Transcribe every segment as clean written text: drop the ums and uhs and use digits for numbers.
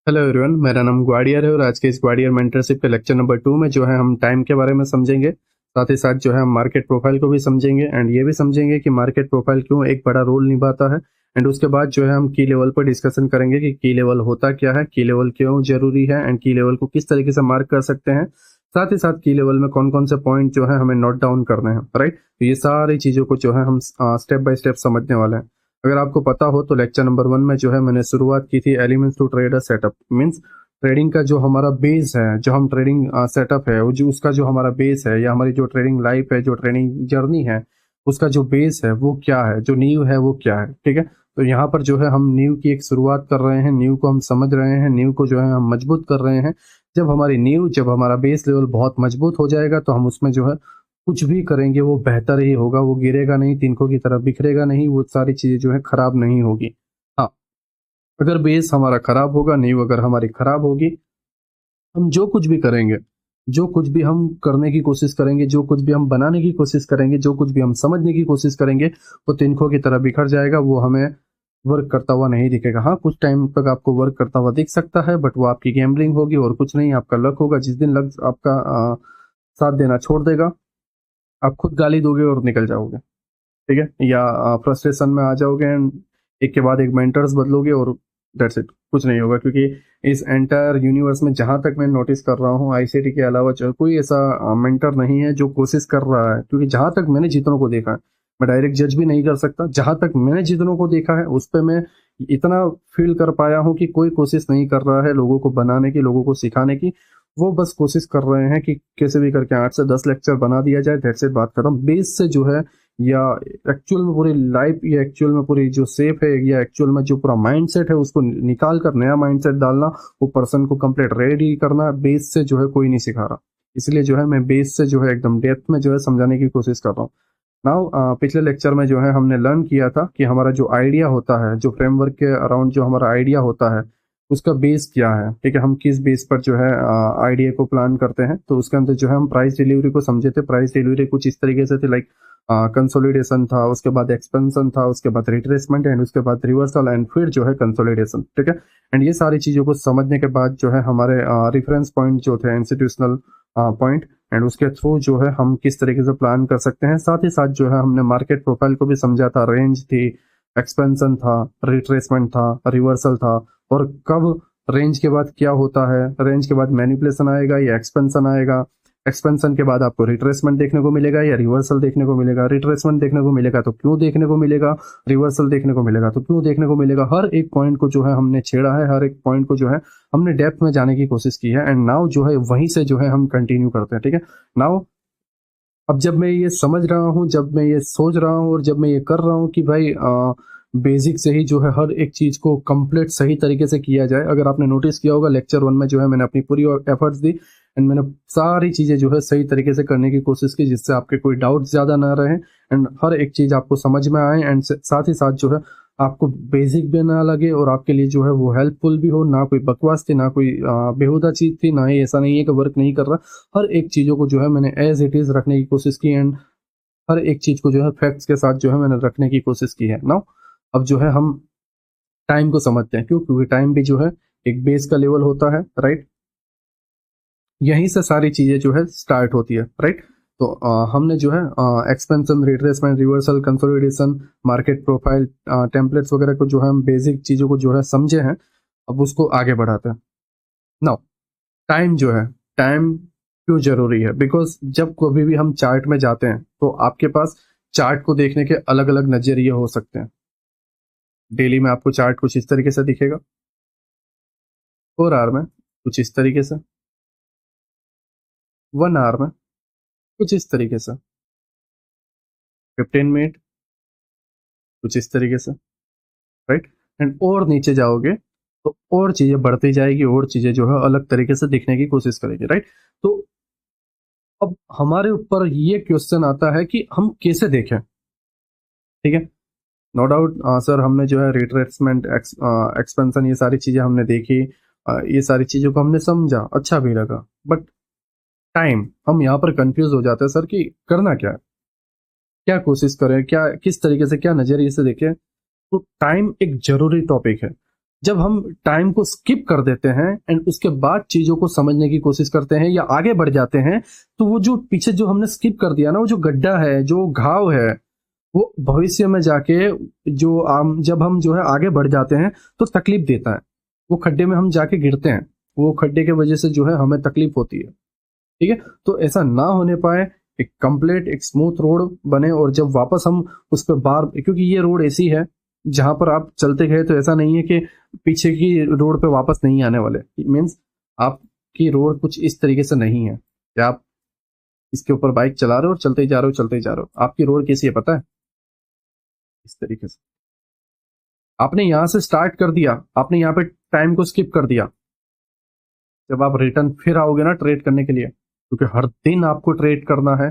Hello everyone, मेरा नाम ग्वाडियर है और आज के इस ग्वाडियर मेंटरशिप के लेक्चर नंबर 2 में जो है हम टाइम के बारे में समझेंगे। साथ ही साथ जो है हम मार्केट प्रोफाइल को भी समझेंगे एंड ये भी समझेंगे कि मार्केट प्रोफाइल क्यों एक बड़ा रोल निभाता है। एंड उसके बाद जो है हम की लेवल पर डिस्कशन करेंगे कि की लेवल होता क्या है, की लेवल क्यों जरूरी है एंड की लेवल को किस तरीके से मार्क कर सकते हैं। साथ ही साथ की लेवल में कौन कौन से पॉइंट जो है हमें नोट डाउन करने हैं, राइट। तो ये सारी चीज़ों को जो है हम स्टेप बाय स्टेप समझने वाले हैं। अगर आपको पता हो तो लेक्चर नंबर 1 में जो है मैंने शुरुआत की थी elements to trader setup. Means trading का जो हमारा बेस है, जो हम ट्रेडिंग सेटअप है, वो जो उसका जो हमारा बेस है या हमारी जो ट्रेडिंग लाइफ है, जो ट्रेडिंग जर्नी है, उसका जो बेस है वो क्या है, जो नींव है वो क्या है। ठीक है, तो यहाँ पर जो है हम नींव की एक शुरुआत कर रहे हैं, नींव को हम समझ रहे हैं, नींव को जो है हम मजबूत कर रहे हैं। जब हमारी नींव, जब हमारा बेस लेवल बहुत मजबूत हो जाएगा तो हम उसमें जो है कुछ भी करेंगे वो बेहतर ही होगा, वो गिरेगा नहीं, तिनकों की तरह बिखरेगा नहीं, वो सारी चीजें जो है खराब नहीं होगी। हाँ, अगर बेस हमारा खराब होगा, नींव अगर हमारी खराब होगी, हम जो कुछ भी करेंगे, जो कुछ भी हम करने की कोशिश करेंगे, जो कुछ भी हम बनाने की कोशिश करेंगे, जो कुछ भी हम समझने की कोशिश करेंगे, वो तिनकों की तरह बिखर जाएगा, वो हमें वर्क करता हुआ नहीं दिखेगा। हाँ, कुछ टाइम तक आपको वर्क करता हुआ दिख सकता है, बट वो आपकी गैम्बलिंग होगी और कुछ नहीं, आपका लक होगा। जिस दिन लक आपका साथ देना छोड़ देगा, आप खुद गाली दोगे और निकल जाओगे। ठीक है, या फ्रस्ट्रेशन में आ जाओगे एंड एक के बाद एक मेंटर्स बदलोगे और दैट्स इट, कुछ नहीं होगा। क्योंकि इस एंटायर यूनिवर्स में जहां तक मैं नोटिस कर रहा हूँ, आईसीटी के अलावा जो कोई ऐसा मेंटर नहीं है जो कोशिश कर रहा है। क्योंकि जहां तक मैंने जितनों को देखा है, मैं डायरेक्ट जज भी नहीं कर सकता, जहां तक मैंने जितनों को देखा है उस पर मैं इतना फील कर पाया हूँ कि कोई कोशिश नहीं कर रहा है लोगों को बनाने की, लोगों को सिखाने की। वो बस कोशिश कर रहे हैं कि कैसे भी करके 8 से 10 लेक्चर बना दिया जाए, दैट्स इट, बात खत्म। बेस से जो है, या एक्चुअल में पूरी लाइफ, या एक्चुअल में पूरी जो सेफ है, या एक्चुअल में जो पूरा माइंडसेट है उसको निकाल कर नया माइंडसेट डालना, वो पर्सन को कंप्लीट रेडी करना, बेस से जो है कोई नहीं सिखा रहा। इसलिए जो है मैं बेस से जो है एकदम डेप्थ में जो है समझाने की कोशिश कर रहा हूँ। नाउ पिछले लेक्चर में जो है हमने लर्न किया था कि हमारा जो आइडिया होता है, जो फ्रेमवर्क के अराउंड जो हमारा आइडिया होता है, उसका बेस क्या है। ठीक है, हम किस बेस पर जो है आइडिया को प्लान करते हैं। तो उसके अंदर जो है हम प्राइस डिलीवरी को समझे थे। प्राइस डिलीवरी कुछ इस तरीके से थी, लाइक कंसोलिडेशन था, उसके बाद एक्सपेंशन था, उसके बाद रिट्रेसमेंट एंड उसके बाद रिवर्सल एंड फिर जो है कंसोलिडेशन। ठीक है, एंड ये सारी चीजों को समझने के बाद जो है हमारे रेफरेंस पॉइंट जो थे, इंस्टीट्यूशनल पॉइंट, एंड उसके थ्रू जो है हम किस तरीके से प्लान कर सकते हैं। साथ ही साथ जो है हमने मार्केट प्रोफाइल को भी समझा था, रेंज थी, एक्सपेंशन था, रिट्रेसमेंट था, रिवर्सल था, और कब रेंज के बाद क्या होता है, रेंज के बाद मैनिपुलेशन आएगा या एक्सपेंशन आएगा, एक्सपेंशन के बाद आपको रिट्रेसमेंट देखने को मिलेगा या रिवर्सल देखने को मिलेगा, रिट्रेसमेंट देखने को मिलेगा तो क्यों देखने को मिलेगा, रिवर्सल देखने को मिलेगा तो क्यों देखने को मिलेगा। हर एक पॉइंट को जो है हमने छेड़ा है, हर एक पॉइंट को जो है हमने डेप्थ में जाने की कोशिश की है। एंड नाउ जो है वहीं से जो है हम कंटिन्यू करते हैं। ठीक है, नाउ अब जब मैं ये समझ रहा हूँ, जब मैं ये सोच रहा हूँ और जब मैं ये कर रहा हूँ कि भाई बेसिक से ही जो है हर एक चीज को कंप्लीट सही तरीके से किया जाए। अगर आपने नोटिस किया होगा लेक्चर 1 में जो है मैंने अपनी पूरी एफर्ट्स दी एंड मैंने सारी चीजें जो है सही तरीके से करने की कोशिश की, जिससे आपके कोई डाउट ज्यादा ना रहे एंड हर एक चीज आपको समझ में आए, एंड साथ ही साथ जो है आपको बेसिक भी ना लगे और आपके लिए जो है वो हेल्पफुल भी हो। ना कोई बकवास थी, ना कोई बेहुदा चीज थी, ना ही ऐसा नहीं है कि वर्क नहीं कर रहा। हर एक चीजों को जो है मैंने एज इट इज रखने की कोशिश की एंड हर एक चीज को जो है फैक्ट्स के साथ जो है मैंने रखने की कोशिश की है। नाउ अब जो है हम टाइम को समझते हैं। क्यों? क्योंकि टाइम भी जो है एक बेस का लेवल होता है, राइट। यहीं से सारी चीजें जो है स्टार्ट होती है, राइट। तो हमने जो है expansion, retracement, reversal, consolidation, market profile, templates वगैरह को जो है हम बेसिक चीजों को जो है समझे हैं। अब उसको आगे बढ़ाते हैं। नाउ टाइम जो है, टाइम क्यों जरूरी है? बिकॉज जब कभी भी हम चार्ट में जाते हैं तो आपके पास चार्ट को देखने के अलग अलग नजरिए हो सकते हैं। डेली में आपको चार्ट कुछ इस तरीके से दिखेगा, 4 आवर में कुछ इस तरीके से, 1 आवर में कुछ इस तरीके से, 15 मिनट कुछ इस तरीके से, राइट। एंड और नीचे जाओगे तो और चीजें बढ़ती जाएगी, और चीजें जो है अलग तरीके से दिखने की कोशिश करेगी, राइट। तो अब हमारे ऊपर ये क्वेश्चन आता है कि हम कैसे देखें। ठीक है, नो डाउट सर, हमने जो है रिट्रेसमेंट, एक्सपेंशन, ये सारी चीजें हमने देखी, ये सारी चीजों को हमने समझा, अच्छा भी लगा, बट टाइम, हम यहाँ पर कंफ्यूज हो जाते हैं सर कि करना क्या है, क्या कोशिश करें, क्या किस तरीके से, क्या नजरिए से देखें। तो टाइम एक जरूरी टॉपिक है। जब हम टाइम को स्किप कर देते हैं एंड उसके बाद चीजों को समझने की कोशिश करते हैं या आगे बढ़ जाते हैं, तो वो जो पीछे जो हमने स्किप कर दिया ना, वो जो गड्ढा है, जो घाव है, वो भविष्य में जाके जो जब हम जो है आगे बढ़ जाते हैं तो तकलीफ देता है। वो खड्डे में हम जाके गिरते हैं, वो खड्डे के वजह से जो है हमें तकलीफ होती है। ठीक है, तो ऐसा ना होने पाए, एक कंप्लीट एक स्मूथ रोड बने, और जब वापस हम उस पर बार, क्योंकि ये रोड ऐसी है जहां पर आप चलते गए तो ऐसा नहीं है कि पीछे की रोड पे वापस नहीं आने वाले। मीन्स आपकी रोड कुछ इस तरीके से नहीं है कि आप इसके ऊपर बाइक चला रहे हो और चलते ही जा रहे हो, चलते ही जा रहे हो। आपकी रोड कैसी है पता है? इस तरीके से आपने यहां से स्टार्ट कर दिया, आपने यहाँ पे टाइम को स्किप कर दिया। जब आप रिटर्न फिर आओगे ना ट्रेड करने के लिए, क्योंकि हर दिन आपको ट्रेड करना है,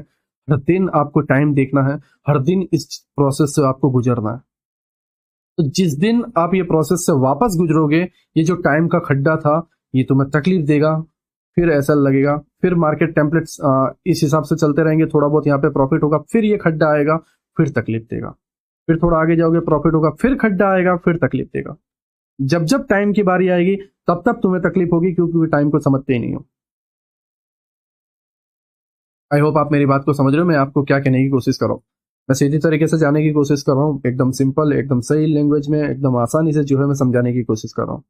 हर दिन आपको टाइम देखना है, हर दिन इस प्रोसेस से आपको गुजरना है। तो जिस दिन आप ये प्रोसेस से वापस गुजरोगे, ये जो टाइम का खड्डा था ये तुम्हें तकलीफ देगा। फिर ऐसा लगेगा, फिर मार्केट टेम्पलेट्स इस हिसाब से चलते रहेंगे, थोड़ा बहुत यहाँ पे प्रॉफिट होगा, फिर ये खड्डा आएगा, फिर तकलीफ देगा। फिर थोड़ा आगे जाओगे, प्रॉफिट होगा, फिर खड्डा आएगा, फिर तकलीफ देगा। जब जब टाइम की बारी आएगी तब तब तुम्हें तकलीफ होगी, क्योंकि टाइम को समझते ही नहीं हो। आई होप आप मेरी बात को समझ रहे हो, मैं आपको क्या कहने की कोशिश कर रहा हूँ। मैं सीधी तरीके से जाने की कोशिश कर रहा हूँ, एकदम सिंपल, एकदम सही लैंग्वेज में, एकदम आसानी से जो है मैं समझाने की कोशिश कर रहा हूँ।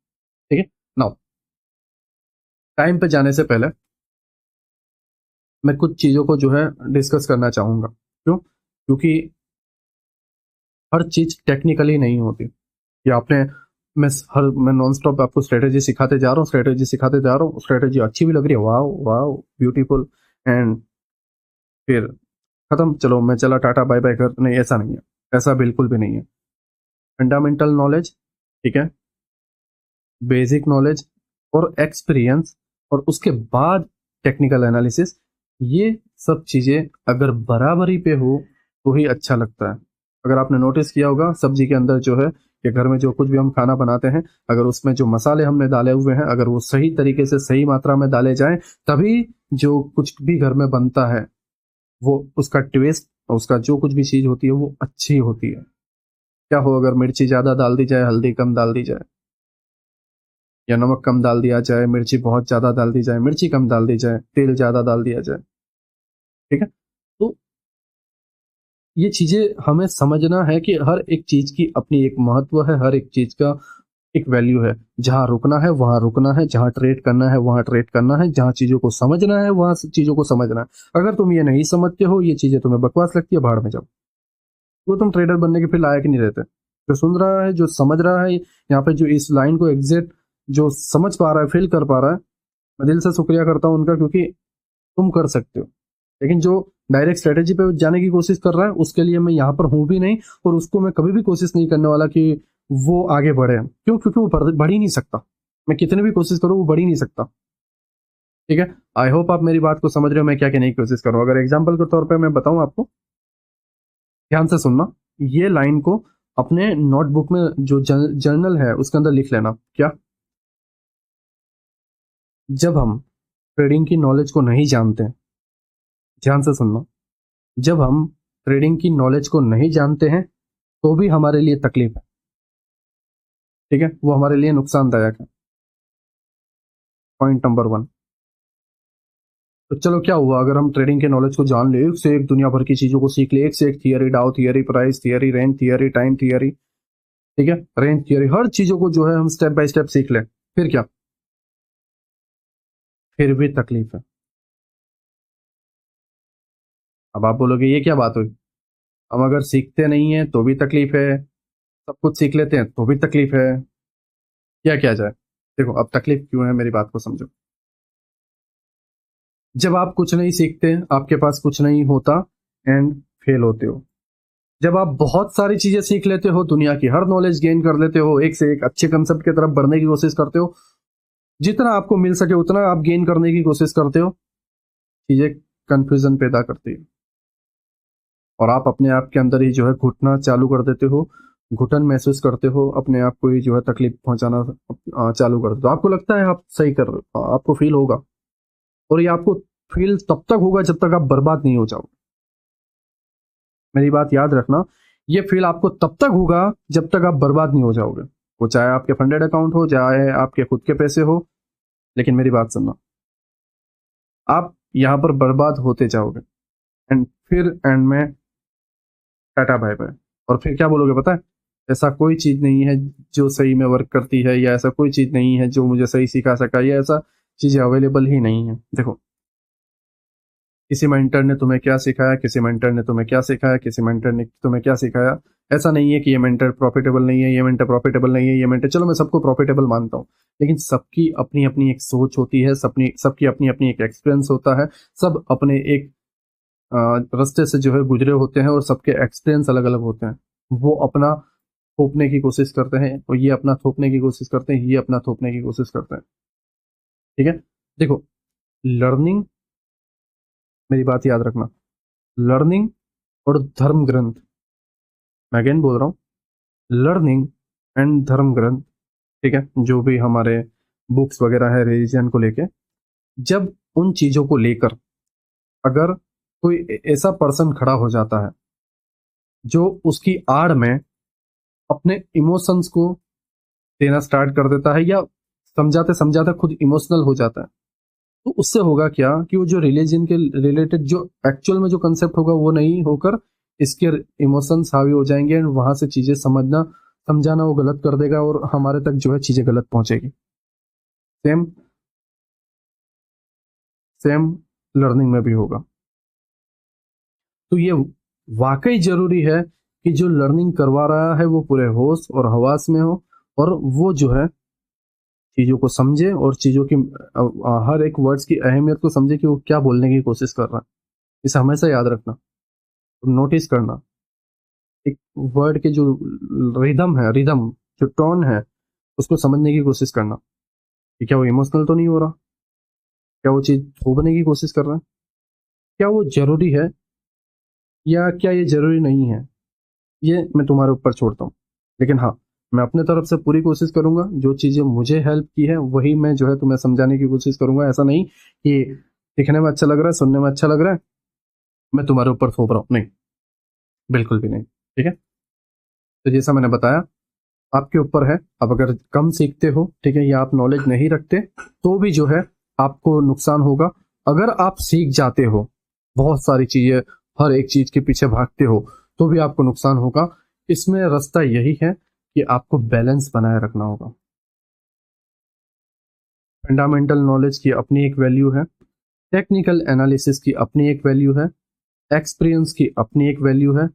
ठीक है, नाउ टाइम पे जाने से पहले मैं कुछ चीजों को जो है डिस्कस करना चाहूंगा। क्यों? क्योंकि हर चीज टेक्निकली नहीं होती। ये आपने, मैं नॉन स्टॉप आपको स्ट्रेटेजी सिखाते जा रहा हूँ, स्ट्रेटेजी सिखाते जा रहा हूँ, स्ट्रेटेजी अच्छी भी लग रही है, वाह वाह ब्यूटीफुल, एंड फिर खत्म, चलो मैं चला टाटा बाय बाय कर, नहीं ऐसा नहीं है, ऐसा बिल्कुल भी नहीं है। फंडामेंटल नॉलेज, ठीक है, बेसिक नॉलेज और एक्सपीरियंस, और उसके बाद टेक्निकल एनालिसिस, ये सब चीजें अगर बराबरी पे हो तो ही अच्छा लगता है। अगर आपने नोटिस किया होगा सब्जी के अंदर जो है, कि घर में जो कुछ भी हम खाना बनाते हैं, अगर उसमें जो मसाले हमने डाले हुए हैं अगर वो सही तरीके से सही मात्रा में डाले जाएं, तभी जो कुछ भी घर में बनता है वो उसका टेस्ट, उसका जो कुछ भी चीज होती है वो अच्छी होती है। क्या हो अगर मिर्ची ज्यादा डाल दी जाए, हल्दी कम डाल दी जाए, या नमक कम डाल दिया जाए, मिर्ची बहुत ज्यादा डाल दी जाए, मिर्ची कम डाल दी जाए, तेल ज्यादा डाल दिया जाए, ठीक है। तो ये चीजें हमें समझना है कि हर एक चीज की अपनी एक महत्व है, हर एक चीज का एक वैल्यू है। जहां रुकना है वहां रुकना है, जहां ट्रेड करना है वहां ट्रेड करना है, जहां चीजों को समझना है वहां चीजों को समझना है। अगर तुम ये नहीं समझते हो, ये चीजें तुम्हें बकवास लगती है, भाड़ में जाओ, वो तुम ट्रेडर बनने के फिर लायक नहीं रहते। जो सुन रहा है, जो समझ रहा है, यहाँ पे जो इस लाइन को एग्जैक्ट जो समझ पा रहा है, फील कर पा रहा है, मैं दिल से शुक्रिया करता हूँ उनका, क्योंकि तुम कर सकते हो। लेकिन जो डायरेक्ट स्ट्रेटेजी पे जाने की कोशिश कर रहा है, उसके लिए मैं यहाँ पर हूं भी नहीं, और उसको मैं कभी भी कोशिश नहीं करने वाला कि वो आगे बढ़े। क्यों? क्योंकि वो बढ़ ही नहीं सकता। मैं कितनी भी कोशिश करूँ वो बढ़ ही नहीं सकता। ठीक है, आई होप आप मेरी बात को समझ रहे हो, मैं क्या कहने की कोशिश कर रहा हूँ। अगर एग्जाम्पल के तौर पर मैं बताऊं आपको, ध्यान से सुनना, ये लाइन को अपने नोटबुक में जो जर्नल है उसके अंदर लिख लेना। क्या? जब हम ट्रेडिंग की नॉलेज को नहीं जानते, ध्यान से सुनना, जब हम ट्रेडिंग की नॉलेज को नहीं जानते हैं तो भी हमारे लिए तकलीफ है। ठीक है, वो हमारे लिए नुकसानदायक है। Point number 1। तो चलो क्या हुआ अगर हम ट्रेडिंग के नॉलेज को जान ले, एक से एक दुनिया भर की चीजों को सीख ले, एक से एक थियरी, डाउ theory, price theory, range theory, time theory, ठीक है, रेंज थियरी, हर चीजों को जो है हम स्टेप बाय स्टेप सीख ले, फिर क्या? फिर भी तकलीफ है। अब आप बोलोगे ये क्या बात हुई, हम अगर सीखते नहीं है तो भी तकलीफ है, सब कुछ सीख लेते हैं तो भी तकलीफ है, क्या किया जाए? देखो अब तकलीफ क्यों है, मेरी बात को समझो। जब आप कुछ नहीं सीखते, आपके पास कुछ नहीं होता एंड फेल होते हो। जब आप बहुत सारी चीजें सीख लेते हो, दुनिया की हर नॉलेज गेन कर लेते हो, एक से एक अच्छे कंसेप्ट की तरफ बढ़ने की कोशिश करते हो, जितना आपको मिल सके उतना आप गेन करने की कोशिश करते हो, चीजें कंफ्यूजन पैदा करती है, और आप अपने आप के अंदर ही जो है घुटना चालू कर देते हो, घुटन महसूस करते हो, अपने आप को ही जो है तकलीफ पहुंचाना चालू कर देते हो। आपको लगता है आप सही कर रहे हो, आपको फील होगा, और ये आपको फील तब तक होगा जब तक आप बर्बाद नहीं हो जाओ। मेरी बात याद रखना, ये फील आपको तब तक होगा जब तक आप बर्बाद नहीं हो जाओगे। वो चाहे आपके फंडेड अकाउंट हो, चाहे आपके खुद के पैसे हो, लेकिन मेरी बात सुनना, आप यहाँ पर बर्बाद होते जाओगे एंड फिर एंड में टाटा बाय बाय। और फिर क्या बोलोगे पता है, ऐसा कोई चीज नहीं है जो सही में वर्क करती है, या ऐसा कोई चीज नहीं है जो मुझे सही सिखा सका, या ऐसा चीजें अवेलेबल ही नहीं है। देखो, किसी मेंटर ने तुम्हें क्या सिखाया, किसी मेंटर ने तुम्हें क्या सिखाया, किसी मेंटर ने तुम्हें क्या सिखाया, ऐसा नहीं है कि ये मेंटर प्रॉफिटेबल नहीं है, ये मेंटर प्रॉफिटेबल नहीं है, ये मेंटर, चलो मैं सबको प्रॉफिटेबल मानता हूँ, लेकिन सबकी अपनी अपनी एक सोच होती है, सबकी अपनी अपनी एक एक्सपीरियंस होता है, सब अपने एक रास्ते से जो है गुजरे होते हैं, और सबके एक्सपीरियंस अलग अलग होते हैं। वो अपना थोपने की कोशिश करते हैं, और ये अपना थोपने की कोशिश करते हैं, ये अपना थोपने की कोशिश करते हैं। ठीक है, देखो, लर्निंग, मेरी बात याद रखना, लर्निंग और धर्म ग्रंथ, मैं अगेन बोल रहा हूँ, लर्निंग एंड धर्म ग्रंथ, ठीक है, जो भी हमारे बुक्स वगैरह है रिलीजन को लेके, जब उन चीजों को लेकर अगर कोई ऐसा पर्सन खड़ा हो जाता है जो उसकी आड़ में अपने इमोशंस को देना स्टार्ट कर देता है, या समझाते समझाते खुद इमोशनल हो जाता है, तो उससे होगा क्या कि वो जो रिलीजन के रिलेटेड जो एक्चुअल में जो कंसेप्ट होगा वो नहीं होकर इसके इमोशंस हावी हो जाएंगे, एंड वहां से चीजें समझना समझाना वो गलत कर देगा, और हमारे तक जो है चीजें गलत पहुंचेगी। सेम सेम लर्निंग में भी होगा। तो ये वाकई जरूरी है कि जो लर्निंग करवा रहा है वो पूरे होश और हवास में हो, और वो जो है चीजों को समझे, और चीजों की हर एक वर्ड्स की अहमियत को समझे कि वो क्या बोलने की कोशिश कर रहा है। इसे हमेशा याद रखना, नोटिस करना, एक वर्ड के जो रिदम जो टोन है, उसको समझने की कोशिश करना कि क्या वो इमोशनल तो नहीं हो रहा, क्या वो चीज थोपने की कोशिश कर रहा है, क्या वो जरूरी है, या क्या ये जरूरी नहीं है, ये मैं तुम्हारे ऊपर छोड़ता हूँ। लेकिन हाँ, मैं अपने तरफ से पूरी कोशिश करूंगा, जो चीजें मुझे हेल्प की है वही मैं जो है तुम्हें समझाने की कोशिश करूंगा। ऐसा नहीं कि दिखने में अच्छा लग रहा है, सुनने में अच्छा लग रहा है, मैं तुम्हारे ऊपर थोप रहा हूँ, नहीं, बिल्कुल भी नहीं। ठीक है, तो जैसा मैंने बताया, आपके ऊपर है, आप अगर कम सीखते हो, ठीक है, या आप नॉलेज नहीं रखते, तो भी जो है आपको नुकसान होगा। अगर आप सीख जाते हो बहुत सारी चीजें, हर एक चीज के पीछे भागते हो, तो भी आपको नुकसान होगा। इसमें रास्ता यही है कि आपको बैलेंस बनाए रखना होगा। फंडामेंटल नॉलेज की अपनी एक वैल्यू है, टेक्निकल एनालिसिस की अपनी एक वैल्यू है, एक्सपीरियंस की अपनी एक वैल्यू है,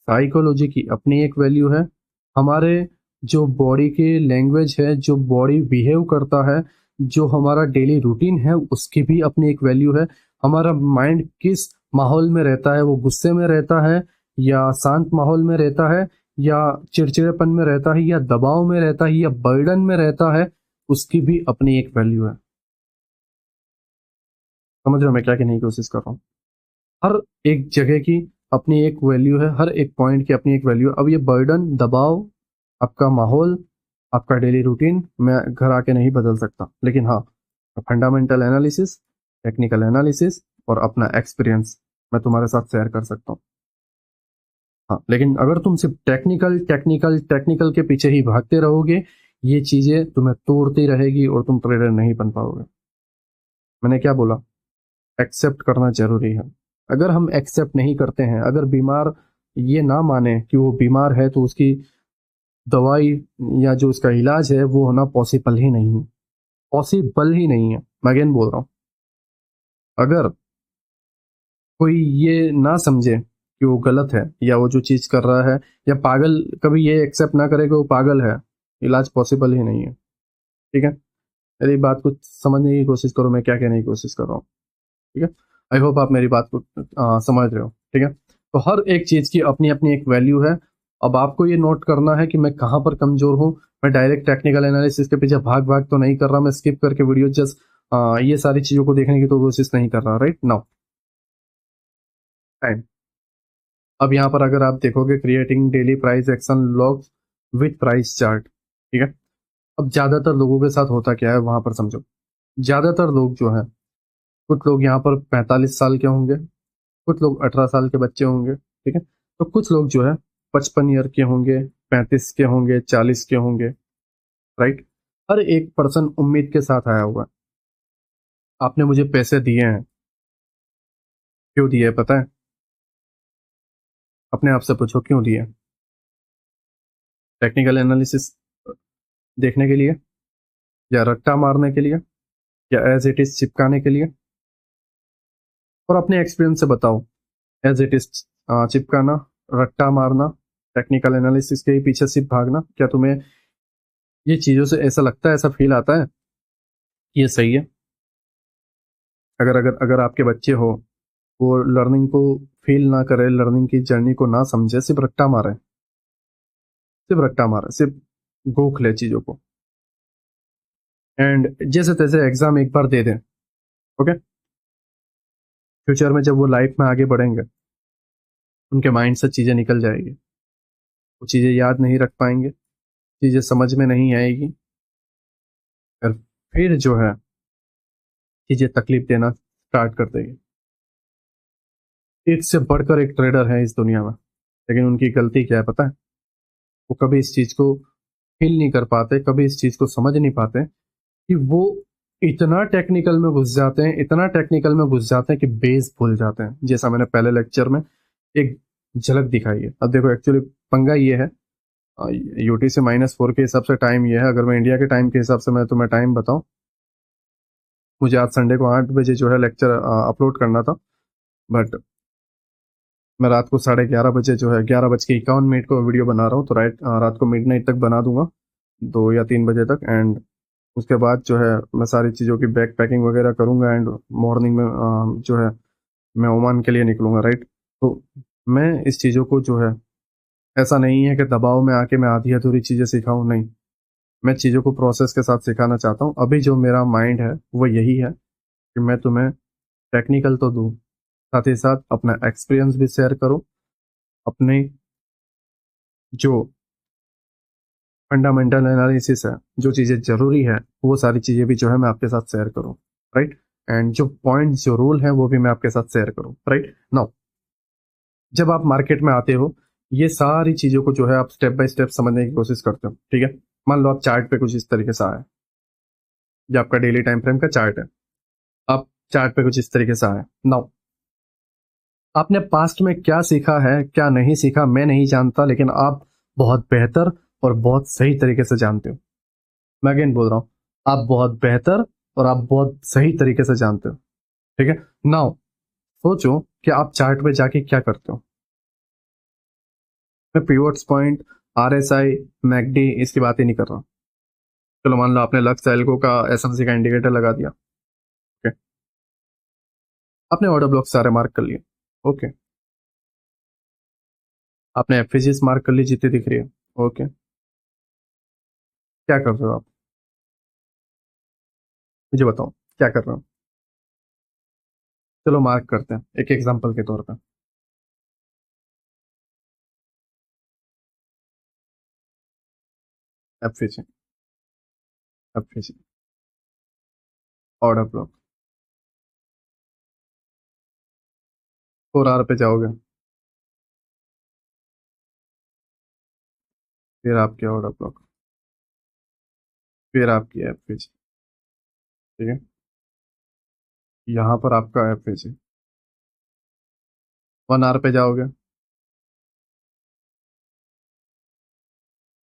साइकोलॉजी की अपनी एक वैल्यू है, हमारे जो बॉडी के लैंग्वेज है, जो बॉडी बिहेव करता है, जो हमारा डेली रूटीन है, उसकी भी अपनी एक वैल्यू है। हमारा माइंड किस माहौल में रहता है, वो गुस्से में रहता है, या शांत माहौल में रहता है, या चिड़चिड़ेपन में रहता है, या दबाव में रहता है, या बर्डन में रहता है, उसकी भी अपनी एक वैल्यू है। समझ रहे हो मैं क्या कहने की कोशिश कर रहा हूँ? हर एक जगह की अपनी एक वैल्यू है, हर एक पॉइंट की अपनी एक वैल्यू है। अब ये बर्डन, दबाव, आपका माहौल, आपका डेली रूटीन मैं घर आके नहीं बदल सकता, लेकिन हाँ, फंडामेंटल एनालिसिस, टेक्निकल एनालिसिस और अपना एक्सपीरियंस मैं तुम्हारे साथ शेयर कर सकता हूँ। हाँ, लेकिन अगर तुम सिर्फ टेक्निकल टेक्निकल टेक्निकल के पीछे ही भागते रहोगे, ये चीजें तुम्हें तोड़ती रहेगी और तुम ट्रेडर नहीं बन पाओगे। मैंने क्या बोला? एक्सेप्ट करना जरूरी है। अगर हम एक्सेप्ट नहीं करते हैं, अगर बीमार ये ना माने कि वो बीमार है, तो उसकी दवाई या जो उसका इलाज है वो होना पॉसिबल ही नहीं है, पॉसिबल ही नहीं है। मैं अगेन बोल रहा हूँ, अगर कोई ये ना समझे कि वो गलत है, या वो जो चीज कर रहा है, या पागल, कभी ये एक्सेप्ट ना करे कि वो पागल है, इलाज पॉसिबल ही नहीं है। ठीक है, मेरी बात को समझने की कोशिश करो, मैं क्या कहने की कोशिश कर रहा हूँ। ठीक है, आई होप आप मेरी बात को समझ रहे हो। ठीक है, तो हर एक चीज की अपनी अपनी एक वैल्यू है। अब आपको ये नोट करना है कि मैं कहाँ पर कमजोर हूँ। मैं डायरेक्ट टेक्निकल एनालिसिस के पीछे भाग भाग तो नहीं कर रहा, मैं स्किप करके वीडियो जस्ट ये सारी चीजों को देखने की तो कोशिश नहीं कर रहा। Right now time. अब यहाँ पर अगर आप देखोगे, creating daily price action log with price chart. ठीक है, अब ज्यादातर लोगों के साथ होता क्या है वहां पर समझो। ज्यादातर लोग जो है, कुछ लोग यहाँ पर 45 साल के होंगे, कुछ लोग 18 साल के बच्चे होंगे, ठीक है, तो कुछ लोग जो है 55 ईयर के होंगे, 35 के होंगे, 40 के होंगे। राइट। हर एक पर्सन उम्मीद के साथ आया हुआ है। आपने मुझे पैसे दिए हैं, क्यों दिए है पता है? अपने आप से पूछो क्यों दिए? टेक्निकल एनालिसिस देखने के लिए, या रट्टा मारने के लिए, या एज इट इज चिपकाने के लिए? और अपने एक्सपीरियंस से बताओ, एज इट इज चिपकाना, रट्टा मारना, टेक्निकल एनालिसिस के ही पीछे सिर्फ भागना, क्या तुम्हें ये चीजों से ऐसा लगता है, ऐसा फील आता है कि ये सही है? अगर अगर अगर आपके बच्चे हो, वो लर्निंग को फील ना करे, लर्निंग की जर्नी को ना समझे, सिर्फ रट्टा मारे, सिर्फ रट्टा मारे, सिर्फ गोख ले चीजों को, एंड जैसे तैसे एग्जाम एक बार दे दें, ओके, फ्यूचर में जब वो लाइफ में आगे बढ़ेंगे, उनके माइंड से चीजें निकल जाएगी, वो चीजें याद नहीं रख पाएंगे, चीजें समझ में नहीं आएगी, और फिर जो है चीजें तकलीफ देना स्टार्ट कर देगी। एक से बढ़कर एक ट्रेडर है इस दुनिया में, लेकिन उनकी गलती क्या है पता है? वो कभी इस चीज को फील नहीं कर पाते, कभी इस चीज को समझ नहीं पाते कि वो इतना टेक्निकल में घुस जाते हैं, इतना टेक्निकल में घुस जाते हैं कि बेस भूल जाते हैं, जैसा मैंने पहले लेक्चर में एक झलक दिखाई है। अब देखो, एक्चुअली पंगा ये है, यूटीसी -4 के हिसाब से टाइम ये है, अगर मैं इंडिया के टाइम के हिसाब से मैं तुम्हें टाइम बताऊं, मुझे आज संडे को 8 बजे जो है लेक्चर अपलोड करना था, बट मैं रात को 11:30 बजे जो है 11:51 को वीडियो बना रहा हूँ, तो रात को मिडनाइट तक बना दूंगा, 2 या 3 बजे तक, एंड उसके बाद जो है मैं सारी चीज़ों की बैग पैकिंग वगैरह करूंगा, एंड मॉर्निंग में जो है मैं ओमान के लिए निकलूंगा, राइट। तो मैं इस चीज़ों को जो है, ऐसा नहीं है कि दबाव में आके मैं आधी अधूरी चीज़ें सिखाऊं, नहीं, मैं चीज़ों को प्रोसेस के साथ सिखाना चाहता हूँ। अभी जो मेरा माइंड है वो यही है कि मैं तुम्हें टेक्निकल तो दूँ, साथ ही साथ अपना एक्सपीरियंस भी शेयर करूँ, अपने जो फंडामेंटल एनालिसिस है, जो चीज़ें जरूरी है, वो सारी चीज़ें भी जो है मैं आपके साथ शेयर करूँ, राइट। एंड जो पॉइंट्स, जो रूल है, वो भी मैं आपके साथ शेयर करूँ, राइट। नाउ, जब आप मार्केट में आते हो, ये सारी चीज़ों को जो है आप स्टेप बाय स्टेप समझने की कोशिश करते हो, ठीक है। मान लो आप चार्ट पे कुछ इस तरीके से आए, जो आपका डेली टाइम फ्रेम का चार्ट है, आप चार्ट पे कुछ इस तरीके से आए। नाउ, आपने पास्ट में क्या सीखा है, क्या नहीं सीखा, मैं नहीं जानता, लेकिन आप बहुत बेहतर और बहुत सही तरीके से जानते हो। मैं अगेन बोल रहा हूं, आप बहुत बेहतर और आप बहुत सही तरीके से जानते हो, ठीक है। नाउ, सोचो कि आप चार्ट पे जाके क्या करते हो। मैं पिवोट्स पॉइंट, आरएसआई, मैकडी इसकी बात ही नहीं कर रहा। चलो मान लो आपने लक्स एल्गो का एसएमसी का इंडिकेटर लगा दिया, ओके, आपने ऑर्डर ब्लॉक सारे मार्क कर लिए, ओके, आपने एफएजीएस मार्क कर ली जितनी दिख रही है, ओके, क्या कर रहे हो आप? मुझे बताओ क्या कर रहे हो? चलो मार्क करते हैं एक एग्जांपल के तौर पर। एफएजी, एफएजी, ऑर्डर ब्लॉक, 4 आवर पे जाओगे, फिर आपके ऑर्डर ब्लॉक, फिर आपकी एफएजी, ठीक है, यहाँ पर आपका एफएजी, 1 आवर पे जाओगे,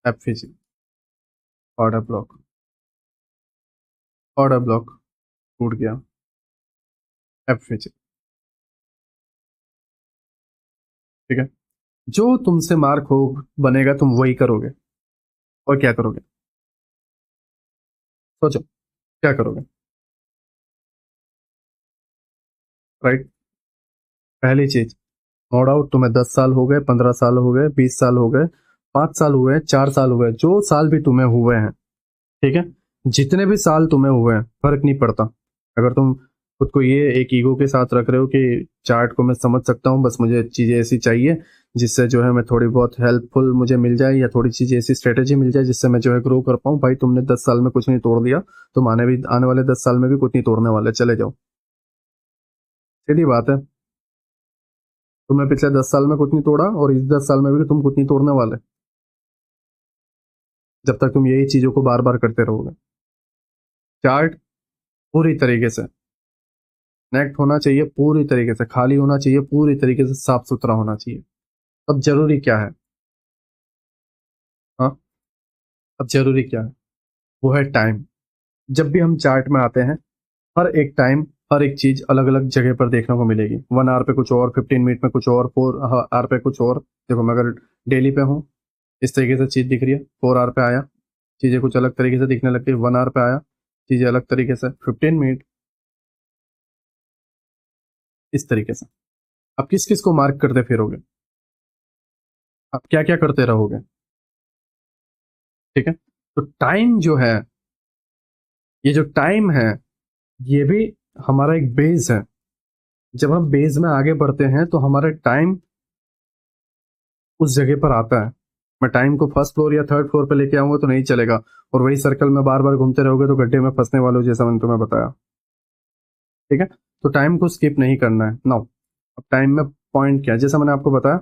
एफएजी, ऑर्डर ब्लॉक, ऑर्डर ब्लॉक टूट गया, एफएजी, ठीक है। जो तुमसे मार्क हो बनेगा, तुम वही करोगे, और क्या करोगे? सोचो क्या करोगे, राइट। पहली चीज, नो डाउट तुम्हें 10 साल हो गए, 15 साल हो गए, 20 साल हो गए, 5 साल हुए, 4 साल हुए, जो साल भी तुम्हें हुए हैं, ठीक है, जितने भी साल तुम्हें हुए हैं, फर्क नहीं पड़ता। अगर तुम खुद को ये एक ईगो के साथ रख रहे हो कि चार्ट को मैं समझ सकता हूँ, बस मुझे चीजें ऐसी चाहिए जिससे जो है मैं थोड़ी बहुत हेल्पफुल मुझे मिल जाए, या थोड़ी चीजें ऐसी स्ट्रेटेजी मिल जाए जिससे मैं जो है ग्रो कर पाऊँ, भाई तुमने 10 साल में कुछ नहीं तोड़ दिया, तुम आने वाले 10 साल में भी कुछ नहीं तोड़ने वाले, चले जाओ। सीधी बात है, तुमने पिछले 10 साल में कुछ नहीं तोड़ा, और इस 10 साल में भी तुम कुछ नहीं तोड़ने वाले, जब तक तुम यही चीजों को बार बार करते रहोगे। चार्ट पूरी तरीके से कनेक्ट होना चाहिए, पूरी तरीके से खाली होना चाहिए, पूरी तरीके से साफ सुथरा होना चाहिए। अब जरूरी क्या है? हाँ, अब जरूरी क्या है? वो है टाइम। जब भी हम चार्ट में आते हैं, हर एक टाइम, हर एक चीज अलग अलग जगह पर देखने को मिलेगी। 1 आवर पे कुछ और, 15 मिनट में कुछ और, 4 आवर पे कुछ और। देखो मैं अगर डेली पे हूँ, इस तरीके से चीज दिख रही है। 4 आवर पे आया, चीजें कुछ अलग तरीके से दिखने लग गई। 1 आवर पे आया, चीजें अलग तरीके से। 15 मिनट, इस तरीके से। अब किस किस को मार्क करते फिरोगे? अब क्या क्या करते रहोगे? ठीक है, तो टाइम जो है, ये जो टाइम है, ये भी हमारा एक बेस है। जब हम बेस में आगे बढ़ते हैं तो हमारा टाइम उस जगह पर आता है। मैं टाइम को फर्स्ट फ्लोर या थर्ड फ्लोर पे लेके आऊंगा तो नहीं चलेगा, और वही सर्कल में बार बार घूमते रहोगे तो गड्ढे में फंसने वाले हो, जैसा मैंने तुम्हें बताया। ठीक है, तो टाइम को स्किप नहीं करना है। नाउ अब टाइम में पॉइंट क्या है, जैसा मैंने आपको बताया,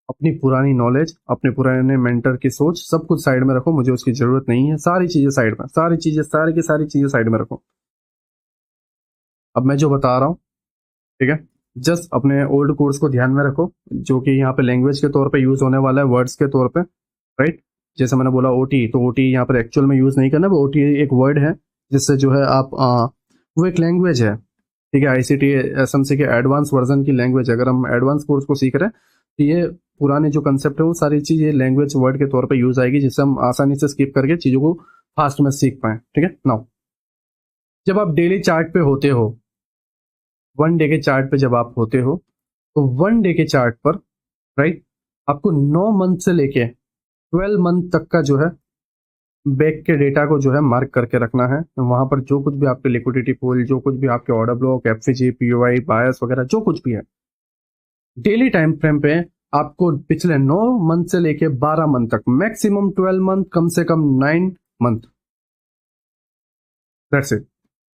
अपनी पुरानी नॉलेज, अपने पुराने मेंटर की सोच, सब कुछ साइड में रखो। मुझे उसकी जरूरत नहीं है। सारी चीजें साइड में, सारी चीजें, सारी की सारी चीजें साइड में रखो। अब मैं जो बता रहा हूँ, ठीक है, जस्ट अपने ओल्ड कोर्स को ध्यान में रखो, जो कि यहाँ पे लैंग्वेज के तौर पे यूज होने वाला है, वर्ड्स के तौर पे। राइट, जैसे मैंने बोला ओटी, तो ओटी यहाँ पर एक्चुअल में यूज नहीं करना। वो ओटी एक वर्ड है जिससे जो है आप वो एक लैंग्वेज है। ठीक है, आईसीटी एसएमसी के एडवांस वर्जन की लैंग्वेज है। अगर हम एडवांस कोर्स को सीख रहे हैं तो ये पुराने जो कंसेप्ट है वो सारी चीज ये लैंग्वेज वर्ड के तौर पे यूज आएगी, जिससे हम आसानी से स्किप करके चीजों को फास्ट में सीख पाए। ठीक है, नाउ जब आप डेली चार्ट पे होते हो, 1 डे के चार्ट पे जब आप होते हो, तो 1 डे के चार्ट पर, राइट, आपको 9 मंथ से लेके 12 मंथ तक का जो है बैक के डेटा को जो है मार्क करके रखना है। वहां पर जो कुछ भी आपके लिक्विडिटी पूल, जो कुछ भी आपके ऑर्डर ब्लॉक, एफसीजी, पीओआई, बायस वगैरह जो कुछ भी है, डेली टाइम फ्रेम पे आपको पिछले 9 मंथ से लेके 12 मंथ तक, मैक्सिमम 12 मंथ, कम से कम 9 मंथ, दैट्स इट,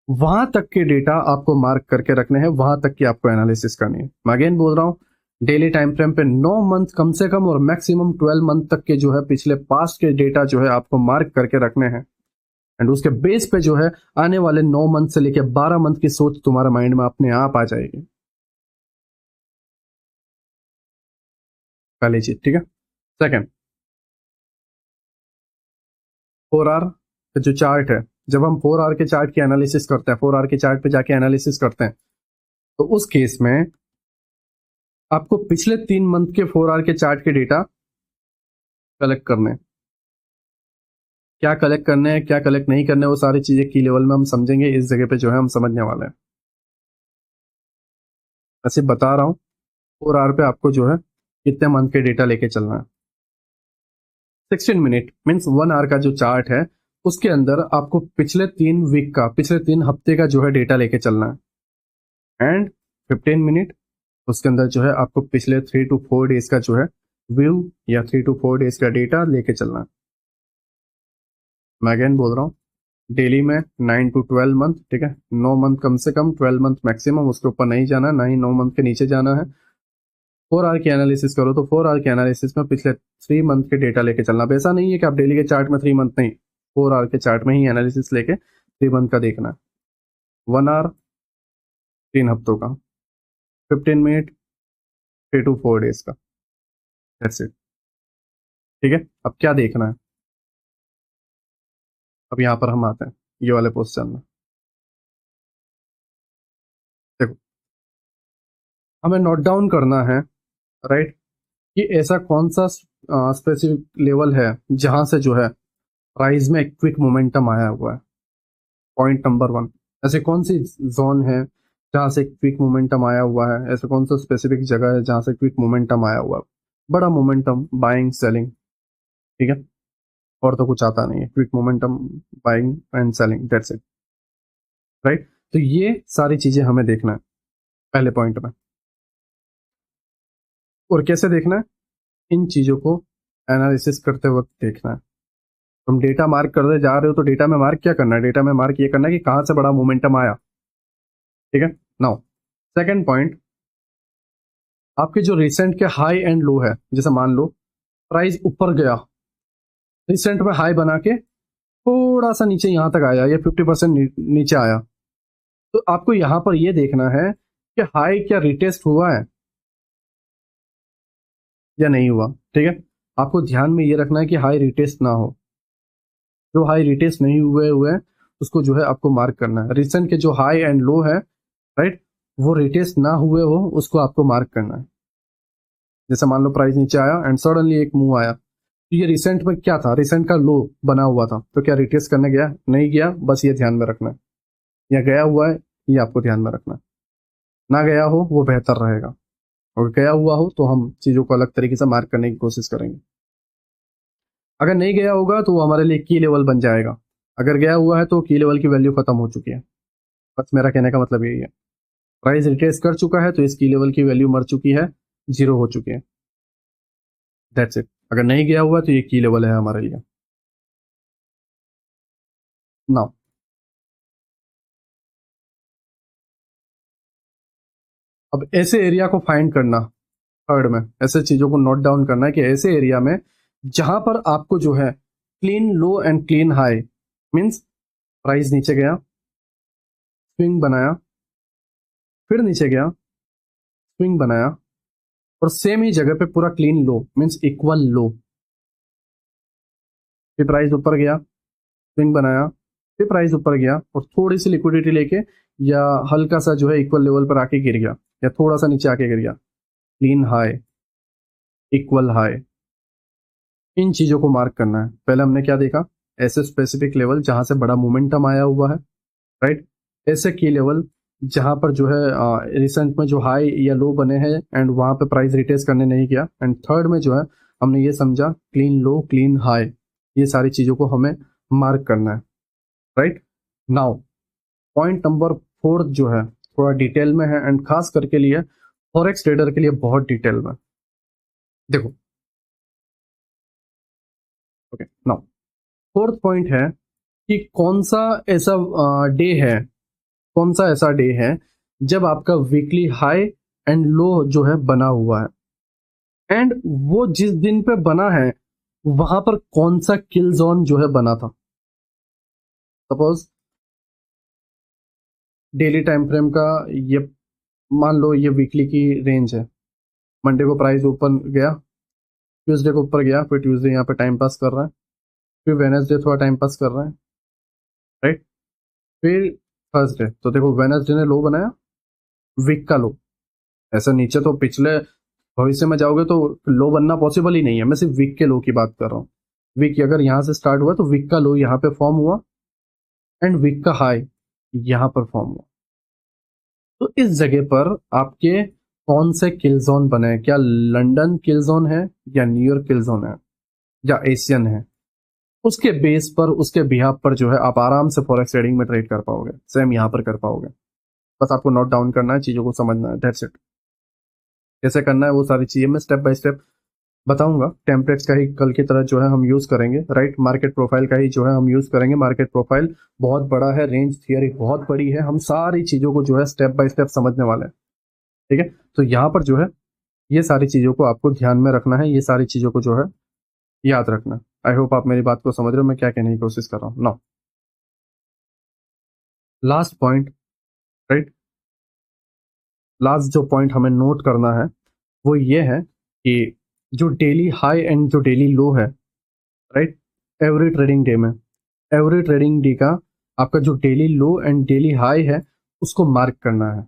वहां तक के डेटा आपको मार्क करके रखने हैं। वहां तक की आपको एनालिसिस करनी है। मैं अगेन बोल रहा हूं, डेली टाइम फ्रेम पे 9 मंथ कम से कम और मैक्सिमम 12 मंथ तक के जो है पिछले पास्ट के डेटा जो है आपको मार्क करके रखने हैं। एंड उसके बेस पे जो है आने वाले 9 मंथ से लेके 12 मंथ की सोच तुम्हारे माइंड में अपने आप आ जाएगी। पहली चीज, ठीक है। सेकंड, 4 आवर का जो चार्ट है, जब हम 4 आवर के चार्ट की एनालिसिस करते हैं, 4 आवर के चार्ट पे जाके एनालिसिस करते हैं, तो उस केस में आपको पिछले 3 मंथ के 4 आवर के चार्ट के डेटा कलेक्ट करने हैं। क्या कलेक्ट करने हैं, क्या कलेक्ट नहीं करने, वो सारी चीजें की लेवल में हम समझेंगे। इस जगह पे जो है हम समझने वाले हैं। मैं सिर्फ बता रहा हूँ 4 आवर पे आपको जो है कितने मंथ के डेटा लेके चलना है। 16 मिनट मीन्स 1 आवर का जो चार्ट है, उसके अंदर आपको पिछले 3 वीक का, पिछले 3 हफ्ते का जो है डेटा लेके चलना है। एंड 15 मिनट, उसके अंदर जो है आपको पिछले 3 to 4 डेज का जो है व्यू या 3 to 4 डेज का डेटा लेके चलना है। मैं अगेन बोल रहा हूँ, डेली में 9 to 12 मंथ, ठीक है, 9 मंथ कम से कम, 12 मंथ मैक्सिमम, उसके ऊपर नहीं जाना, ना ही 9 मंथ के नीचे जाना है। 4 आवर की एनालिसिस करो तो 4 आवर के एनालिसिस में पिछले 3 मंथ के डेटा लेके चलना। अब ऐसा नहीं है कि आप डेली के चार्ट में 3 मंथ नहीं, 4 आवर के चार्ट में ही एनालिसिस लेके 3 मंथ का देखना है। 1 आवर 3 हफ्तों का, 15 मिनट 3 to 4 डेज का, दैट्स इट। ठीक है, अब क्या देखना है? अब यहाँ पर हम आते हैं ये वाले पोस्चर में। देखो, हमें नोट डाउन करना है, राइट, कि ऐसा कौन सा स्पेसिफिक लेवल है जहां से जो है प्राइस में क्विक मोमेंटम आया हुआ है। पॉइंट नंबर 1, ऐसे कौन सी जोन है जहां से क्विक मोमेंटम आया हुआ है, ऐसे कौन सा स्पेसिफिक जगह है जहां से क्विक मोमेंटम आया हुआ है, बड़ा मोमेंटम, बाइंग सेलिंग। ठीक है, और तो कुछ आता नहीं है, quick momentum, buying and selling, that's it, right. तो ये सारी चीजें हमें देखना है पहले पॉइंट में। और कैसे देखना है? इन चीजों को एनालिसिस करते वक्त देखना है। तुम डेटा मार्क करते जा रहे हो तो डेटा में मार्क क्या करना है? डेटा में मार्क ये करना है कि कहां से बड़ा मोमेंटम आया। ठीक है, नाउ सेकंड पॉइंट, आपके जो रिसेंट के हाई एंड लो है, जैसे मान लो प्राइस ऊपर गया, रिसेंट में हाई बना के थोड़ा सा नीचे यहाँ तक आया या 50% नीचे आया, तो आपको यहाँ पर ये देखना है कि हाई क्या रिटेस्ट हुआ है या नहीं हुआ। ठीक है, आपको ध्यान में ये रखना है कि हाई रिटेस्ट ना हो। जो हाई रिटेस्ट नहीं हुए हुए उसको जो है आपको मार्क करना है। रिसेंट के जो हाई एंड लो है, राइट, वो रिटेस्ट ना हुए हो उसको आपको मार्क करना है। जैसे मान लो प्राइस नीचे आया एंड सडनली एक मूव आया, तो ये रिसेंट में क्या था, रिसेंट का लो बना हुआ था, तो क्या रिटेस्ट करने गया, नहीं गया, बस ये ध्यान में रखना है। या गया हुआ है, ये आपको ध्यान में रखना है। ना गया हो वो बेहतर रहेगा, और गया हुआ हो तो हम चीज़ों को अलग तरीके से मार्क करने की कोशिश करेंगे। अगर नहीं गया होगा तो वो हमारे लिए की लेवल बन जाएगा। अगर गया हुआ है तो की लेवल की वैल्यू खत्म हो चुकी है। बस मेरा कहने का मतलब यही है, प्राइस रिट्रेस कर चुका है तो इस की लेवल की वैल्यू मर चुकी है, जीरो हो चुकी है। That's it. अगर नहीं गया हुआ तो ये की लेवल है हमारे लिए। नाउ अब ऐसे एरिया को फाइंड करना, थर्ड में ऐसे चीजों को नोट डाउन करना है कि ऐसे एरिया में जहां पर आपको जो है clean low and clean high, means price नीचे गया, स्विंग बनाया, फिर नीचे गया, स्विंग बनाया, और सेम ही जगह पे पूरा क्लीन लो मींस इक्वल लो, फिर प्राइस ऊपर गया, स्विंग बनाया, फिर प्राइस ऊपर गया और थोड़ी सी लिक्विडिटी लेके या हल्का सा जो है इक्वल लेवल पर आके गिर गया या थोड़ा सा नीचे आके गिर गया, क्लीन हाई, इक्वल हाई। इन चीजों को मार्क करना है। पहले हमने क्या देखा, ऐसे स्पेसिफिक लेवल जहां से बड़ा मोमेंटम आया हुआ है, राइट, ऐसे की लेवल जहां पर जो है रिसेंट में जो हाई या लो बने हैं एंड वहां पे प्राइस रिटेस्ट करने नहीं किया, एंड थर्ड में जो है हमने ये समझा क्लीन लो क्लीन हाई, ये सारी चीजों को हमें मार्क करना है। Right, now point number fourth जो है थोड़ा डिटेल में है एंड खास करके लिए फॉरेक्स ट्रेडर के लिए बहुत डिटेल में। देखो, ओके, नाउ फोर्थ पॉइंट है कि कौन सा ऐसा डे है, कौन सा ऐसा डे है जब आपका वीकली हाई एंड लो जो है बना हुआ है, एंड वो जिस दिन पे बना है वहां पर कौन सा किल जोन जो है बना था। सपोज डेली टाइम फ्रेम का ये, मान लो ये वीकली की रेंज है। मंडे को प्राइस ऊपर गया, ट्यूसडे को ऊपर गया, फिर ट्यूसडे यहाँ पे टाइम पास कर रहा है, फिर वेनसडे थोड़ा टाइम पास कर रहा है, राइट, फिर थर्सडे, तो देखो वेनसडे ने लो बनाया, वीक का लो। ऐसा नीचे तो पिछले भविष्य में जाओगे तो लो बनना पॉसिबल ही नहीं है, मैं सिर्फ वीक के लो की बात कर रहा हूँ। वीक अगर यहाँ से स्टार्ट हुआ तो वीक का लो यहाँ पे फॉर्म हुआ एंड वीक का हाई यहाँ पर फॉर्म हुआ। तो इस जगह पर आपके कौन से किल जोन बने, क्या लंदन किल जोन है या न्यूयॉर्क किल जोन है या एशियन है, उसके बेस पर उसके बिहाफ पर जो है आप आराम से फॉरेक्स ट्रेडिंग में ट्रेड कर पाओगे, सेम यहाँ पर कर पाओगे। बस आपको नोट डाउन करना है, चीजों को समझना है, दैट्स इट। कैसे करना है वो सारी चीजें मैं स्टेप बाय स्टेप बताऊंगा। टेम्पलेट्स का ही कल की तरह जो है हम यूज करेंगे, राइट, मार्केट प्रोफाइल का ही जो है हम यूज करेंगे। मार्केट प्रोफाइल बहुत बड़ा है, रेंज थियरी बहुत बड़ी है, हम सारी चीजों को जो है स्टेप बाय स्टेप समझने वाले हैं। ठीक है, तो यहाँ पर जो है ये सारी चीजों को आपको ध्यान में रखना है, ये सारी चीजों को जो है याद रखना है। आई होप आप मेरी बात को समझ रहे हो मैं क्या कहने की कोशिश कर रहा हूँ। Now last point, right, last जो पॉइंट हमें नोट करना है वो ये है कि जो डेली हाई एंड जो डेली लो है, राइट, एवरी ट्रेडिंग डे में, एवरी ट्रेडिंग डे का आपका जो daily low and daily high है उसको मार्क करना है,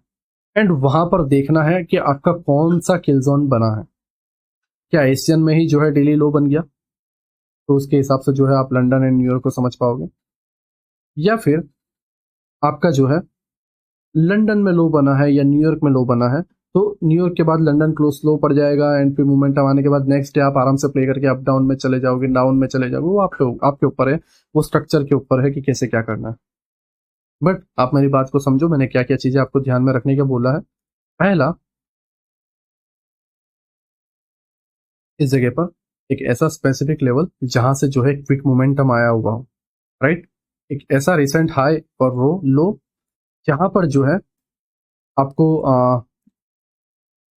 एंड वहां पर देखना है कि आपका कौन सा किल जोन बना है। क्या एशियन में ही जो है डेली लो बन गया, तो उसके हिसाब से जो है आप लंदन एंड न्यूयॉर्क को समझ पाओगे, या फिर आपका जो है लंदन में लो बना है या न्यूयॉर्क में लो बना है, तो न्यूयॉर्क के बाद लंदन क्लोज लो पड़ जाएगा एंड फिर मोमेंटम आने के बाद नेक्स्ट डे आप आराम से प्ले करके अप डाउन में चले जाओगे, डाउन में चले जाओगे, वो आपके ऊपर है, वो स्ट्रक्चर के ऊपर है कि कैसे क्या करना है। बट आप मेरी बात को समझो, मैंने क्या क्या चीजें आपको ध्यान में रखने का बोला है। पहला, इस जगह पर एक ऐसा स्पेसिफिक लेवल जहां से जो है क्विक मोमेंटम आया हुआ हो, राइट, एक ऐसा रिसेंट हाई और लो जहां पर जो है आपको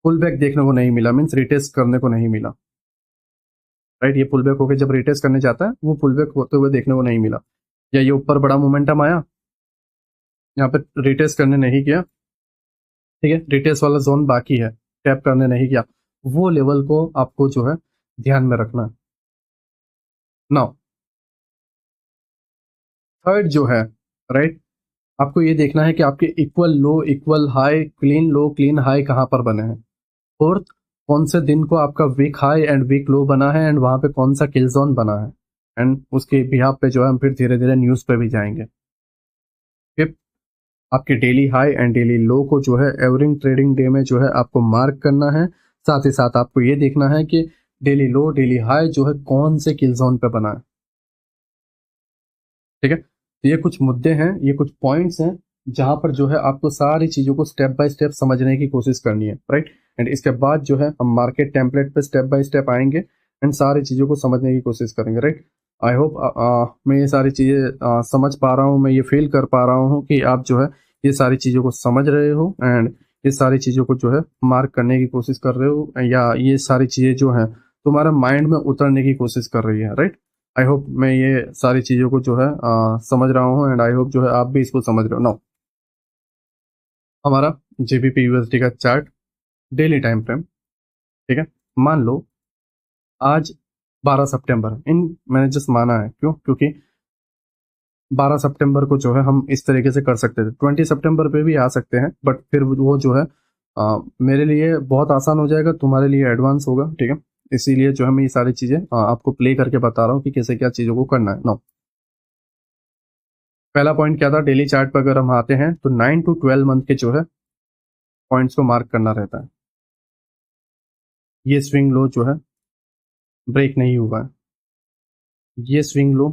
पुल बैक देखने को नहीं मिला, मीन्स रिटेस्ट करने को नहीं मिला। राइट। ये पुल बैक होकर जब रिटेस्ट करने जाता है वो पुल बैक होते हुए देखने को नहीं मिला, या ये ऊपर बड़ा मोमेंटम आया, यहाँ पे रिटेस्ट करने नहीं किया, ठीक है, रिटेस्ट वाला जोन बाकी है, टैप करने नहीं किया, वो लेवल को आपको जो है ध्यान में रखना है। नाउ थर्ड जो है, राइट, आपको ये देखना है कि आपके इक्वल लो, इक्वल हाई, क्लीन लो, क्लीन हाई कहाँ पर बने हैं। फोर्थ, कौन से दिन को आपका week high and week low बना है एंड वहां पे कौन सा किल जोन बना है, एंड उसके बिहाफ पे जो है हम फिर धीरे धीरे न्यूज पे भी जाएंगे। फिफ्थ, आपके डेली हाई एंड डेली लो को जो है एवरिंग ट्रेडिंग डे में जो है आपको मार्क करना है। साथ ही साथ आपको ये देखना है कि डेली लो, डेली हाई जो है कौन से किल जोन पे बना है, ठीक है। तो ये कुछ मुद्दे हैं, ये कुछ पॉइंट्स हैं जहां पर जो है आपको सारी चीजों को स्टेप बाय स्टेप समझने की कोशिश करनी है, राइट। एंड इसके बाद जो है हम मार्केट टेम्पलेट पे स्टेप बाय स्टेप आएंगे एंड सारी चीजों को समझने की कोशिश करेंगे, राइट। आई होप मैं ये सारी चीजें समझ पा रहा हूँ, मैं ये फील कर पा रहा हूँ कि आप जो है ये सारी चीजों को समझ रहे हो एंड ये सारी चीजों को जो है मार्क करने की कोशिश कर रहे हो, या ये सारी चीजें जो है तुम्हारे माइंड में उतरने की कोशिश कर रही है, राइट। आई होप मैं ये सारी चीज़ों को जो है समझ रहा हूँ एंड आई होप जो है आप भी इसको समझ रहे हो। नाउ हमारा जीबीपी यूएसडी का चार्ट डेली टाइम फ्रेम, ठीक है। मान लो आज 12 सितंबर, इन मैंने जस्ट माना है, क्यों, क्योंकि 12 सितंबर को जो है हम इस तरीके से कर सकते थे, 20 सितंबर पे भी आ सकते हैं, बट फिर वो जो है मेरे लिए बहुत आसान हो जाएगा, तुम्हारे लिए एडवांस होगा, ठीक है। इसीलिए जो है मैं ये सारी चीज़ें आपको प्ले करके बता रहा हूँ कि कैसे क्या चीज़ों को करना है। नाउ पहला पॉइंट क्या था, डेली चार्ट पर अगर हम आते हैं तो 9 to 12 मंथ के जो है पॉइंट्स को मार्क करना रहता है। ये स्विंग लो जो है ब्रेक नहीं हुआ है, ये swing low,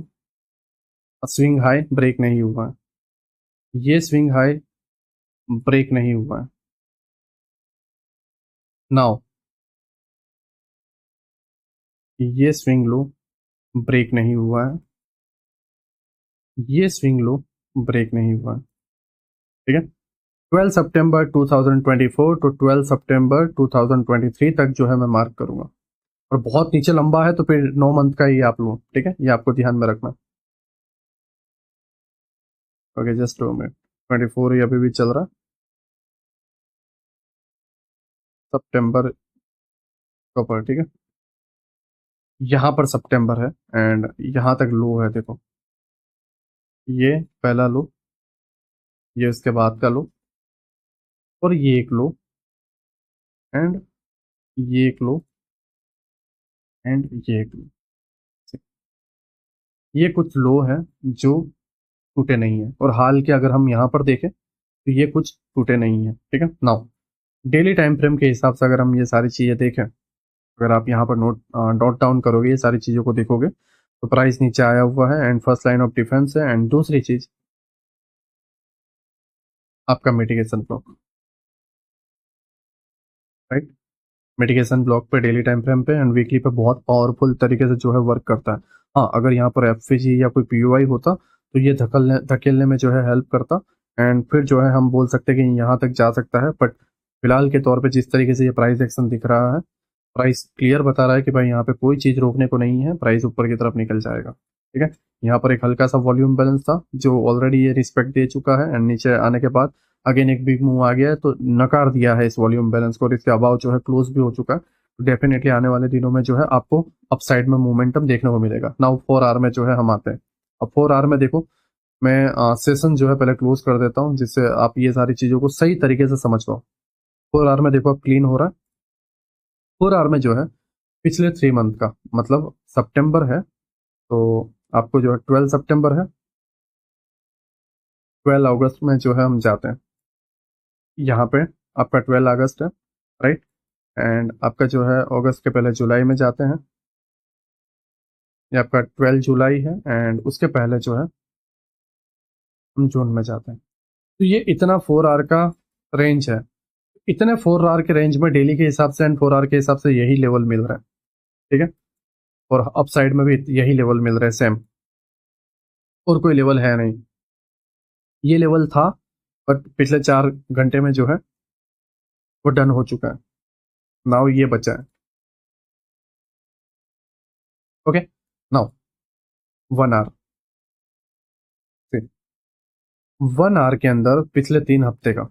swing high break नहीं हुआ है, ये स्विंग हाई ब्रेक नहीं हुआ है। नाउ ये स्विंग लो ब्रेक नहीं हुआ है, ये स्विंग लो ब्रेक नहीं हुआ है, ठीक है। 12 सितंबर 2024 टू 12 सितंबर 2023 तक जो है मैं मार्क करूंगा, और बहुत नीचे लंबा है तो फिर 9 मंथ का ही आप लो, ठीक है, ये आपको ध्यान में रखना। ओके, जस्ट 2 मिनट, 24 ही अभी भी चल रहा, सितंबर के ऊपर, ठीक है। यहाँ पर सितंबर है एंड यहाँ तक लो है, देखो ये पहला लो, ये इसके बाद का लो, और ये एक लो, एंड ये एक लो, एंड ये एक लो। ये कुछ लो है जो टूटे नहीं है, और हाल के अगर हम यहाँ पर देखें तो ये कुछ टूटे नहीं है, ठीक है। नाउ डेली टाइम फ्रेम के हिसाब से अगर हम ये सारी चीज़ें देखें, अगर आप यहाँ पर नोट डाउन करोगे, ये सारी चीज़ों को देखोगे, तो प्राइस नीचे आया हुआ है and first line of defence है, एंड दूसरी चीज आपका mitigation block, right. Mitigation block पे डेली टाइम फ्रेम पे एंड वीकली पे बहुत पावरफुल तरीके से जो है वर्क करता है। हाँ, अगर यहाँ पर एफवीजी या कोई पीयूआई होता तो ये धकेलने में जो है हेल्प करता, एंड फिर जो है हम बोल सकते हैं कि यहाँ तक जा सकता है, बट फिलहाल के तौर पे जिस तरीके से ये प्राइस एक्शन दिख रहा है, प्राइस क्लियर बता रहा है कि भाई यहाँ पे कोई चीज़ रोकने को नहीं है, प्राइस ऊपर की तरफ निकल जाएगा, ठीक है। यहाँ पर एक हल्का सा वॉल्यूम बैलेंस था जो ऑलरेडी ये रिस्पेक्ट दे चुका है, एंड नीचे आने के बाद अगेन एक बिग मूव आ गया है, तो नकार दिया है इस वॉल्यूम बैलेंस को, और इसके अबाव जो है क्लोज भी हो चुका है। तो डेफिनेटली आने वाले दिनों में जो है आपको अपसाइड में मोमेंटम देखने को मिलेगा। नाउ 4 आवर में जो है हम आते हैं। अब 4 आवर में देखो, मैं सेशन जो है पहले क्लोज कर देता हूँ जिससे आप ये सारी चीज़ों को सही तरीके से समझ पाओ। 4 आवर में देखो अब क्लीन हो रहा है। 4 आवर में जो है पिछले 3 मंथ का मतलब सितंबर है, तो आपको जो है 12 सितंबर है, 12 अगस्त में जो है हम जाते हैं, यहाँ पे आपका 12 अगस्त है, राइट। एंड आपका जो है अगस्त के पहले जुलाई में जाते हैं, ये आपका 12 जुलाई है, एंड उसके पहले जो है हम जून में जाते हैं। तो ये इतना 4 आवर का रेंज है, इतने 4 आवर के रेंज में डेली के हिसाब से एंड 4 आवर के हिसाब से यही लेवल मिल रहा है, ठीक है। और अप साइड में भी यही लेवल मिल रहा है सेम, और कोई लेवल है नहीं। ये लेवल था बट पिछले 4 घंटे में जो है वो डन हो चुका है, नाउ ये बचा है। ओके, नाउ 1 आवर, 1 आवर के अंदर पिछले 3 हफ्ते का।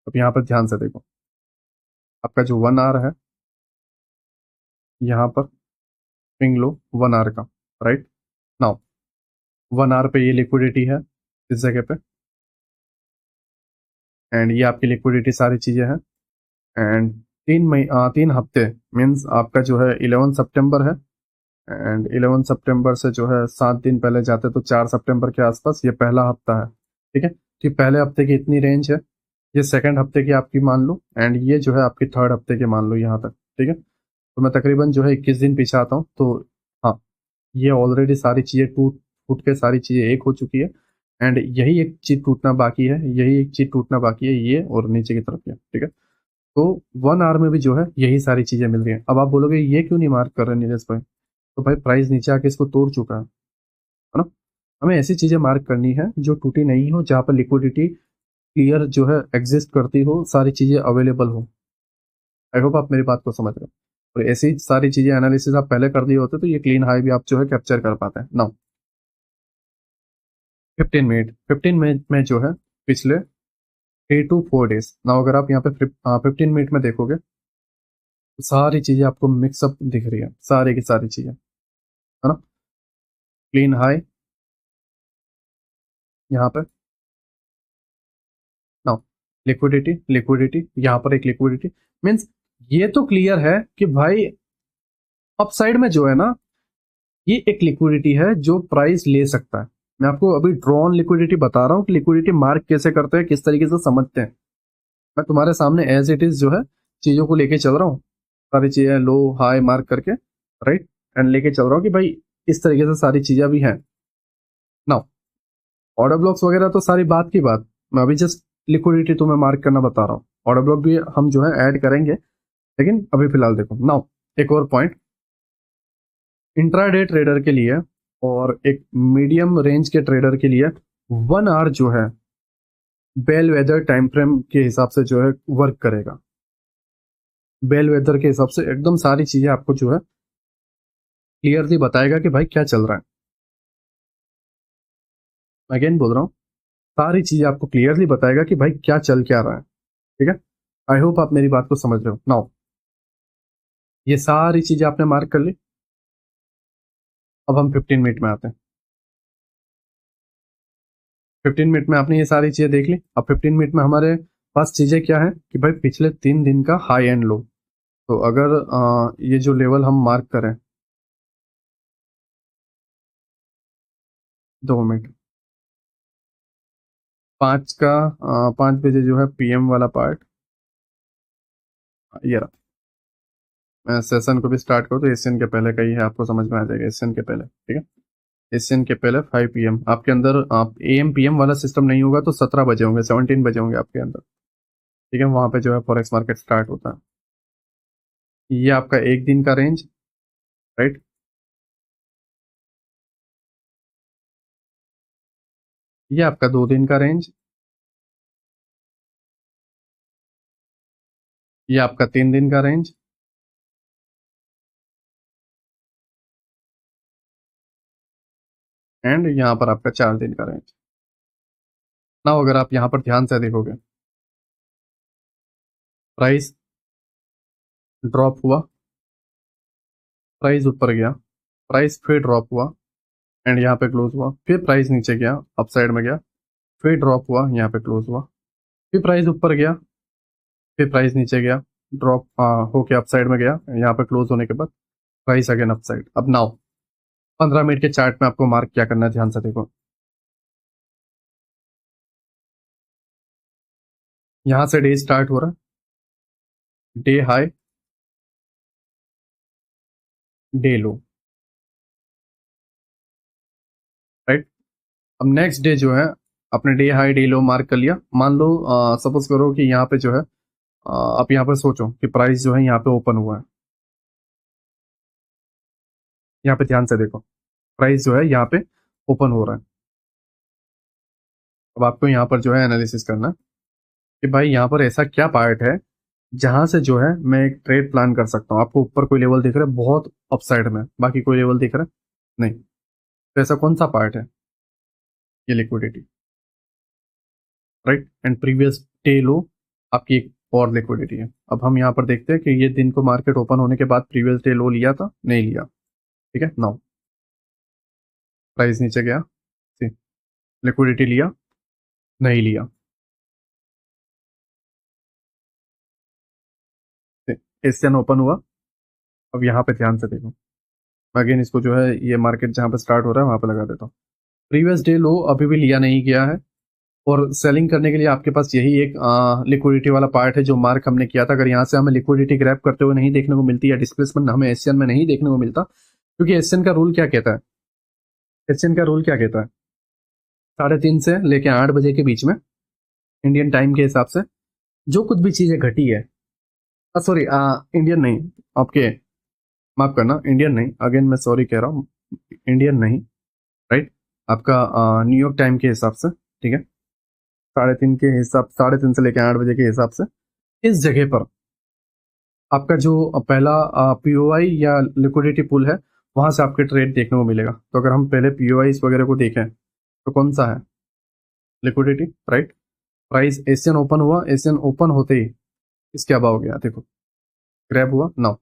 अब यहाँ पर ध्यान से देखो, आपका जो 1 आवर है, यहाँ पर स्विंग लो 1 आवर का, राइट। नाउ 1 आवर पे ये लिक्विडिटी है इस जगह पे, एंड ये आपकी लिक्विडिटी सारी चीजें हैं। एंड 3 हफ्ते मीन्स आपका जो है 11 सितंबर है, एंड 11 सितंबर से जो है 7 दिन पहले जाते तो 4 सितंबर के आसपास ये पहला हफ्ता है, ठीक है। तो ये पहले हफ्ते की इतनी रेंज है, ये सेकंड हफ्ते की आपकी मान लो, एंड ये जो है आपकी थर्ड हफ्ते की मान लो यहाँ तक, ठीक है। तो मैं तकरीबन जो है 21 दिन पीछे आता हूँ, तो हाँ, ये ऑलरेडी सारी चीज़ें टूट फूट के सारी चीज़ें एक हो चुकी है, एंड यही एक चीज़ टूटना बाकी है, यही एक चीज़ टूटना बाकी है, ये और नीचे की तरफ ये, ठीक है। तो 1 आवर में भी जो है यही सारी चीज़ें मिल रही हैं। अब आप बोलोगे ये क्यों नहीं मार्क कर रहे नीरज भाई, तो भाई प्राइस नीचे आके इसको तोड़ चुका है ना। हमें ऐसी चीज़ें मार्क करनी है जो टूटी नहीं हो, जहाँ पर लिक्विडिटी क्लियर जो है एग्जिस्ट करती हो, सारी चीज़ें अवेलेबल हो। आई होप आप मेरी बात को समझ रहे हो, और ऐसी सारी चीज़ें एनालिसिस आप पहले कर दिए होते तो ये क्लीन हाई भी आप जो है कैप्चर कर पाते हैं। नाउ 15 मिनट में जो है पिछले 3 to 4 डेज, ना अगर आप यहाँ पे 15 मिनट में देखोगे तो सारी चीज़ें आपको मिक्सअप दिख रही है, सारी की सारी चीज़ें, है ना। क्लीन हाई यहाँ पे, नाउ लिक्विडिटी लिक्विडिटी यहाँ पर एक लिक्विडिटी, मीन्स ये तो क्लियर है कि भाई अपसाइड में जो है ना, ये एक लिक्विडिटी है जो प्राइस ले सकता है। मैं आपको अभी ड्रॉन लिक्विडिटी बता रहा हूँ कि लिक्विडिटी मार्क कैसे करते हैं, किस तरीके से समझते हैं। मैं तुम्हारे सामने एज इट इज जो है चीज़ों को लेके चल रहा हूँ, सारी चीज़ें लो हाई मार्क करके, राइट, एंड लेके चल रहा हूँ कि भाई इस तरीके से सारी चीज़ें भी हैं। नाउ ऑर्डर ब्लॉक्स वगैरह तो सारी बात की बात, मैं अभी जस्ट लिक्विडिटी तुम्हें मार्क करना बता रहा हूँ। ऑर्डर ब्लॉक भी हम जो है ऐड करेंगे, लेकिन अभी फिलहाल देखो। नाउ एक और पॉइंट, इंट्राडे ट्रेडर के लिए और एक मीडियम रेंज के ट्रेडर के लिए 1 आवर जो है बेल वेदर टाइम फ्रेम के हिसाब से जो है वर्क करेगा। बेल वेदर के हिसाब से एकदम सारी चीजें आपको जो है क्लियरली बताएगा कि भाई क्या चल रहा है। अगेन बोल रहा हूँ, सारी चीजें आपको क्लियरली बताएगा कि भाई क्या चल क्या रहा है, ठीक है। आई होप आप मेरी बात को समझ रहे हो। नाउ ये सारी चीजें आपने मार्क कर ली, अब हम 15 मिनट में आते हैं। 15 मिनट में आपने ये सारी चीजें देख ली, अब 15 मिनट में हमारे पास चीजें क्या है कि भाई पिछले 3 दिन का हाई एंड लो। तो अगर ये जो लेवल हम मार्क करें, 2 मिनट, 5 बजे जो है पीएम वाला पार्ट, ये रहा। मैं सेशन को भी स्टार्ट करूँ तो एशियन के पहले का ही है, आपको समझ में आ जाएगा, एशियन के पहले, ठीक है। एशियन के पहले 5 PM आपके अंदर, आप AM PM वाला सिस्टम नहीं होगा तो 17 बजे होंगे, 17 बजे होंगे आपके अंदर, ठीक है। वहां पे जो है फॉरेक्स मार्केट स्टार्ट होता है। ये आपका एक दिन का रेंज, राइट। ये आपका 2 दिन का रेंज, ये आपका 3 दिन का रेंज, एंड यहाँ पर आपका 4 दिन का रेंज। ना अगर आप यहाँ पर ध्यान से देखोगे, प्राइस ड्रॉप हुआ, प्राइस ऊपर गया, प्राइस फिर ड्रॉप हुआ, एंड यहाँ पे क्लोज हुआ, फिर प्राइस नीचे गया, अप साइड में गया, फिर ड्रॉप हुआ, यहाँ पे क्लोज हुआ, फिर प्राइस ऊपर गया, फिर प्राइस नीचे गया, ड्रॉप होके अप साइड में गया, यहाँ पे क्लोज होने के बाद प्राइस अगेन अप साइड। अब नाउ 15 मिनट के चार्ट में आपको मार्क क्या करना है, ध्यान से देखो। यहाँ से डे स्टार्ट हो रहा है, डे हाई, डे लो, राइट। अब नेक्स्ट डे जो है अपने डे हाई डे लो मार्क कर लिया, मान लो सपोज करो कि यहाँ पे जो है आप यहाँ पे सोचो कि प्राइस जो है यहाँ पे ओपन हुआ है, यहाँ पे ध्यान से देखो, प्राइस जो है यहाँ पे ओपन हो रहा है। अब आपको यहाँ पर जो है एनालिसिस करना है कि भाई यहाँ पर ऐसा क्या पार्ट है जहां से जो है मैं एक ट्रेड प्लान कर सकता हूँ। आपको ऊपर कोई लेवल दिख रहा है बहुत अपसाइड में, बाकी कोई लेवल दिख रहा है नहीं, तो ऐसा कौन सा पार्ट है? ये liquidity, right. And previous day लो आपकी एक और लिक्विडिटी है। अब हम यहाँ पर देखते हैं कि ये दिन को मार्केट ओपन होने के बाद प्रीवियस डे लो लिया था, नहीं लिया, ठीक है। नाउ प्राइस नीचे गया, लिक्विडिटी लिया, नहीं लिया, एशियन ओपन हुआ। अब यहाँ पे ध्यान से देखो, अगेन इसको जो है ये मार्केट जहाँ पे स्टार्ट हो रहा है वहां पे लगा देता हूँ। प्रीवियस डे लो अभी भी लिया नहीं गया है, और सेलिंग करने के लिए आपके पास यही एक लिक्विडिटी वाला पार्ट है जो मार्क हमने किया था। अगर यहाँ से हमें लिक्विडिटी ग्रैब करते हुए नहीं देखने को मिलती या डिस्प्लेसमेंट हमें एशियन में नहीं देखने को मिलता, क्योंकि एशियन का रूल क्या कहता है, एशियन का रूल क्या कहता है, 3:30 से लेके 8 बजे के बीच में इंडियन टाइम के हिसाब से जो कुछ भी चीजें घटी है, सॉरी इंडियन नहीं, आपके माफ करना, इंडियन नहीं, अगेन मैं सॉरी कह रहा हूँ, इंडियन नहीं, राइट, आपका न्यूयॉर्क टाइम के हिसाब से, ठीक है, 3:30 के हिसाब, 3:30 से लेकर 8 बजे के हिसाब से इस जगह पर आपका जो पहला पीओआई या लिक्विडिटी पुल है वहां से आपके ट्रेड देखने को मिलेगा। तो अगर हम पहले पीओआई वगैरह को देखें तो कौन सा है, liquidity, right. Price Asian open हुआ, एशियन ओपन होते ही इसके अबाव गया, देखो ग्रैब हुआ, नाउ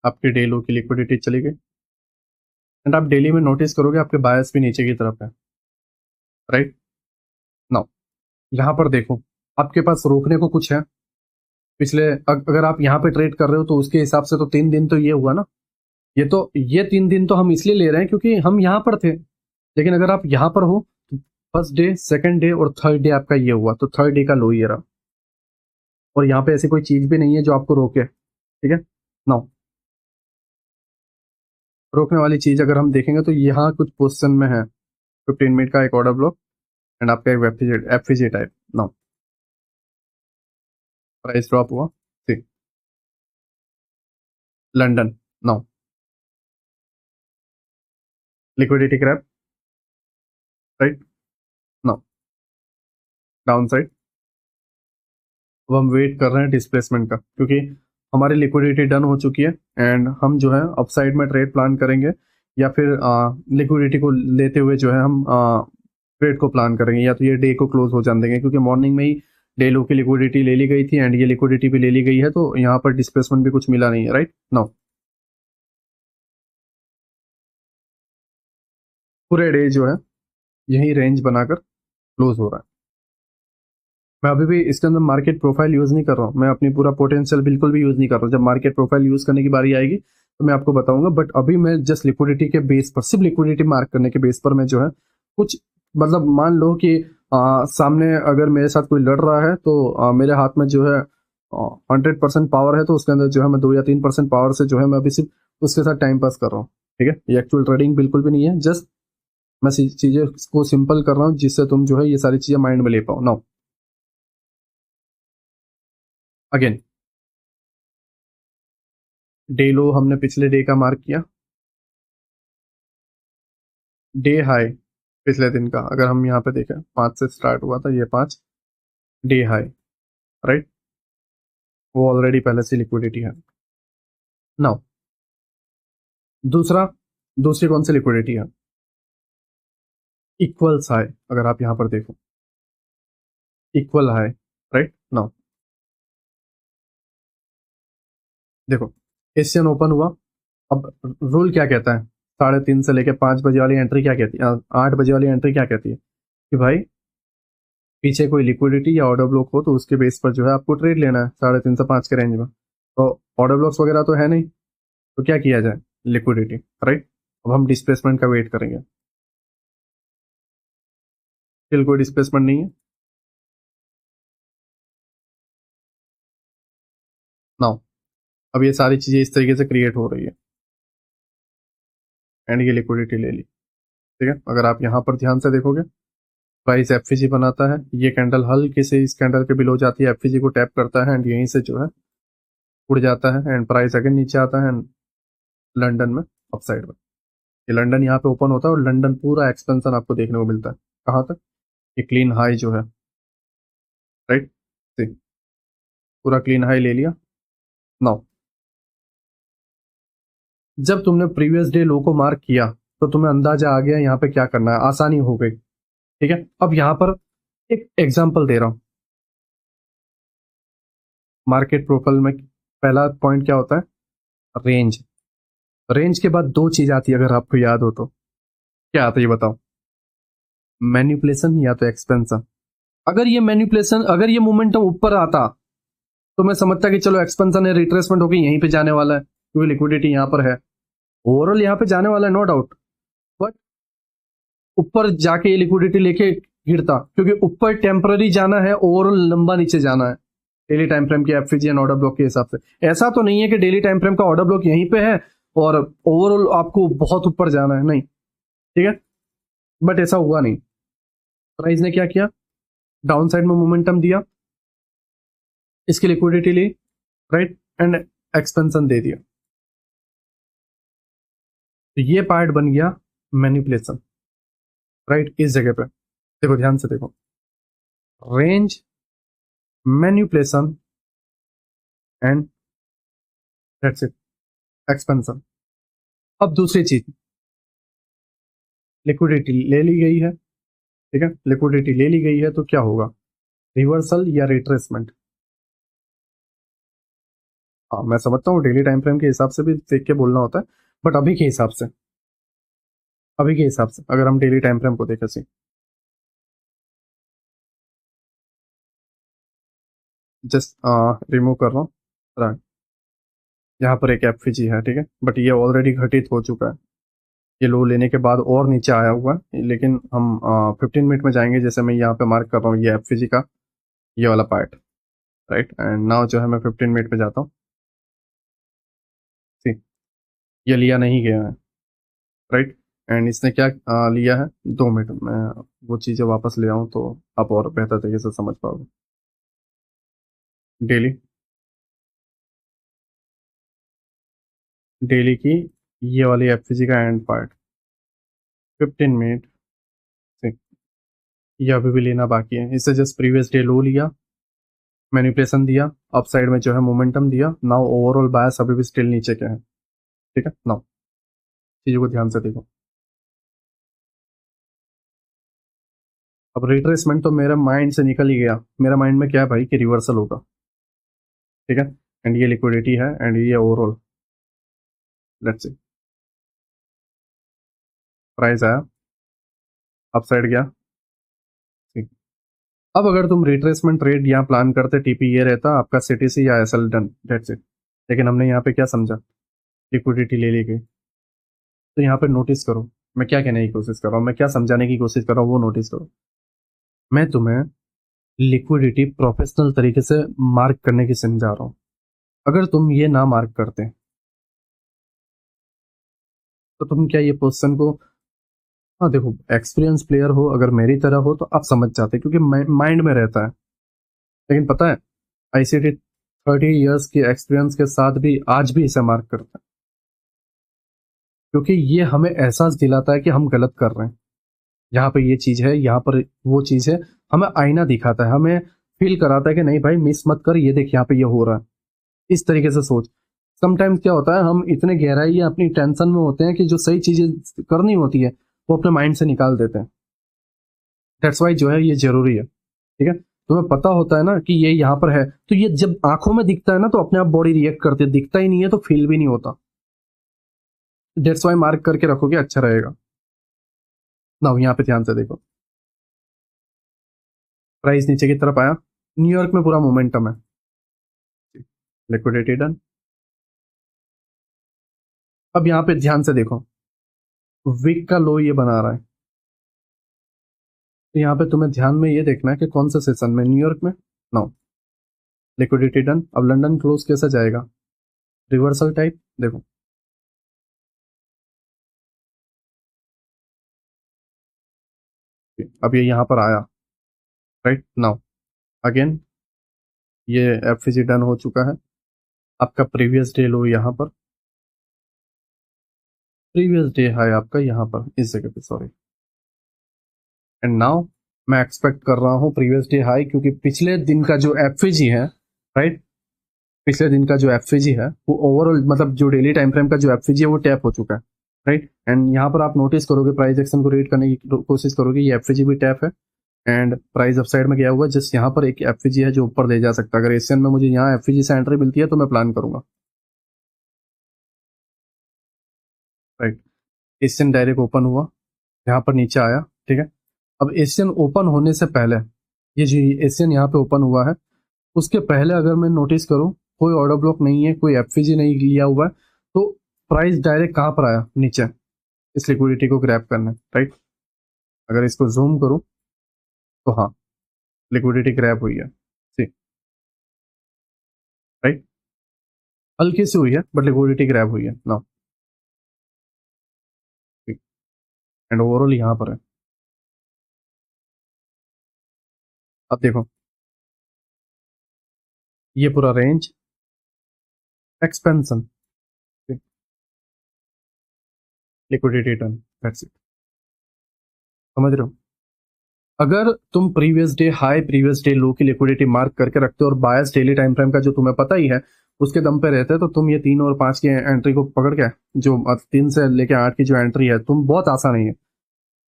आपके डे लो की लिक्विडिटी चली गई। एंड आप डेली में नोटिस करोगे आपके बायस भी नीचे की तरफ है, राइट। नाउ यहाँ पर देखो आपके पास रोकने को कुछ है, पिछले अगर आप यहाँ पे ट्रेड कर रहे हो तो उसके हिसाब से तो 3 दिन तो ये हुआ ना, ये 3 दिन तो हम इसलिए ले रहे हैं क्योंकि हम यहाँ पर थे। लेकिन अगर आप यहाँ पर हो तो फर्स्ट डे, सेकंड डे और थर्ड डे आपका ये हुआ, तो थर्ड डे का लो ये रहा, और यहाँ पे ऐसी कोई चीज भी नहीं है जो आपको रोके, ठीक है। नाउ रोकने वाली चीज अगर हम देखेंगे तो यहाँ कुछ पोजिशन में है, 15 मिनट का एक ऑर्डर ब्लॉक एंड आपका एक FPG type. Now price drop हुआ, ठीक, London, now liquidity crap, right, now downside. अब हम वेट कर रहे हैं डिस्प्लेसमेंट का, क्योंकि हमारी लिक्विडिटी डन हो चुकी है एंड हम जो है अपसाइड में ट्रेड प्लान करेंगे, या फिर लिक्विडिटी को लेते हुए जो है हम ट्रेड को प्लान करेंगे, या तो ये डे को क्लोज हो जाने देंगे, क्योंकि मॉर्निंग में ही डे लो की लिक्विडिटी ले ली गई थी एंड ये लिक्विडिटी भी ले ली गई है, तो यहाँ पर डिस्प्लेसमेंट भी कुछ मिला नहीं है, राइट। नाउ पूरे डे जो है यही रेंज बनाकर क्लोज हो रहा है। मैं अभी भी इसके अंदर मार्केट प्रोफाइल यूज नहीं कर रहा हूँ, मैं अपनी पूरा पोटेंशियल बिल्कुल भी यूज नहीं कर रहा हूँ। जब मार्केट प्रोफाइल यूज करने की बारी आएगी तो मैं आपको बताऊंगा, बट अभी मैं जस्ट लिक्विडिटी के बेस पर, सिर्फ लिक्विडिटी मार्क करने के बेस पर मैं जो है कुछ, मतलब मान लो कि सामने अगर मेरे साथ कोई लड़ रहा है तो मेरे हाथ में जो है 100% पावर है, तो उसके अंदर जो है मैं 2 या 3% पावर से जो है मैं अभी सिर्फ उसके साथ टाइम पास कर रहा हूँ, ठीक है। ये एक्चुअल ट्रेडिंग बिल्कुल भी नहीं है, जस्ट मैं चीजें को सिंपल कर रहा हूँ जिससे तुम जो है ये सारी चीजें माइंड में ले पाओ। नाउ अगेन डे लो हमने पिछले डे का मार्क किया, डे हाई पिछले दिन का अगर हम यहाँ पे देखें 5 से स्टार्ट हुआ था, ये 5 डे हाई, राइट, वो ऑलरेडी पहले से लिक्विडिटी है। नाउ दूसरा, दूसरी कौन सी लिक्विडिटी है, इक्वल्स हाई, अगर आप यहाँ पर देखो इक्वल हाई, राइट। नाउ देखो एशियन ओपन हुआ, अब रूल क्या कहता है, 3:30 से लेके 5 बजे वाली एंट्री क्या कहती है, 8 बजे वाली एंट्री क्या कहती है कि भाई पीछे कोई लिक्विडिटी या ऑर्डर ब्लॉक हो तो उसके बेस पर जो है आपको ट्रेड लेना है 3:30 से 5 के रेंज में। तो ऑर्डर ब्लॉक्स वगैरह तो है नहीं, तो क्या किया जाए, लिक्विडिटी, राइट। अब हम डिस्प्लेसमेंट का वेट करेंगे, स्टिल कोई डिस्प्लेसमेंट नहीं है। नाउ अब ये सारी चीजें इस तरीके से क्रिएट हो रही है एंड ये लिक्विडिटी ले ली, ठीक है। अगर आप यहाँ पर ध्यान से देखोगे प्राइस एफपीजी बनाता है, ये कैंडल हल्के से इस कैंडल के बिलो जाती है, एफपीजी को टैप करता है एंड यहीं से जो है उड़ जाता है एंड प्राइस अगेन नीचे आता है एंड लंदन में अपसाइड में। ये लंदन यहाँ पे ओपन होता है और लंदन पूरा एक्सपेंशन आपको देखने को मिलता है। कहाँ तक? ये क्लीन हाई जो है, राइट, पूरा क्लीन हाई ले लिया। नाउ जब तुमने प्रीवियस डे लो को मार्क किया तो तुम्हें अंदाजा आ गया यहाँ पे क्या करना है, आसानी हो गई। ठीक है, अब यहाँ पर एक एग्जांपल दे रहा हूं। मार्केट प्रोफाइल में पहला पॉइंट क्या होता है? रेंज। रेंज के बाद दो चीज आती है, अगर आपको याद हो तो क्या आता है ये बताओ? मैनिपुलेशन या तो एक्सपेंशन। अगर ये मैनिपुलेशन, अगर ये मोमेंटम ऊपर आता तो मैं समझता कि चलो एक्सपेंशन है, रिट्रेसमेंट होगी, यहीं पे जाने वाला है क्योंकि लिक्विडिटी यहाँ पर है, ओवरऑल यहाँ पे जाने वाला है, नो डाउट। बट ऊपर जाके ये लिक्विडिटी लेके गिरता, क्योंकि ऊपर टेम्पररी जाना है, ओवरऑल लंबा नीचे जाना है डेली टाइम फ्रेम के एफवीजी एंड ऑर्डर ब्लॉक के हिसाब से। ऐसा तो नहीं है कि डेली टाइम फ्रेम का ऑर्डर ब्लॉक यहीं पे है और ओवरऑल आपको बहुत ऊपर जाना है, नहीं। ठीक है, बट ऐसा हुआ नहीं। प्राइस ने क्या किया? डाउन साइड में मोमेंटम दिया, इसकी लिक्विडिटी ली, राइट, एंड एक्सपेंशन दे दिया। तो ये पार्ट बन गया मैनिपुलेशन, राइट। इस जगह पे देखो, ध्यान से देखो, range, manipulation and that's it, expansion. अब दूसरी चीज, लिक्विडिटी ले ली गई है। ठीक है, लिक्विडिटी ले ली गई है तो क्या होगा? रिवर्सल या रिट्रेसमेंट? हाँ, मैं समझता हूँ डेली टाइम फ्रेम के हिसाब से भी देख के बोलना होता है, बट अभी के हिसाब से, अभी के हिसाब से अगर हम डेली टाइम फ्रेम को देखें, सी जस्ट रिमूव कर रहा हूँ, राइट। यहाँ पर एक एफवीजी है, ठीक है, बट ये ऑलरेडी घटित हो चुका है, ये लो लेने के बाद और नीचे आया हुआ है, लेकिन हम 15 मिनट में जाएंगे। जैसे मैं यहाँ पे मार्क कर रहा हूँ ये एफवीजी का ये वाला पार्ट, राइट, एंड नाउ जो है मैं 15 मिनट पे जाता हूँ। सी, ये लिया नहीं गया है, राइट, एंड इसने क्या लिया है? 2 मिनट में वो चीज़ें वापस ले आऊँ तो आप और बेहतर तरीके से समझ पाओगे। डेली, डेली की ये वाली एफवीजी का एंड पार्ट, 15 मिनट से, ये अभी भी लेना बाकी है। इससे जस्ट प्रीवियस डे लो लिया, मैनिपुलेशन दिया, अप साइड में जो है मोमेंटम दिया, नाउ ओवरऑल बायस अभी भी स्टिल नीचे के है। ठीक है, नाउ चीज़ों को ध्यान से देखो। अब रिट्रेसमेंट तो मेरे माइंड से निकल ही गया, मेरा माइंड में क्या है भाई कि रिवर्सल होगा। ठीक है, एंड ये लिक्विडिटी है एंड ये ओवरऑल, लेट्स सी, प्राइस आया, अप साइड गया। ठीक। अब अगर तुम रिट्रेसमेंट ट्रेड यहाँ प्लान करते, टीपी ये रहता आपका सीटीसी या एसएल डन, डेट्स इट। लेकिन हमने यहाँ पे क्या समझा? लिक्विडिटी ले ली गई। तो यहाँ पे नोटिस करो, मैं क्या कहने की कोशिश कर रहा हूँ, मैं क्या समझाने की कोशिश कर रहा हूँ, वो नोटिस करो। मैं तुम्हें लिक्विडिटी प्रोफेशनल तरीके से मार्क करने की समझा रहा हूँ। अगर तुम ये ना मार्क करते तो तुम क्या ये पोजीशन को, हाँ देखो, एक्सपीरियंस प्लेयर हो अगर मेरी तरह हो तो आप समझ जाते, क्योंकि माइंड में रहता है। लेकिन पता है, आईसीटी 30 इयर्स की एक्सपीरियंस के साथ भी आज भी इसे मार्क करता है, क्योंकि ये हमें एहसास दिलाता है कि हम गलत कर रहे हैं। यहाँ पे ये चीज है, यहाँ पर वो चीज है, हमें आईना दिखाता है, हमें फील कराता है कि नहीं भाई मिस मत कर, ये देख यहाँ पे ये हो रहा है। इस तरीके से सोच। समटाइम्स क्या होता है, हम इतने गहराई या अपनी टेंशन में होते हैं कि जो सही चीजें करनी होती है वो अपने माइंड से निकाल देते हैं। दैट्स वाई जो है ये जरूरी है। ठीक है, तुम्हें पता होता है ना कि ये यहाँ पर है, तो ये जब आंखों में दिखता है ना तो अपने आप बॉडी रिएक्ट करती है, दिखता ही नहीं है तो फील भी नहीं होता। दैट्स वाई मार्क करके रखोगे अच्छा रहेगा। ना यहाँ पे ध्यान से देखो, प्राइस नीचे की तरफ आया, न्यूयॉर्क में पूरा मोमेंटम है, लिक्विडिटी डन। अब यहाँ पे ध्यान से देखो, वीक का लो ये बना रहा है, तो यहाँ पे तुम्हें ध्यान में ये देखना है कि कौन सा सेशन में, न्यूयॉर्क में। No, liquidity done. अब लंदन क्लोज कैसा जाएगा? रिवर्सल टाइप, देखो, अब ये यहाँ पर आया, राइट। नाउ अगेन ये एफवीजी डन हो चुका है, आपका प्रीवियस डे लो यहाँ पर, प्रीवियस डे हाई आपका यहाँ पर इस जगह पे, सॉरी। एंड नाउ मैं एक्सपेक्ट कर रहा हूँ प्रीवियस डे हाई, क्योंकि पिछले दिन का जो एफवीजी है, राइट, पिछले दिन का जो एफवीजी है वो ओवरऑल मतलब जो डेली टाइम फ्रेम का जो एफवीजी है वो टैप हो चुका है, राइट। एंड यहाँ पर आप नोटिस करोगे प्राइस एक्शन को रीड करने की कोशिश करोगे, ये एफवीजी भी टैप है एंड प्राइस अपसाइड में गया हुआ है। जस्ट यहाँ पर एक एफवीजी है जो ऊपर ले जा सकता है। अगर एशियन में मुझे यहाँ एफवीजी से एंट्री मिलती है तो मैं प्लान करूंगा, राइट। एशियन डायरेक्ट ओपन हुआ, यहाँ पर नीचे आया, ठीक है। अब एशियन ओपन होने से पहले, ये जो एशियन यहाँ पे ओपन हुआ है उसके पहले अगर मैं नोटिस करूं कोई ऑर्डर ब्लॉक नहीं है, कोई एफवीजी नहीं लिया हुआ है, तो प्राइस डायरेक्ट कहाँ पर आया, नीचे, इस लिक्विडिटी को ग्रैब करना, राइट। अगर इसको जूम करूं तो हाँ, लिक्विडिटी ग्रैब हुई है, ठीक, राइट। हल्की सी हुई है बट लिक्विडिटी ग्रैब हुई है ना, ठीक। एंड ओवरऑल यहाँ पर है, अब देखो ये पूरा range expansion, liquidity turn, that's it. समझ रहे हो? अगर तुम previous day high previous day लो की लिक्विडिटी मार्क करके रखते हो और बायस डेली टाइम फ्रेम का जो तुम्हें पता ही है उसके दम पे रहते हैं, तो तुम ये 3 और 5 की एंट्री को पकड़ के, जो 3 से लेके 8 की जो एंट्री है, तुम बहुत आसान है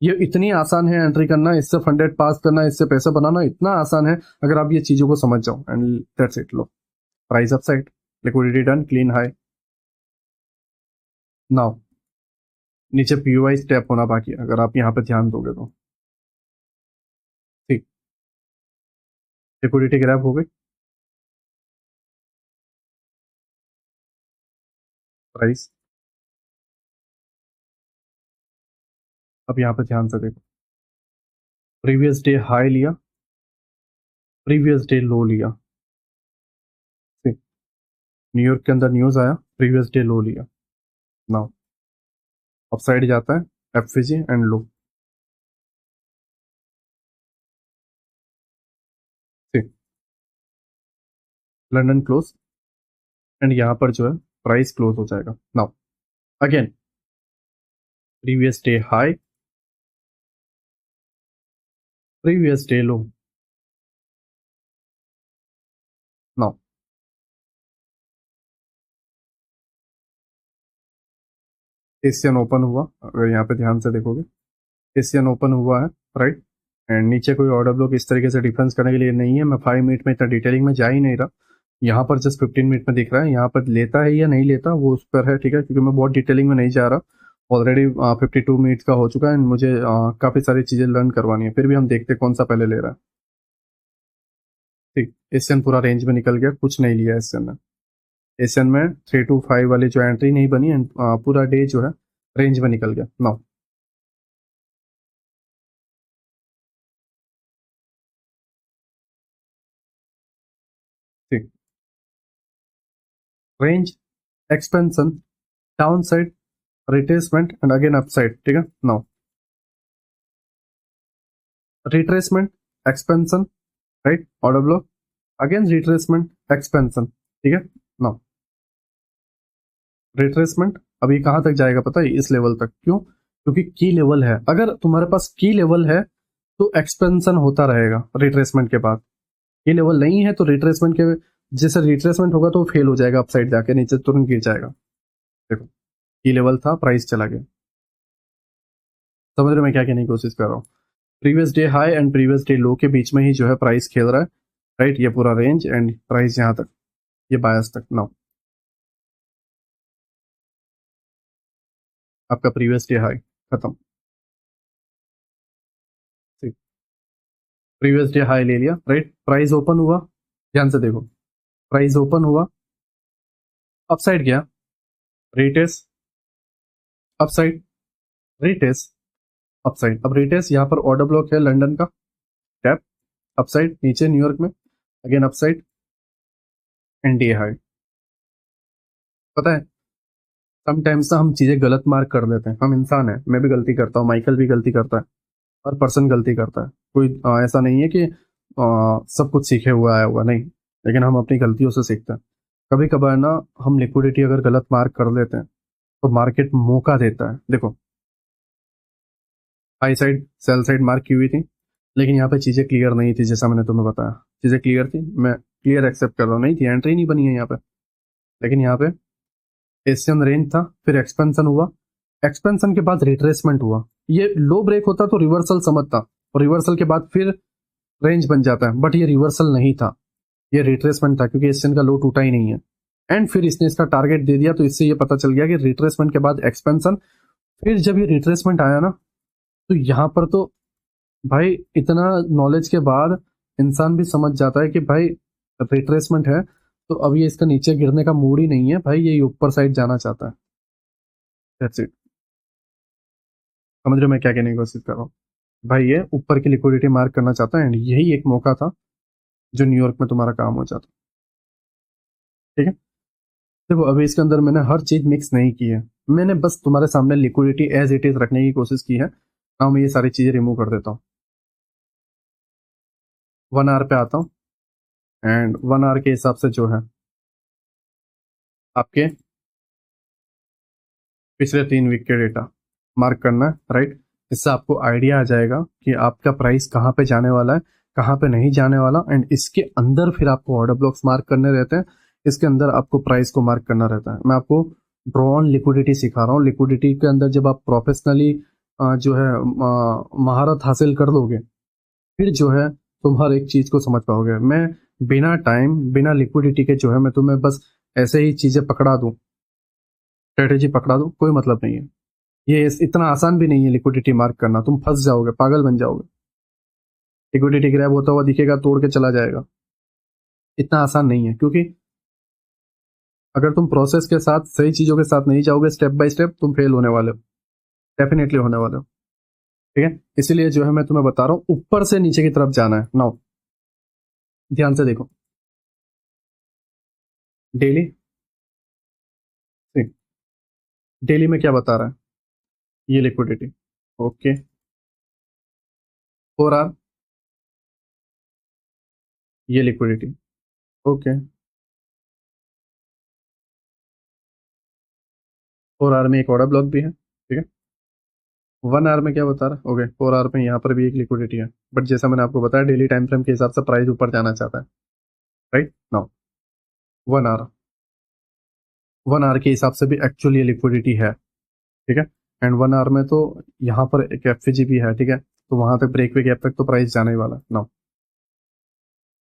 ये इतनी आसान है एंट्री करना, इससे फंडेड पास करना, इससे पैसा बनाना इतना आसान है अगर आप ये चीजों को समझ जाओ। And that's it, low price upside, liquidity done, clean high. Now नीचे पीओआई स्टेप होना बाकी है, अगर आप यहाँ पे ध्यान दोगे तो, ठीक। लिक्विडिटी ग्रैब हो गई, प्राइस, अब यहाँ पे ध्यान से देखो, प्रीवियस डे हाई लिया, प्रीवियस डे लो लिया, ठीक। न्यूयॉर्क के अंदर न्यूज आया, प्रीवियस डे लो लिया, नाउ अपसाइड जाता है एफवीजी एंड लो, ठीक। लंदन क्लोज एंड यहाँ पर जो है प्राइस क्लोज हो जाएगा। Now again previous day high, previous day लो, नाउ एशियन ओपन हुआ, अगर यहाँ पे ध्यान से देखोगे एशियन ओपन हुआ है, राइट। एंड नीचे कोई ऑर्डर ब्लॉक इस तरीके से डिफेंस करने के लिए नहीं है। मैं 5 मिनट में इतना डिटेलिंग में जा ही नहीं रहा, यहाँ पर जस्ट 15 मिनट में दिख रहा है, यहाँ पर लेता है या नहीं लेता वो उस पर है, ठीक है, क्योंकि मैं बहुत डिटेलिंग में नहीं जा रहा। ऑलरेडी 52 मिनट्स का हो चुका है एंड मुझे काफ़ी सारी चीज़ें लर्न करवानी है, फिर भी हम देखते हैं कौन सा पहले ले रहा है, ठीक। एशियन पूरा रेंज में निकल गया, कुछ नहीं लिया एशियन में। एशियन में 3 to 5 वाली जो एंट्री नहीं बनी एंड पूरा डे जो है रेंज में निकल गया। नाउ ठीक, range expansion, down side, retracement and again upside, ठीक है। Now retracement, expansion, right, order block, again retracement, expansion, ठीक है। नाउ रिट्रेसमेंट अभी कहां तक जाएगा पता है, इस लेवल तक, क्यों? क्योंकि की लेवल है, अगर तुम्हारे पास की लेवल है तो एक्सपेंशन होता रहेगा रिट्रेसमेंट के बाद। की लेवल नहीं है तो रिट्रेसमेंट के जैसे रिट्रेसमेंट होगा तो फेल हो जाएगा, अपसाइड जाके नीचे तुरंत गिर जाएगा। देखो की लेवल था, प्राइस चला गया, समझ रहे हो मैं क्या कहने की कोशिश कर रहा हूँ? Previous day high and previous day लो के बीच में ही जो है प्राइस खेल रहा है, राइट। ये पूरा रेंज एंड प्राइस यहाँ तक, ये बायस तक। नाउ आपका प्रीवियस डे हाई खत्म, ठीक। प्रीवियस डे हाई ले लिया, राइट। प्राइस ओपन हुआ, ध्यान से देखो, प्राइस ओपन हुआ, अपसाइड गया, रिटेस, अपसाइड, रिटेस, अपसाइड। अब रिटेस यहाँ पर ऑर्डर ब्लॉक है लंदन का, टैप, अपसाइड, नीचे न्यूयॉर्क में again upside and day high. पता है समटाइम्स ना हम चीजें गलत मार्क कर लेते हैं, हम इंसान है, मैं भी गलती करता हूँ, माइकल भी गलती करता है, हर पर्सन गलती करता है। कोई ऐसा नहीं है कि सब कुछ सीखे हुआ आया हुआ, नहीं, लेकिन हम अपनी गलतियों से सीखते हैं। कभी कभार ना हम लिक्विडिटी अगर गलत मार्क कर लेते हैं तो मार्केट मौका देता है। देखो high side sell side mark की हुई थी, लेकिन यहाँ पे चीजें क्लियर नहीं थी, जैसा मैंने तुम्हें बताया चीजें क्लियर थी, मैं क्लियर एक्सेप्ट कर रहा हूँ, नहीं थी, एंट्री नहीं बनी है यहाँ पे। लेकिन यहाँ पे एशियन रेंज था, फिर एक्सपेंशन हुआ, एक्सपेंशन के बाद रिट्रेसमेंट हुआ, ये लो ब्रेक होता तो रिवर्सल समझता, और रिवर्सल के बाद फिर रेंज बन जाता है, बट ये रिवर्सल नहीं था, ये रिट्रेसमेंट था, क्योंकि एशियन का लो टूटा ही नहीं है। एंड फिर इसने इसका टारगेट दे दिया, तो इससे ये पता चल गया कि रिट्रेसमेंट के बाद एक्सपेंशन। फिर जब ये रिट्रेसमेंट आया ना, तो यहाँ पर तो भाई इतना नॉलेज के बाद इंसान भी समझ जाता है कि भाई रिट्रेसमेंट है, तो अब ये इसका नीचे गिरने का मूड ही नहीं है भाई, ये ऊपर साइड जाना चाहता है। That's it. समझ रहे हो मैं क्या कहने की कोशिश कर रहा हूँ? भाई ये ऊपर की लिक्विडिटी मार्क करना चाहता है, एंड यही एक मौका था जो न्यूयॉर्क में तुम्हारा काम हो जाता। ठीक है, देखो अभी इसके अंदर मैंने हर चीज मिक्स नहीं की है, मैंने बस तुम्हारे सामने लिक्विडिटी एज इट इज रखने की कोशिश की है। now मैं ये सारी चीजें रिमूव कर देता हूँ। 1 आवर पे आता हूँ, एंड 1 आवर के हिसाब से जो है आपके पिछले 3 वीक के डेटा मार्क करना है, राइट। इससे आपको आइडिया आ जाएगा कि आपका प्राइस कहाँ पे जाने वाला है, कहाँ पे नहीं जाने वाला, एंड इसके अंदर फिर आपको ऑर्डर ब्लॉक्स मार्क करने रहते हैं, इसके अंदर आपको प्राइस को मार्क करना रहता है। मैं आपको ड्रॉ ऑन लिक्विडिटी सिखा रहा हूँ। लिक्विडिटी के अंदर जब आप प्रोफेशनली जो है महारत हासिल कर लोगे, फिर जो है तुम हर एक चीज को समझ पाओगे। मैं बिना टाइम बिना लिक्विडिटी के जो है मैं तुम्हें बस ऐसे ही चीजें पकड़ा दूं, स्ट्रेटेजी पकड़ा दूं, कोई मतलब नहीं है। ये इतना आसान भी नहीं है लिक्विडिटी मार्क करना, तुम फंस जाओगे, पागल बन जाओगे। लिक्विडिटी ग्रैब होता हुआ दिखेगा, तोड़ के चला जाएगा, इतना आसान नहीं है। क्योंकि अगर तुम प्रोसेस के साथ सही चीजों के साथ नहीं जाओगे, स्टेप बाय स्टेप, तुम फेल होने वाले हो, डेफिनेटली होने वाले हो। ठीक है, इसीलिए जो है मैं तुम्हें बता रहा हूँ ऊपर से नीचे की तरफ जाना है। नाउ ध्यान से देखो, डेली, डेली में क्या बता रहा है, ये लिक्विडिटी, ओके। 4 आवर, ये लिक्विडिटी, ओके। 4 आवर में एक ऑर्डर ब्लॉक भी है, ठीक है। 1 आवर में क्या बता रहा है, ओके। 4 आवर में यहाँ पर भी एक लिक्विडिटी है, बट जैसा मैंने आपको बताया डेली टाइम फ्रेम के हिसाब से प्राइस ऊपर जाना चाहता है, राइट। नाउ 1 आवर, 1 आवर के हिसाब से भी एक्चुअली ये लिक्विडिटी है, ठीक है। एंड 1 आवर में तो यहाँ पर एक एफजी भी है, ठीक है, तो वहां तक ब्रेक वे गैप तक तो प्राइस जाने ही वाला। नाउ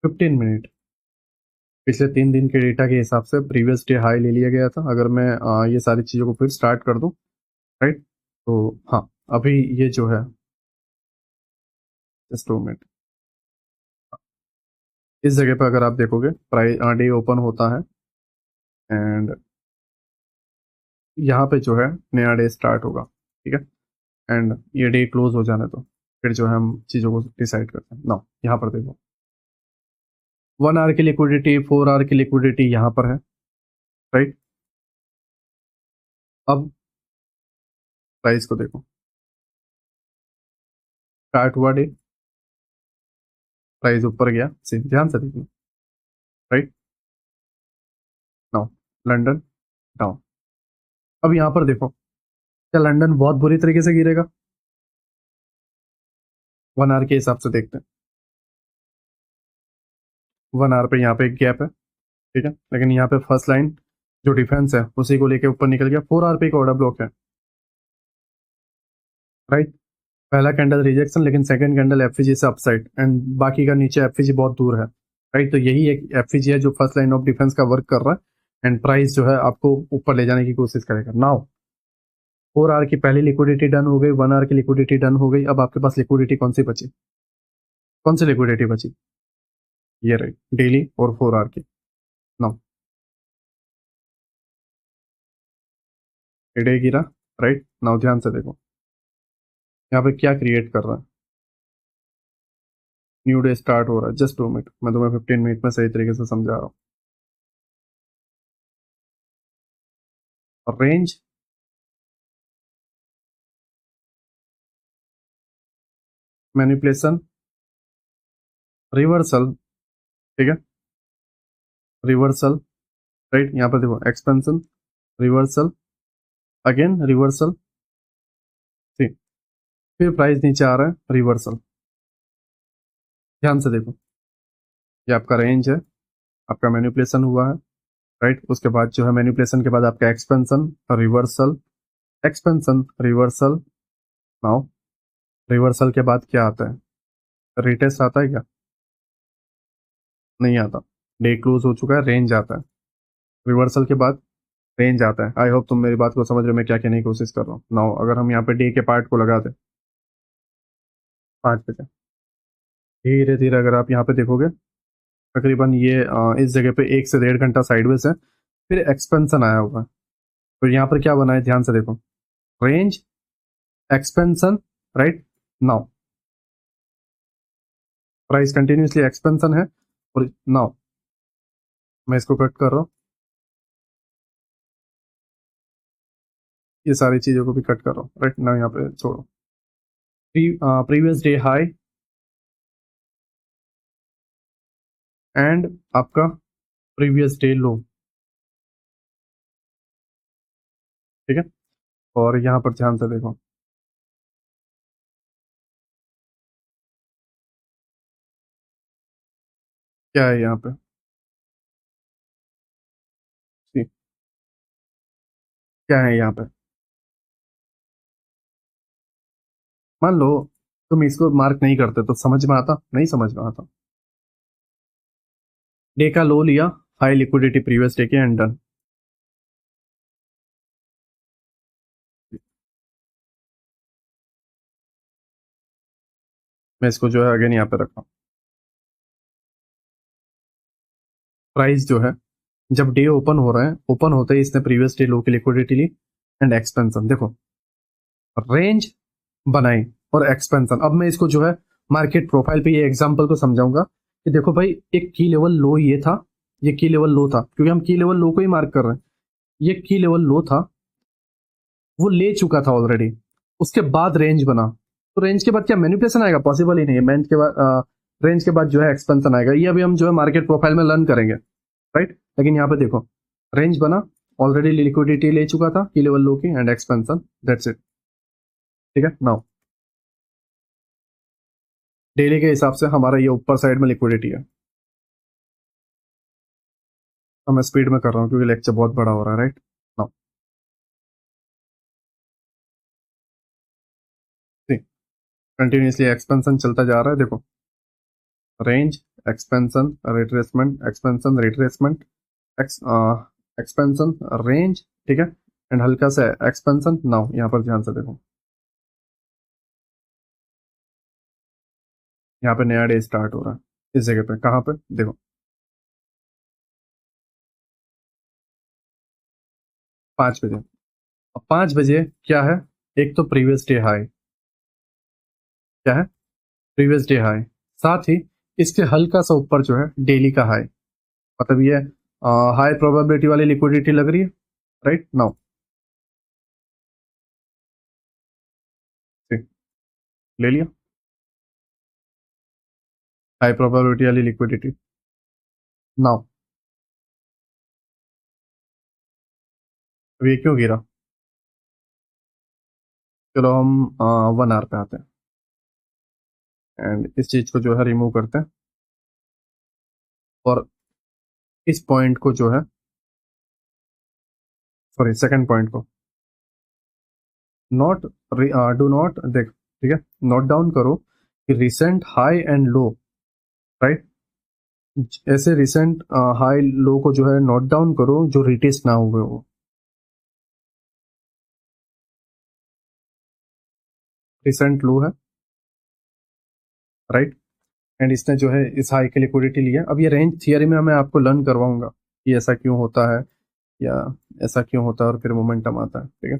15 मिनट, पिछले 3 दिन के डेटा के हिसाब से प्रीवियस डे हाई ले लिया गया था। अगर मैं ये सारी चीज़ों को फिर स्टार्ट कर दूं, राइट, तो हाँ, अभी ये जो है, जस्ट 2 मिनट, इस जगह पर अगर आप देखोगे प्राइस डे ओपन होता है, एंड यहाँ पे जो है नया डे स्टार्ट होगा, ठीक है। एंड ये डे क्लोज हो जाने तो फिर जो है हम चीज़ों को डिसाइड करते हैं। ना यहाँ पर देखो, 1 आवर की लिक्विडिटी, 4 आवर की लिक्विडिटी यहाँ पर है, राइट। अब प्राइस को देखो, स्टार्ट हुआ डे, प्राइस ऊपर गया, ध्यान से देखो, राइट। Now London down. अब यहाँ पर देखो, क्या लंदन बहुत बुरी तरीके से गिरेगा? 1 आवर के हिसाब से देखते हैं। 1 आवर पे यहाँ पे एक गैप है, ठीक है, लेकिन यहाँ पे फर्स्ट लाइन जो डिफेंस है उसी को लेके ऊपर निकल गया। 4 आवर पे एक ऑर्डर ब्लॉक है, राइट। पहला कैंडल रिजेक्शन, लेकिन सेकंड कैंडल एफईजी से अपसाइड, एंड बाकी का नीचे एफईजी बहुत दूर है, राइट। तो यही एक एफईजी है जो फर्स्ट लाइन ऑफ डिफेंस का वर्क कर रहा है, एंड प्राइस जो है आपको ऊपर ले जाने की कोशिश करेगा। नाउ 4 आवर की पहली लिक्विडिटी डन हो गई, 1 आवर की लिक्विडिटी डन हो गई। अब आपके पास लिक्विडिटी कौन सी बची, कौन सी लिक्विडिटी बची? ये रही, डेली और 4 आवर की। नाउ डे गिरा, राइट। नाउ ध्यान से देखो, यहाँ पे क्या क्रिएट कर रहा है, न्यू डे स्टार्ट हो रहा है। जस्ट 2 मिनट, मैं तुम्हें 15 मिनट में सही तरीके से समझा रहा हूँ। रेंज, मैनिपुलेशन, रिवर्सल, ठीक है, रिवर्सल, राइट। यहाँ पर देखो एक्सपेंशन, रिवर्सल, अगेन रिवर्सल, ठीक, फिर प्राइस नीचे आ रहा है, रिवर्सल। ध्यान से देखो, ये आपका रेंज है, आपका मैनिपुलेशन हुआ है, राइट। उसके बाद जो है मैनिपुलेशन के बाद आपका expansion, reversal, expansion, reversal. Now reversal के बाद क्या आता है? रिटेस्ट आता है क्या? नहीं आता। डे क्लोज हो चुका है, रेंज आता है। रिवर्सल के बाद रेंज आता है। आई होप तुम मेरी बात को समझ रहे हो, मैं क्या कहने की कोशिश कर रहा हूँ। नाउ अगर हम यहाँ पे डे के पार्ट को लगा दें 5 बजे, धीरे धीरे अगर आप यहाँ पे देखोगे, तकरीबन ये इस जगह पे 1 से 1.5 घंटा साइडवेज है, फिर एक्सपेंशन आया हुआ है। तो यहाँ पर क्या बना है, ध्यान से देखो, range, expansion, right. Now price continuously expansion है, और नाउ मैं इसको कट कर रहा हूँ, ये सारी चीजों को भी कट कर रहा हूँ, राइट ना, यहाँ पे छोड़ो। प्रीवियस डे हाई एंड आपका प्रीवियस डे लो, ठीक है। और यहाँ पर ध्यान से देखो, क्या है यहाँ पे, See, क्या है यहाँ पे, मान लो तुम इसको मार्क नहीं करते तो समझ में आता, नहीं समझ में आता। डे का लो लिया, हाई लिक्विडिटी प्रीवियस डे के, एंड डन। मैं इसको जो है अगेन यहाँ पे रखा हूँ। प्राइस जो है जब डे ओपन हो रहा है, ओपन होते ही इसने प्रीवियस डे लो की लिक्विडिटी ली एंड एक्सपेंशन, देखो रेंज बनाई और एक्सपेंशन। अब मैं इसको जो है मार्केट प्रोफाइल पे ये एग्जांपल को समझाऊंगा कि देखो भाई, एक की लेवल लो ये था, ये की लेवल लो था, क्योंकि हम की लेवल लो को ही मार्क कर रहे हैं। ये की लेवल लो था, वो ले चुका था ऑलरेडी, उसके बाद रेंज बना। तो रेंज के बाद क्या मैनिपुलेशन आएगा? पॉसिबल ही नहीं है। रेंज के बाद जो है एक्सपेंशन आएगा। ये अभी हम जो है मार्केट प्रोफाइल में लर्न करेंगे, राइट। लेकिन यहाँ पे देखो, रेंज बना, ऑलरेडी लिक्विडिटी ले चुका था की लेवल लो की, एंड एक्सपेंशन, दैट्स इट, ठीक है। नाउ डेली के हिसाब से हमारा ये ऊपर साइड में लिक्विडिटी है। अब मैं स्पीड में कर रहा हूँ क्योंकि लेक्चर बहुत बड़ा हो रहा है, राइट। नाउ कंटिन्यूसली एक्सपेंशन चलता जा रहा है, देखो range, expansion, retracement, expansion, retracement, expansion, range, ठीक है, एंड हल्का सा एक्सपेंशन। नाउ यहाँ पर ध्यान से देखो, यहाँ पे नया डे स्टार्ट हो रहा है इस जगह पे, कहाँ पे देखो, 5 बजे। अब 5 बजे क्या है, एक तो प्रीवियस डे हाई, क्या है, प्रीवियस डे हाई, साथ ही इसके हल्का सा ऊपर जो है डेली का हाई, मतलब ये हाई प्रोबेबिलिटी वाली लिक्विडिटी लग रही है, राइट। नाउ ले लिया हाई प्रोबेबिलिटी वाली लिक्विडिटी। नाउ अब ये क्यों गिरा? चलो हम 1 आवर पे आते हैं, एंड इस चीज को जो है रिमूव करते हैं, और इस पॉइंट को जो है, सॉरी सेकंड पॉइंट को, नॉट डू नॉट देख, ठीक है, नोट डाउन करो कि recent high and low, right. ऐसे रिसेंट हाई लो को जो है नोट डाउन करो जो रिटेस्ट ना हुए हो। रिसेंट लो है, राइट, एंड इसने जो है इस हाई की लिक्विडिटी लिया। अब ये रेंज थियरी में मैं आपको लर्न करवाऊंगा कि ऐसा क्यों होता है, या ऐसा क्यों होता है, और फिर मोमेंटम आता है, ठीक है।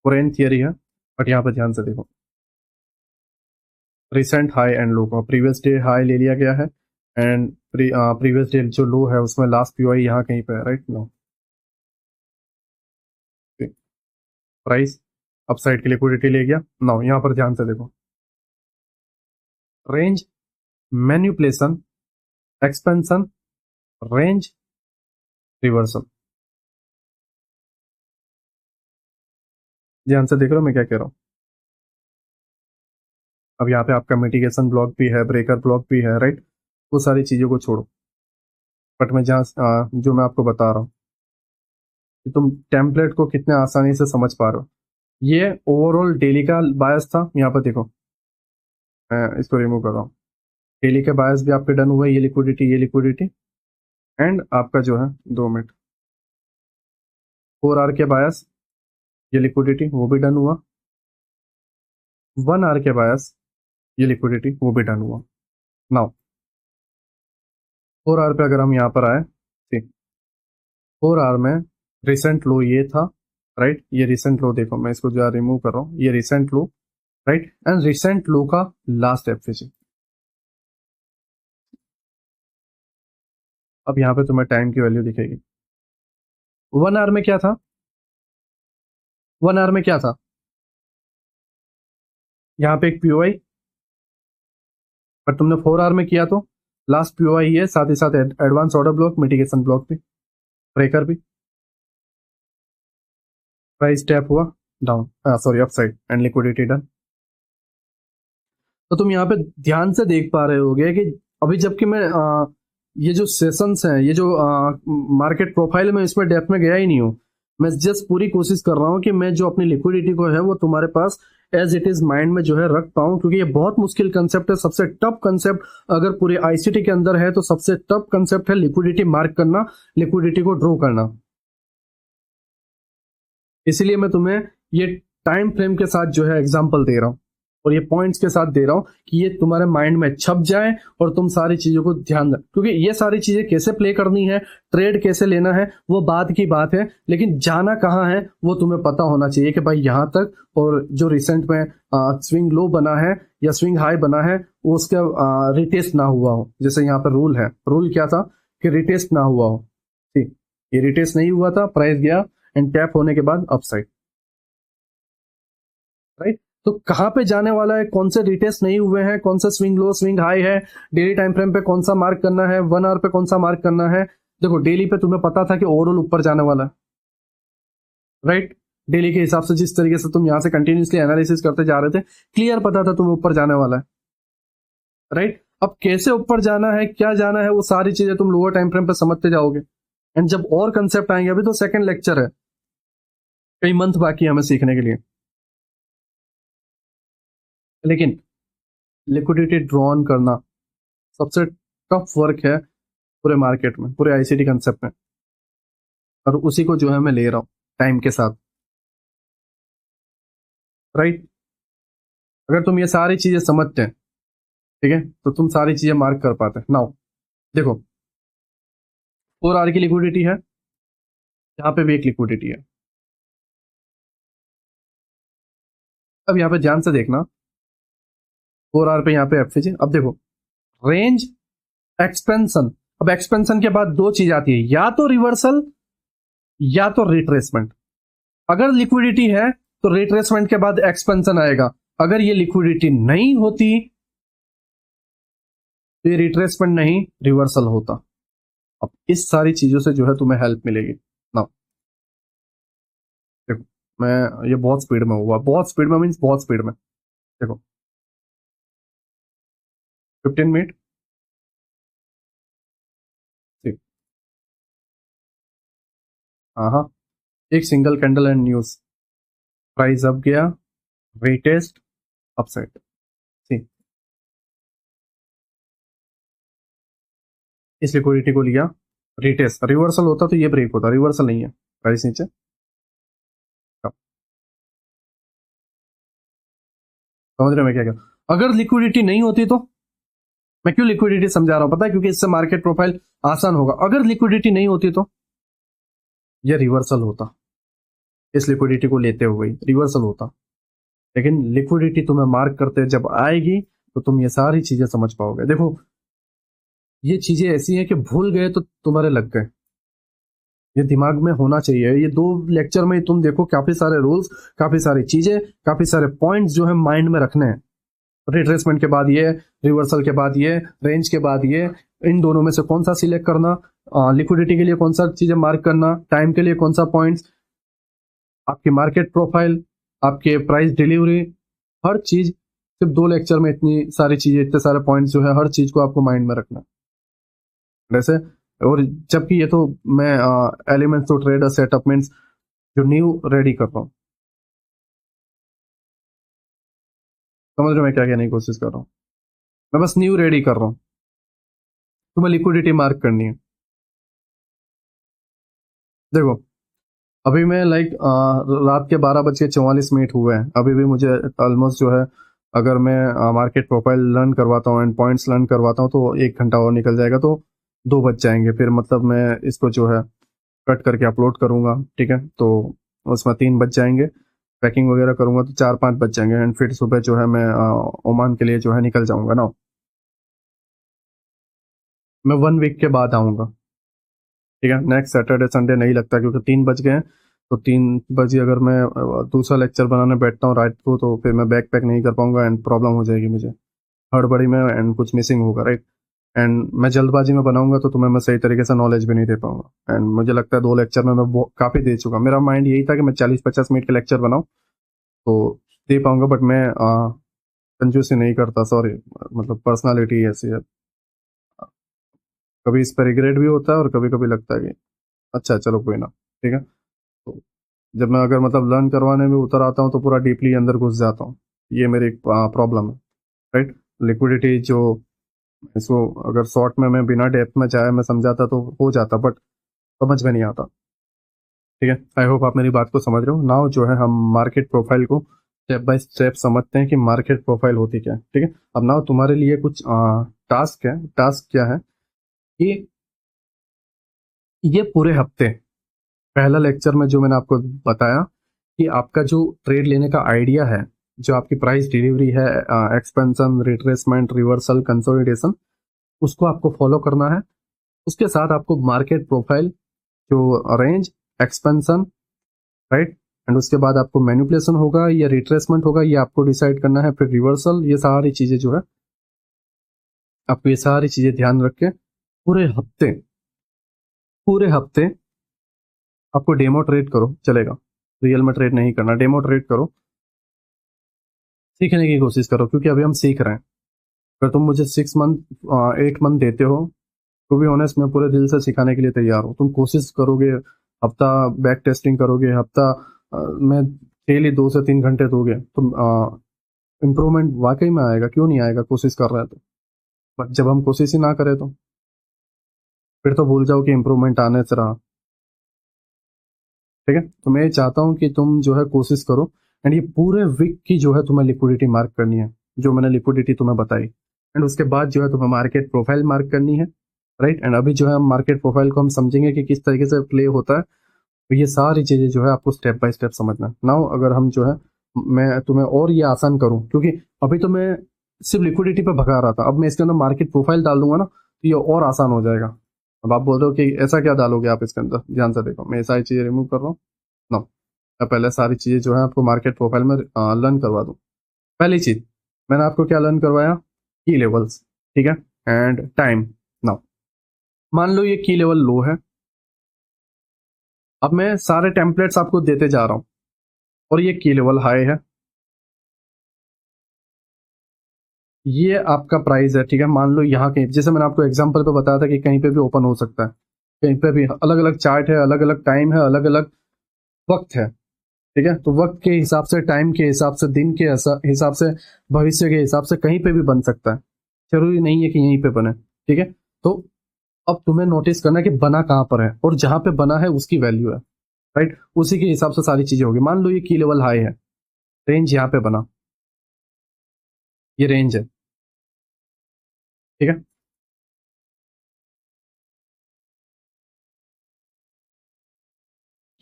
वो रेंज थियरी है, बट यहाँ पे ध्यान से देखो, रिसेंट हाई एंड लो को प्रीवियस डे हाई ले लिया गया है, एंड प्रीवियस डे जो लो है उसमें लास्ट पीओआई यहाँ कहीं पे है, राइट। नो प्राइस अपसाइड की लिक्विडिटी ले गया। नाउ यहाँ पर ध्यान से देखो, range, manipulation, expansion, range, reversal. ध्यान से देख रहे हो मैं क्या कह रहा हूँ। अब यहाँ पे आपका मिटिगेशन ब्लॉक भी है, ब्रेकर ब्लॉक भी है, राइट। वो सारी चीज़ों को छोड़ो, बट मैं जहाँ जो मैं आपको बता रहा हूँ कि तुम टेम्पलेट को कितने आसानी से समझ पा रहे हो। ये ओवरऑल डेली का बायस था। यहाँ पर देखो, मैं इसको रिमूव कर रहा हूँ। डेली के बायस भी आपके डन हुआ है, ये लिक्विडिटी एंड आपका जो है 2 मिनट 4 आवर के बायस, ये लिक्विडिटी वो भी डन हुआ। 1 आवर के बायस, ये लिक्विडिटी वो भी डन हुआ। नाउ 4 आवर पे अगर हम यहाँ पर आए, ठीक, 4 आवर में रिसेंट लो ये था, राइट। ये रिसेंट लो देखो, मैं इसको जो रिमूव कर रहा हूँ, ये recent low, right, and recent low का लास्ट एफिसी। अब यहाँ पे तुम्हें टाइम की वैल्यू दिखेगी। 1 आवर में क्या था, 1 आवर में क्या था, यहाँ पे एक पीओआई, पर तुमने 4 आवर में किया तो लास्ट पीओआई है, साथ ही साथ advance order block, mitigation block भी, ब्रेकर भी, प्राइस टैप हुआ down, sorry upside and liquidity done. तो तुम यहाँ पे ध्यान से देख पा रहे होगे कि अभी जबकि मैं ये जो सेशंस हैं, ये जो मार्केट प्रोफाइल में, इसमें डेप्थ में गया ही नहीं हूँ। मैं जस्ट पूरी कोशिश कर रहा हूँ कि मैं जो अपनी लिक्विडिटी को है वो तुम्हारे पास एज इट इज माइंड में जो है रख पाऊं, क्योंकि ये बहुत मुश्किल कंसेप्ट है, सबसे टफ कंसेप्ट अगर पूरे आईसीटी के अंदर है तो सबसे टफ कंसेप्ट है लिक्विडिटी मार्क करना, लिक्विडिटी को ड्रॉ करना। इसलिए मैं तुम्हें ये टाइम फ्रेम के साथ जो है एग्जांपल दे रहा हूं और ये पॉइंट्स के साथ दे रहा हूं कि ये तुम्हारे माइंड में छप जाए और तुम सारी चीजों को ध्यान रख, क्योंकि ये सारी चीजें कैसे प्ले करनी है, ट्रेड कैसे लेना है, वो बाद की बात है, लेकिन जाना कहाँ है वो तुम्हें पता होना चाहिए कि भाई यहां तक, और जो रिसेंट में स्विंग लो बना है या स्विंग हाई बना है वो उसका रिटेस्ट ना हुआ हो। जैसे यहाँ पर रूल है, रूल क्या था कि रिटेस्ट ना हुआ हो, ठीक, ये रिटेस्ट नहीं हुआ था, प्राइस गया एंड टैप होने के बाद अपसाइड, राइट। तो कहां पे जाने वाला है, कौन से रिटेस्ट नहीं हुए हैं, कौन सा स्विंग लो स्विंग हाई है, डेली टाइम फ्रेम पे कौन सा मार्क करना है, 1 आवर पे कौन सा मार्क करना है। देखो डेली पे तुम्हें पता था कि ओवरऑल ऊपर जाने वाला है, राइट। डेली के हिसाब से जिस तरीके से तुम यहां से कंटिन्यूसली एनालिसिस करते जा रहे थे, क्लियर पता था तुम्हें ऊपर जाने वाला है, राइट। अब कैसे ऊपर जाना है, क्या जाना है, वो सारी चीजें तुम लोअर टाइम फ्रेम पे समझते जाओगे। एंड जब और कंसेप्ट आएंगे, अभी तो सेकंड लेक्चर है, कई मंथ बाकी है हमें सीखने के लिए, लेकिन लिक्विडिटी ड्रॉ ऑन करना सबसे टफ वर्क है पूरे मार्केट में, पूरे आईसीटी कंसेप्ट में, और उसी को जो है मैं ले रहा हूं टाइम के साथ, राइट। अगर तुम ये सारी चीजें समझते हैं, ठीक है, तो तुम सारी चीजें मार्क कर पाते हैं। नाउ देखो 4 आवर की लिक्विडिटी है, यहाँ पे भी एक लिक्विडिटी है। अब यहाँ पे ध्यान से देखना, 4 आवर पे यहाँ पे एफसी, अब देखो रेंज एक्सपेंशन। अब एक्सपेंशन के बाद दो चीज आती है, या तो रिवर्सल या तो रिट्रेसमेंट। अगर लिक्विडिटी है तो रिट्रेसमेंट के बाद एक्सपेंशन आएगा, अगर ये लिक्विडिटी नहीं होती तो ये रिट्रेसमेंट नहीं रिवर्सल होता। अब इस सारी चीजों से जो है तुम्हें हेल्प मिलेगी ना। देखो मैं, ये बहुत स्पीड में हुआ, बहुत स्पीड में मीन्स बहुत स्पीड में। देखो 15 मिनट, ठीक, हाँ हाँ, एक single candle and news, price up गया, रीटेस्ट, अपसाइड, ठीक। इस लिक्विडिटी को लिया, रीटेस्ट, रिवर्सल होता तो ये ब्रेक होता, रिवर्सल नहीं है, प्राइस नीचे। समझ रहे हो मैं क्या कह रहा हूं? अगर लिक्विडिटी नहीं होती तो, मैं क्यों लिक्विडिटी समझा रहा हूं पता है, क्योंकि इससे मार्केट प्रोफाइल आसान होगा। अगर लिक्विडिटी नहीं होती तो ये रिवर्सल होता, इस लिक्विडिटी को लेते हुए रिवर्सल होता, लेकिन लिक्विडिटी तुम्हें मार्क करते जब आएगी तो तुम ये सारी चीजें समझ पाओगे। देखो ये चीजें ऐसी हैं कि भूल गए तो तुम्हारे लग गए, ये दिमाग में होना चाहिए। ये 2 लेक्चर में तुम देखो काफी सारे रूल्स, काफी सारी चीजें, काफी सारे पॉइंट्स जो है माइंड में रखने हैं। रिट्रेसमेंट के बाद ये, रिवर्सल के बाद ये, रेंज के बाद ये, इन दोनों में से कौन सा सिलेक्ट करना, लिक्विडिटी के लिए कौन सा चीजें मार्क करना, टाइम के लिए कौन सा पॉइंट्स, आपकी मार्केट प्रोफाइल, आपके प्राइस डिलीवरी, हर चीज, सिर्फ 2 लेक्चर में इतनी सारी चीजें, इतने सारे पॉइंट्स जो है, हर चीज को आपको माइंड में रखना है वैसे। और जबकि ये तो मैं elements to trade setup means जो न्यू रेडी कर रहा हूँ, समझ रहे हो मैं क्या कहने की कोशिश कर रहा हूँ? मैं बस न्यू रेडी कर रहा हूँ, तुम्हें लिक्विडिटी मार्क करनी है। देखो अभी मैं लाइक रात के 12:44 हुए हैं, अभी भी मुझे ऑलमोस्ट जो है, अगर मैं मार्केट प्रोफाइल लर्न करवाता हूँ एंड पॉइंट्स लर्न करवाता हूँ तो 1 घंटा और निकल जाएगा, तो 2 बज जाएंगे। फिर मतलब मैं इसको जो है कट करके अपलोड करूँगा, ठीक है, तो उसमें 3 बज जाएंगे। पैकिंग वगैरह करूँगा तो 4-5 बज जाएंगे, एंड फिर सुबह जो है मैं ओमान के लिए जो है निकल जाऊँगा ना। मैं 1 वीक के बाद आऊँगा, ठीक है, नेक्स्ट सैटरडे संडे नहीं लगता, क्योंकि 3 बज गए हैं। तो 3 बजे अगर मैं दूसरा लेक्चर बनाने बैठता हूँ रात को, तो फिर मैं बैक पैक नहीं कर पाऊंगा एंड प्रॉब्लम हो जाएगी मुझे हड़बड़ी में, एंड कुछ मिसिंग होगा, राइट। एंड मैं जल्दबाजी में बनाऊंगा तो तुम्हें मैं सही तरीके से नॉलेज भी नहीं दे पाऊंगा, एंड मुझे लगता है 2 लेक्चर में मैं काफ़ी दे चुका। मेरा माइंड यही था कि मैं 40-50 मिनट के लेक्चर बनाऊँ तो दे पाऊंगा, बट मैं कंजूसी नहीं करता, सॉरी, मतलब पर्सनालिटी ऐसी है। कभी इस पर रिग्रेट भी होता है और कभी कभी लगता है कि अच्छा चलो कोई ना, ठीक है। तो जब मैं अगर मतलब लर्न करवाने में उतर आता हूँ तो पूरा डीपली अंदर घुस जाता हूँ, ये मेरी प्रॉब्लम है, राइट। लिक्विडिटी जो, इसको अगर शॉर्ट में मैं बिना डेप्थ में जाए मैं समझाता तो हो जाता, बट समझ में नहीं आता, ठीक है। आई होप आप मेरी बात को समझ रहे हो। नाउ जो है हम मार्केट प्रोफाइल को स्टेप बाय स्टेप समझते हैं कि मार्केट प्रोफाइल होती क्या है, ठीक है। अब नाउ तुम्हारे लिए कुछ टास्क है। टास्क क्या है कि ये पूरे हफ्ते, पहला लेक्चर में जो मैंने आपको बताया कि आपका जो ट्रेड लेने का आइडिया है, जो आपकी प्राइस डिलीवरी है, एक्सपेंशन, रिट्रेसमेंट, रिवर्सल, कंसोलिडेशन, उसको आपको फॉलो करना है। उसके साथ आपको मार्केट प्रोफाइल, जो रेंज, एक्सपेंशन, राइट, एंड उसके बाद आपको मैनिपुलेशन होगा या रिट्रेसमेंट होगा, ये आपको डिसाइड करना है। फिर रिवर्सल, ये सारी चीजें जो है आपको, ये सारी चीजें ध्यान रख के पूरे हफ्ते, पूरे हफ्ते आपको डेमो ट्रेड करो, चलेगा। रियल में ट्रेड नहीं करना, डेमो ट्रेड करो, सीखने की कोशिश करो, क्योंकि अभी हम सीख रहे हैं। अगर तुम मुझे 6 मंथ, 8 मंथ देते हो, तो भी ऑनेस्ट मैं पूरे दिल से सिखाने के लिए तैयार हूँ। तुम कोशिश करोगे, हफ्ता बैक टेस्टिंग करोगे, हफ्ता में डेली 2 से 3 घंटे दोगे, तुम इम्प्रूवमेंट वाकई में आएगा, क्यों नहीं आएगा, कोशिश कर रहा है तो। बट जब हम कोशिश ही ना करें तो फिर तो भूल जाओ कि इम्प्रूवमेंट आने से रहा, ठीक है। तो मैं चाहता हूँ कि तुम जो है कोशिश करो, एंड ये पूरे वीक की जो है तुम्हें लिक्विडिटी मार्क करनी है, जो मैंने लिक्विडिटी तुम्हें बताई, एंड उसके बाद जो है तुम्हें मार्केट प्रोफाइल मार्क करनी है, राइट। एंड अभी जो है हम मार्केट प्रोफाइल को हम समझेंगे कि किस तरीके से प्ले होता है। तो ये सारी चीजें जो है आपको स्टेप बाय स्टेप समझना है। नाउ अगर हम जो है, मैं तुम्हें और ये आसान करूं, क्योंकि अभी तो मैं सिर्फ लिक्विडिटी पे भगा रहा था, अब मैं इसके अंदर मार्केट प्रोफाइल डाल दूंगा ना तो ये और आसान हो जाएगा। अब आप बोल रहे हो कि ऐसा क्या डालोगे आप इसके अंदर, ध्यान से देखो, मैं ये सारी चीजें रिमूव कर रहा हूँ ना। मैं पहले सारी चीजें जो है आपको मार्केट प्रोफाइल में लर्न करवा दूँ। पहली चीज मैंने आपको क्या लर्न करवाया, की लेवल्स, ठीक है, एंड टाइम। नाउ मान लो ये की लेवल लो है, अब मैं सारे टेम्पलेट्स आपको देते जा रहा हूँ, और ये की लेवल हाई है, ये आपका प्राइस है, ठीक है। मान लो यहाँ कहीं, जैसे मैंने आपको एग्जांपल पे बताया था कि कहीं पे भी ओपन हो सकता है, कहीं पे भी अलग अलग चार्ट है, अलग अलग टाइम है, अलग अलग वक्त है, ठीक है। तो वक्त के हिसाब से, टाइम के हिसाब से, दिन के हिसाब से, भविष्य के हिसाब से कहीं पे भी बन सकता है, जरूरी नहीं है कि यहीं पे बने, ठीक है। तो अब तुम्हें नोटिस करना है कि बना कहाँ पर है, और जहां पे बना है उसकी वैल्यू है, राइट, उसी के हिसाब से सारी चीजें होगी। मान लो ये की लेवल हाई है, रेंज यहाँ पे बना, ये रेंज है, ठीक है।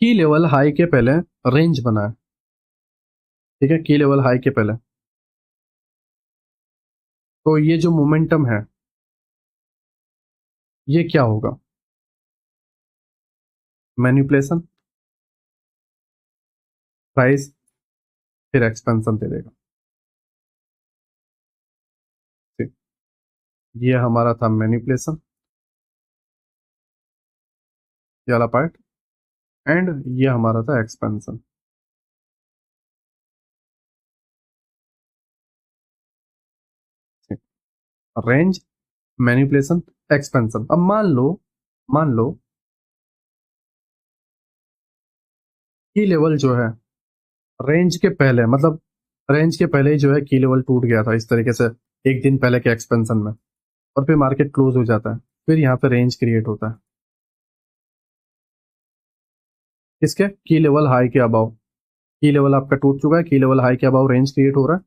की लेवल हाई के पहले रेंज बना है, ठीक है, की लेवल हाई के पहले। तो ये जो मोमेंटम है, ये क्या होगा, मैनिपुलेशन, प्राइस, फिर एक्सपेंशन दे देगा, ठीक। ये हमारा था मैनिपुलेशन, ये वाला पार्ट, एंड ये हमारा था एक्सपेंशन। Range, manipulation, expansion. अब मान लो की लेवल जो है रेंज के पहले, मतलब रेंज के पहले ही जो है की लेवल टूट गया था इस तरीके से, एक दिन पहले के एक्सपेंशन में, और फिर मार्केट क्लोज हो जाता है, फिर यहाँ पे रेंज क्रिएट होता है। किसके? की लेवल हाई के अबाव। की लेवल आपका टूट चुका है, की लेवल हाई के अबाव रेंज क्रिएट हो रहा है,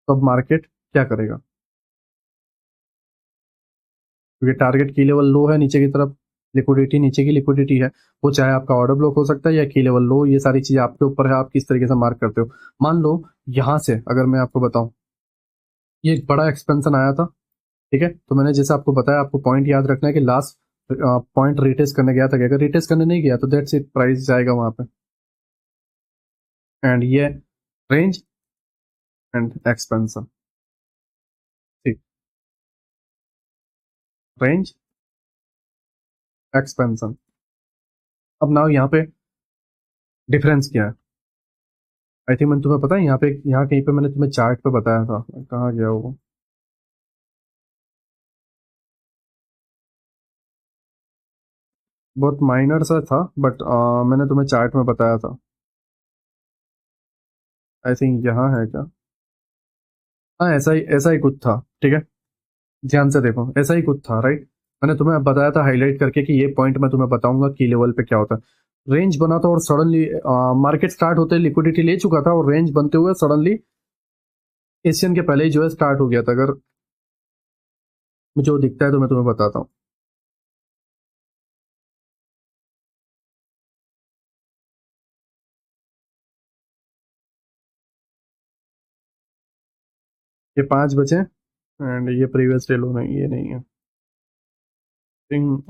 तो अब मार्केट क्या करेगा? क्योंकि टारगेट की लेवल लो है नीचे की तरफ, लिक्विडिटी नीचे की लिक्विडिटी है, वो चाहे आपका ऑर्डर ब्लॉक हो सकता है या की लेवल लो, ये सारी चीजें आपके ऊपर है, आप किस तरीके से मार्क करते हो। मान लो यहाँ से अगर मैं आपको बताऊं, ये एक बड़ा एक्सपेंशन आया था, ठीक है, तो मैंने जैसे आपको बताया, आपको पॉइंट याद रखना है कि लास्ट पॉइंट रिटेस्ट करने गया था कि अगर रिटेस्ट करने नहीं गया तो दैट्स इट, प्राइस जाएगा वहां पे। एंड ये रेंज एंड एक्सपेंशन, ठीक, रेंज, एक्सपेंशन। अब नाउ यहाँ पे डिफरेंस क्या है? आई थिंक मैंने तुम्हें पता है यहाँ पे, यहाँ कहीं पे मैंने तुम्हें चार्ट पे बताया था, कहाँ गया वो? बहुत माइनर सा था, बट मैंने तुम्हें चार्ट में बताया था। आई थिंक यहाँ है क्या? हाँ, ऐसा ही कुछ था, ठीक है, ध्यान से देखो, ऐसा ही कुछ था, राइट। मैंने तुम्हें बताया था हाईलाइट करके कि ये पॉइंट मैं तुम्हें बताऊंगा की लेवल पे क्या होता है। रेंज बना था और सडनली मार्केट स्टार्ट होते लिक्विडिटी ले चुका था, और रेंज बनते हुए सडनली एशियन के पहले ही जो है स्टार्ट हो गया था। अगर मुझे वो दिखता है तो मैं तुम्हें बताता हूँ। ये 5 बचे, एंड ये प्रीवियस डे लो नहीं, ये नहीं है। थिंक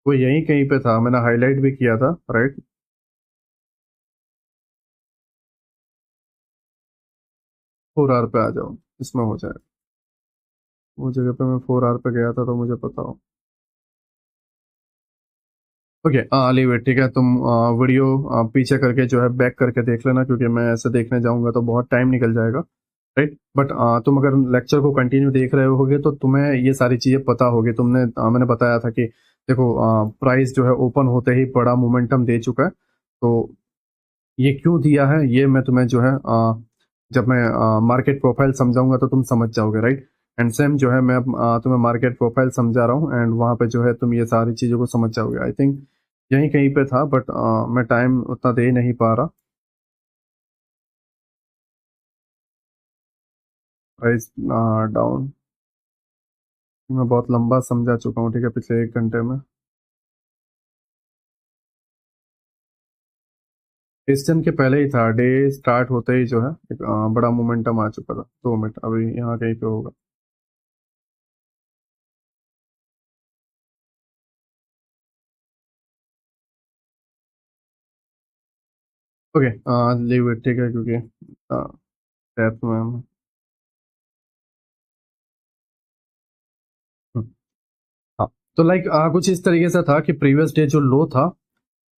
वो यहीं कहीं पे था, मैंने हाईलाइट भी किया था, राइट। 4 आवर पे आ जाओ, इसमें हो जाए। वो जगह पे मैं 4 आवर पे गया था तो मुझे पता हो। ओके, लीव इट, ठीक है, तुम वीडियो पीछे करके जो है बैक करके देख लेना, क्योंकि मैं ऐसे देखने जाऊंगा तो बहुत टाइम निकल जाएगा, राइट। बट तुम अगर लेक्चर को कंटिन्यू देख रहे होगे तो तुम्हें ये सारी चीज़ें पता होगी। मैंने बताया था कि देखो, प्राइस जो है ओपन होते ही बड़ा मोमेंटम दे चुका है, तो ये क्यों दिया है ये मैं तुम्हें जो है जब मैं मार्केट प्रोफाइल समझाऊंगा तो तुम समझ जाओगे, राइट। एंड सेम जो है मैं अब तुम्हें मार्केट प्रोफाइल समझा रहा हूँ, एंड वहाँ पे जो है तुम ये सारी चीज़ों को समझ जाओगे। आई थिंक यहीं कहीं पे था, बट मैं टाइम उतना दे नहीं पा रहा। प्राइस डाउन, मैं बहुत लंबा समझा चुका हूँ, ठीक है, पिछले 1 घंटे में। क्वेश्चन के पहले ही था, डे स्टार्ट होते ही जो है एक बड़ा मोमेंटम आ चुका था। 2 मिनट, अभी यहाँ कहीं पे होगा। ओके, लीव इट, ठीक है, क्योंकि टैप में हम्म, हाँ, तो लाइक कुछ इस तरीके से था कि प्रीवियस डे जो लो था,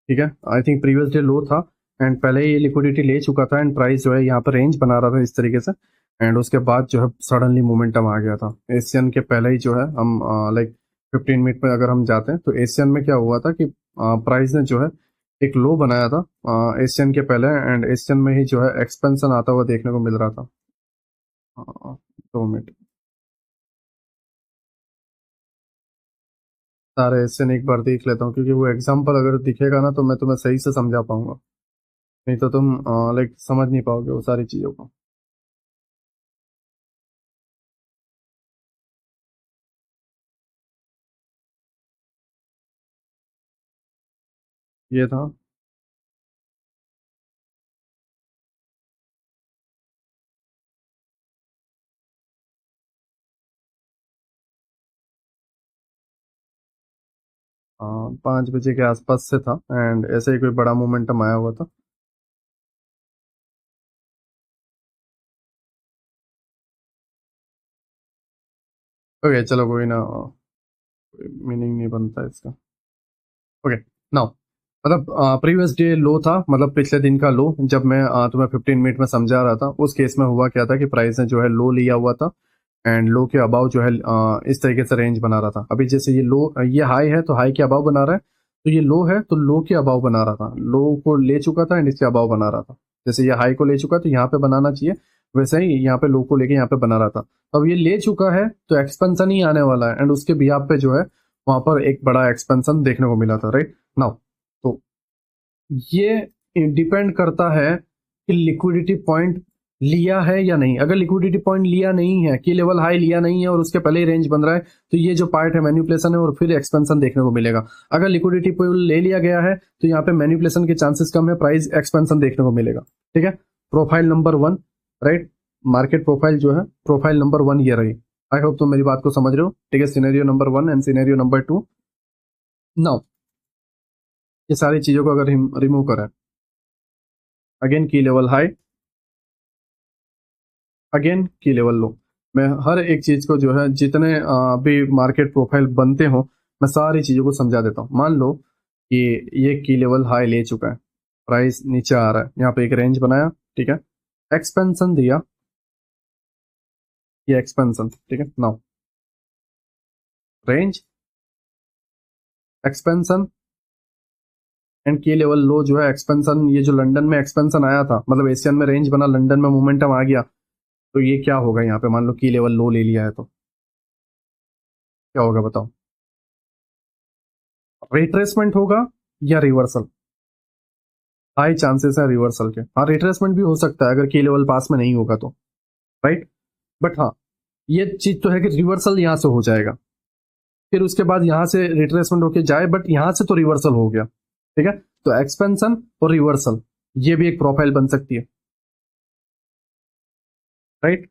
ठीक है, आई थिंक प्रीवियस डे लो था, एंड पहले ही ये लिक्विडिटी ले चुका था, एंड प्राइस जो है यहाँ पर रेंज बना रहा था इस तरीके से, एंड उसके बाद जो है सडनली मोमेंटम आ गया था एशियन के पहले ही। जो है हम लाइक 15 मिनट में अगर हम जाते हैं तो एशियन में क्या हुआ था कि प्राइस ने जो है एक लो बनाया था एशियन के पहले, एंड एशियन में ही जो है एक्सपेंशन आता हुआ देखने को मिल रहा था। 2 मिनट, सारे एशियन एक बार देख लेता हूँ, क्योंकि वो एग्जाम्पल अगर दिखेगा ना तो मैं तुम्हें सही से समझा पाऊंगा, नहीं तो तुम लाइक समझ नहीं पाओगे वो सारी चीज़ों को। ये था 5 बजे के आसपास से था, एंड ऐसे ही कोई बड़ा मोमेंटम आया हुआ था। ओके, चलो कोई ना, मीनिंग नहीं बनता इसका। ओके, नाउ मतलब प्रीवियस डे लो था, मतलब पिछले दिन का लो, जब मैं तुम्हें 15 मिनट में समझा रहा था, उस केस में हुआ क्या था कि प्राइस ने जो है लो लिया हुआ था एंड लो के अबाव जो है इस तरीके से रेंज बना रहा था। अभी जैसे ये लो, ये हाई है तो हाई के अबाव बना रहा है, तो ये लो है तो लो के अबाव बना रहा था, लो को ले चुका था एंड इसके अबाव बना रहा था। जैसे ये हाई को ले चुका है तो यहाँ पे बनाना चाहिए, वैसे ही यहाँ पे लो को लेके यहाँ पे बना रहा था। तो अब ये ले चुका है तो एक्सपेंशन ही आने वाला है एंड उसके बिहाफ पे जो है वहां पर एक बड़ा एक्सपेंशन देखने को मिला था, राइट नाउ। तो ये डिपेंड करता है कि लिक्विडिटी पॉइंट लिया है या नहीं। अगर लिक्विडिटी पॉइंट लिया नहीं है, की लेवल हाई लिया नहीं है और उसके पहले ही रेंज बन रहा है, तो ये जो पार्ट है मैनिपुलेशन है और फिर एक्सपेंशन देखने को मिलेगा। अगर लिक्विडिटी पॉइंट ले लिया गया है तो यहाँ पे मैनिपुलेशन के चांसेस कम है, प्राइस एक्सपेंशन देखने को मिलेगा। ठीक है, profile number 1, right, market profile जो है प्रोफाइल नंबर 1 ये रही। आई होप तुम मेरी बात को समझ रहे हो। ठीक है, scenario number 1 and scenario number 2। Now ये सारी चीजों को अगर हम रिमूव करें, अगेन की लेवल हाई, अगेन की लेवल लो, मैं हर एक चीज को जो है जितने भी मार्केट प्रोफाइल बनते हो मैं सारी चीजों को समझा देता हूँ। मान लो कि ये की लेवल हाई ले चुका है, प्राइस नीचे आ रहा है, यहाँ पे एक रेंज बनाया, ठीक है, एक्सपेंशन दिया, ये एक्सपेंशन, ठीक है, नाउ रेंज, एक्सपेंशन एंड की लेवल लो जो है एक्सपेंशन। ये जो लंदन में एक्सपेंशन आया था, मतलब एशियन में रेंज बना, लंदन में मोमेंटम आ गया, तो ये क्या होगा यहाँ पे, मान लो की लेवल लो ले लिया है तो क्या होगा बताओ, रिट्रेसमेंट होगा या रिवर्सल? हाई चांसेस है रिवर्सल के। हाँ, रिट्रेसमेंट भी हो सकता है अगर की लेवल पास में नहीं होगा तो, राइट। बट हाँ, ये चीज तो है कि रिवर्सल यहां से हो जाएगा, फिर उसके बाद यहां से रिट्रेसमेंट होके जाए, बट यहां से तो रिवर्सल हो गया। ठीक है, तो एक्सपेंशन और रिवर्सल ये भी एक प्रोफाइल बन सकती है, राइट।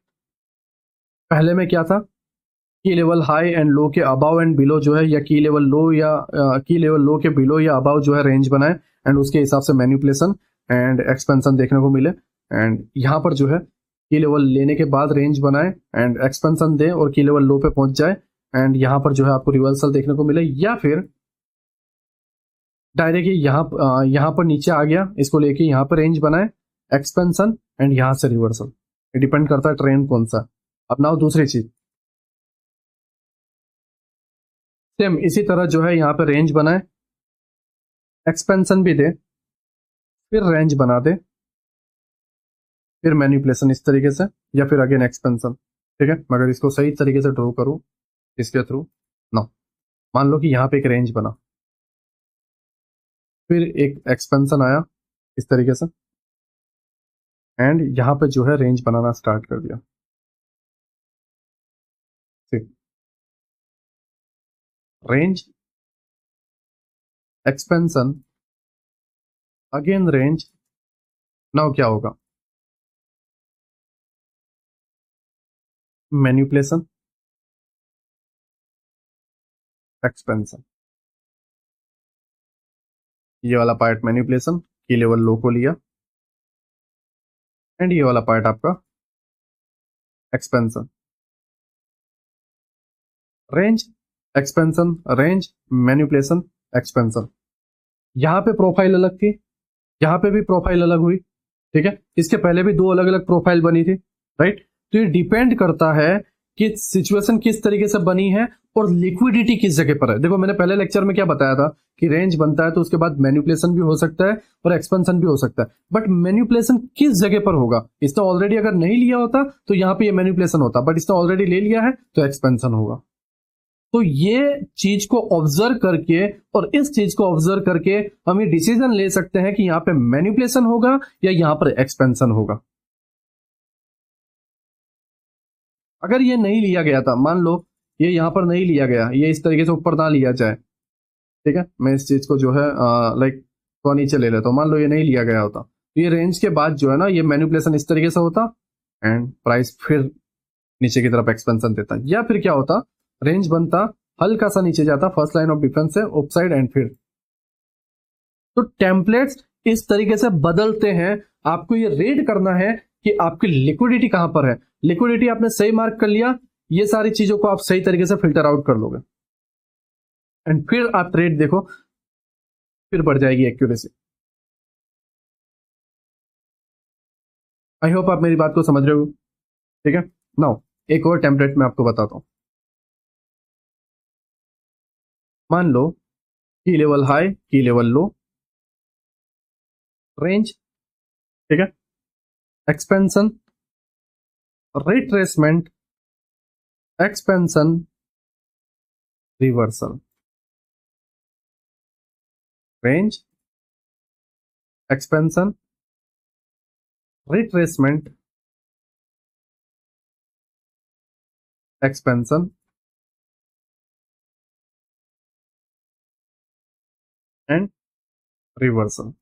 पहले में क्या था, की लेवल हाई एंड लो के अबाव एंड बिलो जो है, या की लेवल लो या की लेवल लो के बिलो या अबाव जो है रेंज बनाए एंड उसके हिसाब से मैनिपुलेशन एंड एक्सपेंशन देखने को मिले। एंड यहाँ पर जो है की लेवल लेने के बाद रेंज बनाए एंड एक्सपेंशन दे और की लेवल लो पे पहुंच जाए एंड यहाँ पर जो है आपको रिवर्सल देखने को मिले, या फिर डायरेक्ट यहाँ पर नीचे आ गया, इसको लेके यहाँ पर रेंज बनाए, एक्सपेंशन एंड यहाँ से रिवर्सल। डिपेंड करता है ट्रेंड कौन सा। अब नाउ दूसरी चीज, सेम इसी तरह जो है यहाँ पे रेंज बनाए, एक्सपेंशन भी दे, फिर रेंज बना दे, फिर मैनिपुलेशन इस तरीके से, या फिर अगेन एक्सपेंशन। ठीक है, मगर इसको सही तरीके से ड्रॉ करूं इसके थ्रू। नो, मान लो कि यहाँ पे एक रेंज बना, फिर एक एक्सपेंशन आया इस तरीके से एंड यहाँ पे जो है रेंज बनाना स्टार्ट कर दिया। ठीक, range, expansion, again range, now क्या होगा, मैनिपुलेशन, एक्सपेंशन, ये वाला पार्ट मैनिपुलेशन, की लेवल लो को लिया एंड ये वाला पार्ट आपका expansion, range, expansion, range, manipulation, expansion. यहाँ पे प्रोफाइल अलग थी, यहाँ पे भी प्रोफाइल अलग हुई। ठीक है, इसके पहले भी दो अलग अलग प्रोफाइल बनी थी, राइट। तो ये डिपेंड करता है कि सिचुएशन किस तरीके से बनी है और लिक्विडिटी किस जगह पर है। देखो मैंने पहले लेक्चर में क्या बताया था कि रेंज बनता है तो उसके बाद मैनिपुलेशन भी हो सकता है और एक्सपेंशन भी हो सकता है, बट मैनिपुलेशन किस जगह पर होगा। इसने ऑलरेडी अगर नहीं लिया होता तो यहाँ पे ये मैनिपुलेशन होता, बट इसने ऑलरेडी ले लिया है तो एक्सपेंशन होगा। तो ये चीज को ऑब्जर्व करके और इस चीज को ऑब्जर्व करके हम ये डिसीजन ले सकते हैं कि यहां पे मैनिपुलेशन होगा या यहां पर एक्सपेंशन होगा। अगर ये नहीं लिया गया था, मान लो ये यहां पर नहीं लिया गया, ये इस तरीके से ऊपर ना लिया जाए, ठीक है, मैं इस चीज को जो है लाइक तो नीचे ले लेता हूं, मान लो ये नहीं लिया गया होता तो ये रेंज के बाद जो है ना ये मैनिपुलेशन इस तरीके से होता एंड प्राइस फिर नीचे की तरफ एक्सपेंशन देता, या फिर क्या होता, रेंज बनता, हल्का सा नीचे जाता फर्स्ट लाइन ऑफ डिफेंस से अपसाइड एंड फिर। तो टेम्पलेट्स इस तरीके से बदलते हैं। आपको ये रीड करना है कि आपकी लिक्विडिटी कहां पर है। लिक्विडिटी आपने सही मार्क कर लिया, ये सारी चीजों को आप सही तरीके से फिल्टर आउट कर लोगे एंड फिर आप ट्रेड देखो। फिर बढ़ जाएगी एक्यूरेसी। आई होप आप मेरी बात को समझ रहे हो। ठीक है, नाउ एक और टेम्पलेट मैं आपको बताता हूं। मान लो की लेवल हाई, की लेवल लो, रेंज, ठीक है, expansion, retracement, expansion, reversal, range, expansion, retracement, expansion and reversal.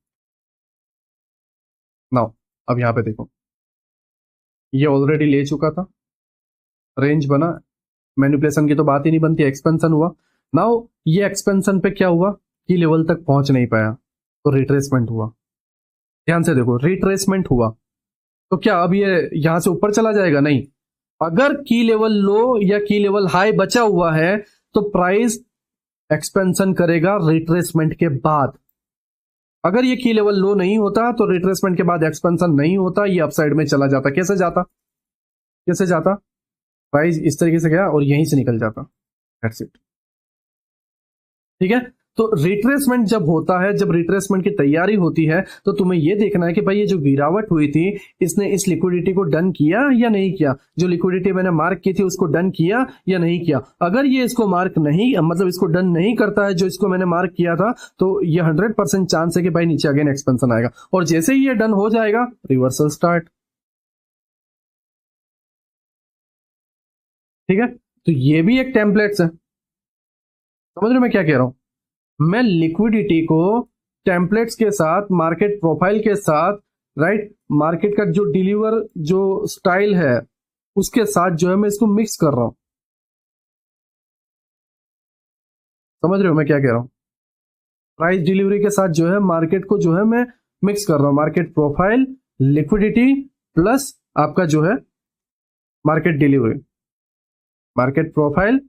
Now अब यहां पे देखो, ये ऑलरेडी ले चुका था, रेंज बना, मैनिपुलेशन की तो बात ही नहीं बनती, एक्सपेंशन हुआ। नाउ ये एक्सपेंशन पे क्या हुआ, की लेवल तक पहुंच नहीं पाया तो रिट्रेसमेंट हुआ। ध्यान से देखो, रिट्रेसमेंट हुआ तो क्या अब ये यहां से ऊपर चला जाएगा? नहीं। अगर की लेवल लो या की लेवल हाई बचा हुआ है तो प्राइस एक्सपेंशन करेगा रिट्रेसमेंट के बाद। अगर ये की लेवल लो नहीं होता तो रिट्रेसमेंट के बाद एक्सपेंशन नहीं होता, ये अपसाइड में चला जाता। कैसे जाता, कैसे जाता? प्राइस इस तरीके से गया और यहीं से निकल जाता। That's it. ठीक है, तो रिट्रेसमेंट जब होता है, जब रिट्रेसमेंट की तैयारी होती है तो तुम्हें यह देखना है कि भाई ये जो गिरावट हुई थी इसने इस लिक्विडिटी को डन किया या नहीं किया, जो लिक्विडिटी मैंने मार्क की थी उसको डन किया या नहीं किया। अगर ये इसको मार्क नहीं, मतलब इसको डन नहीं करता है जो इसको मैंने मार्क किया था, तो ये 100% चांस है कि भाई नीचे अगेन एक्सपेंशन आएगा, और जैसे ही ये डन हो जाएगा रिवर्सल स्टार्ट। ठीक है, तो ये भी एक टेम्पलेट्स है। समझ रहे हो मैं क्या कह रहा हूं? मैं लिक्विडिटी को टेम्पलेट्स के साथ, मार्केट प्रोफाइल के साथ, राइट, मार्केट का जो डिलीवर जो स्टाइल है उसके साथ जो है मैं इसको मिक्स कर रहा हूं। समझ रहे हो मैं क्या कह रहा हूं? प्राइस डिलीवरी के साथ जो है मार्केट को जो है मैं मिक्स कर रहा हूं। मार्केट प्रोफाइल, लिक्विडिटी प्लस आपका जो है market delivery. Market profile,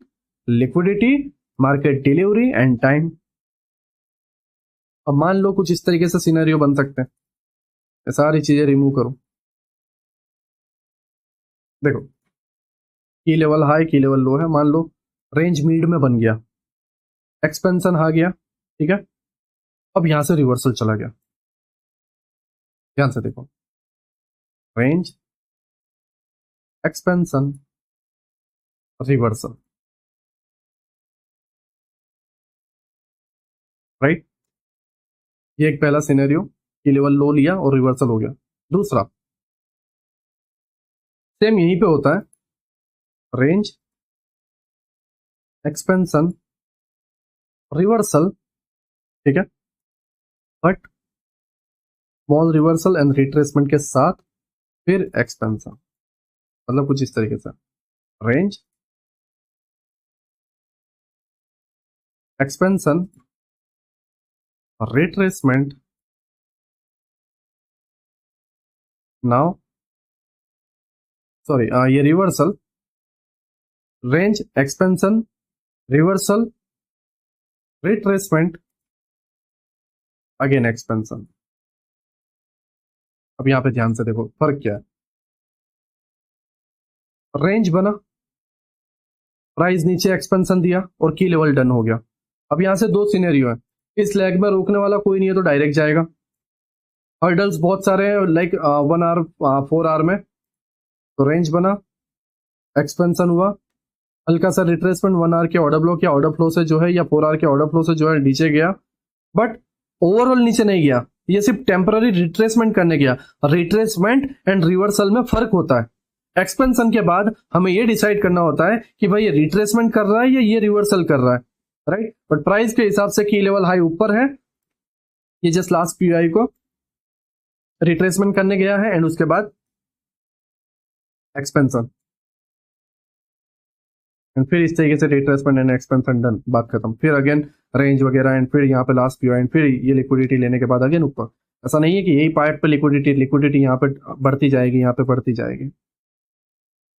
liquidity, market delivery and time. अब मान लो कुछ इस तरीके से सिनेरियो बन सकते हैं, ये सारी चीजें रिमूव करो। देखो, की लेवल हाई, की लेवल लो है, मान लो रेंज मीड में बन गया, एक्सपेंशन आ गया, ठीक है। अब यहां से रिवर्सल चला गया। ध्यान से देखो, रेंज, एक्सपेंशन, रिवर्सल, राइट। ये एक पहला सिनेरियो, की लेवल लो लिया और रिवर्सल हो गया। दूसरा सेम यहीं पे होता है, रेंज, एक्सपेंशन, रिवर्सल, ठीक है, but small reversal and retracement के साथ फिर एक्सपेंशन। मतलब कुछ इस तरीके से, range, expansion, retracement, now sorry ये reversal, range, expansion, reversal, retracement, again expansion. अब यहां पे ध्यान से देखो फर्क क्या है। रेंज बना, प्राइस नीचे एक्सपेंशन दिया और की लेवल डन हो गया। अब यहां से दो सिनेरियो है, इस लेग में रोकने वाला कोई नहीं है तो डायरेक्ट जाएगा। हर्डल्स बहुत सारे हैं, लाइक 1 आवर 4 आवर में। तो रेंज बना, एक्सपेंशन हुआ, हल्का सा रिट्रेसमेंट 1 आवर के ऑर्डर ब्लॉक या ऑर्डर फ्लो से जो है, या 4 आवर के ऑर्डर फ्लो से जो है नीचे गया, बट ओवरऑल नीचे नहीं गया, ये सिर्फ टेम्पररी रिट्रेसमेंट करने गया। रिट्रेसमेंट एंड रिवर्सल में फर्क होता है। एक्सपेंशन के बाद हमें ये डिसाइड करना होता है कि भाई ये रिट्रेसमेंट कर रहा है या ये रिवर्सल कर रहा है, राइट। बट प्राइस के हिसाब से की लेवल हाई ऊपर है, ये जस्ट लास्ट पीआई को रिट्रेसमेंट करने गया है एंड उसके बाद एक्सपेंशन, एंड फिर इस तरीके से रिट्रेसमेंट एंड एक्सपेंशन डन, बात खत्म। फिर अगेन रेंज वगैरह एंड फिर यहाँ पे लास्ट पीआई एंड फिर ये लिक्विडिटी लेने के बाद अगेन ऊपर। ऐसा नहीं है कि यही पाइप पे लिक्विडिटी यहाँ पे बढ़ती जाएगी, यहाँ पे बढ़ती जाएगी।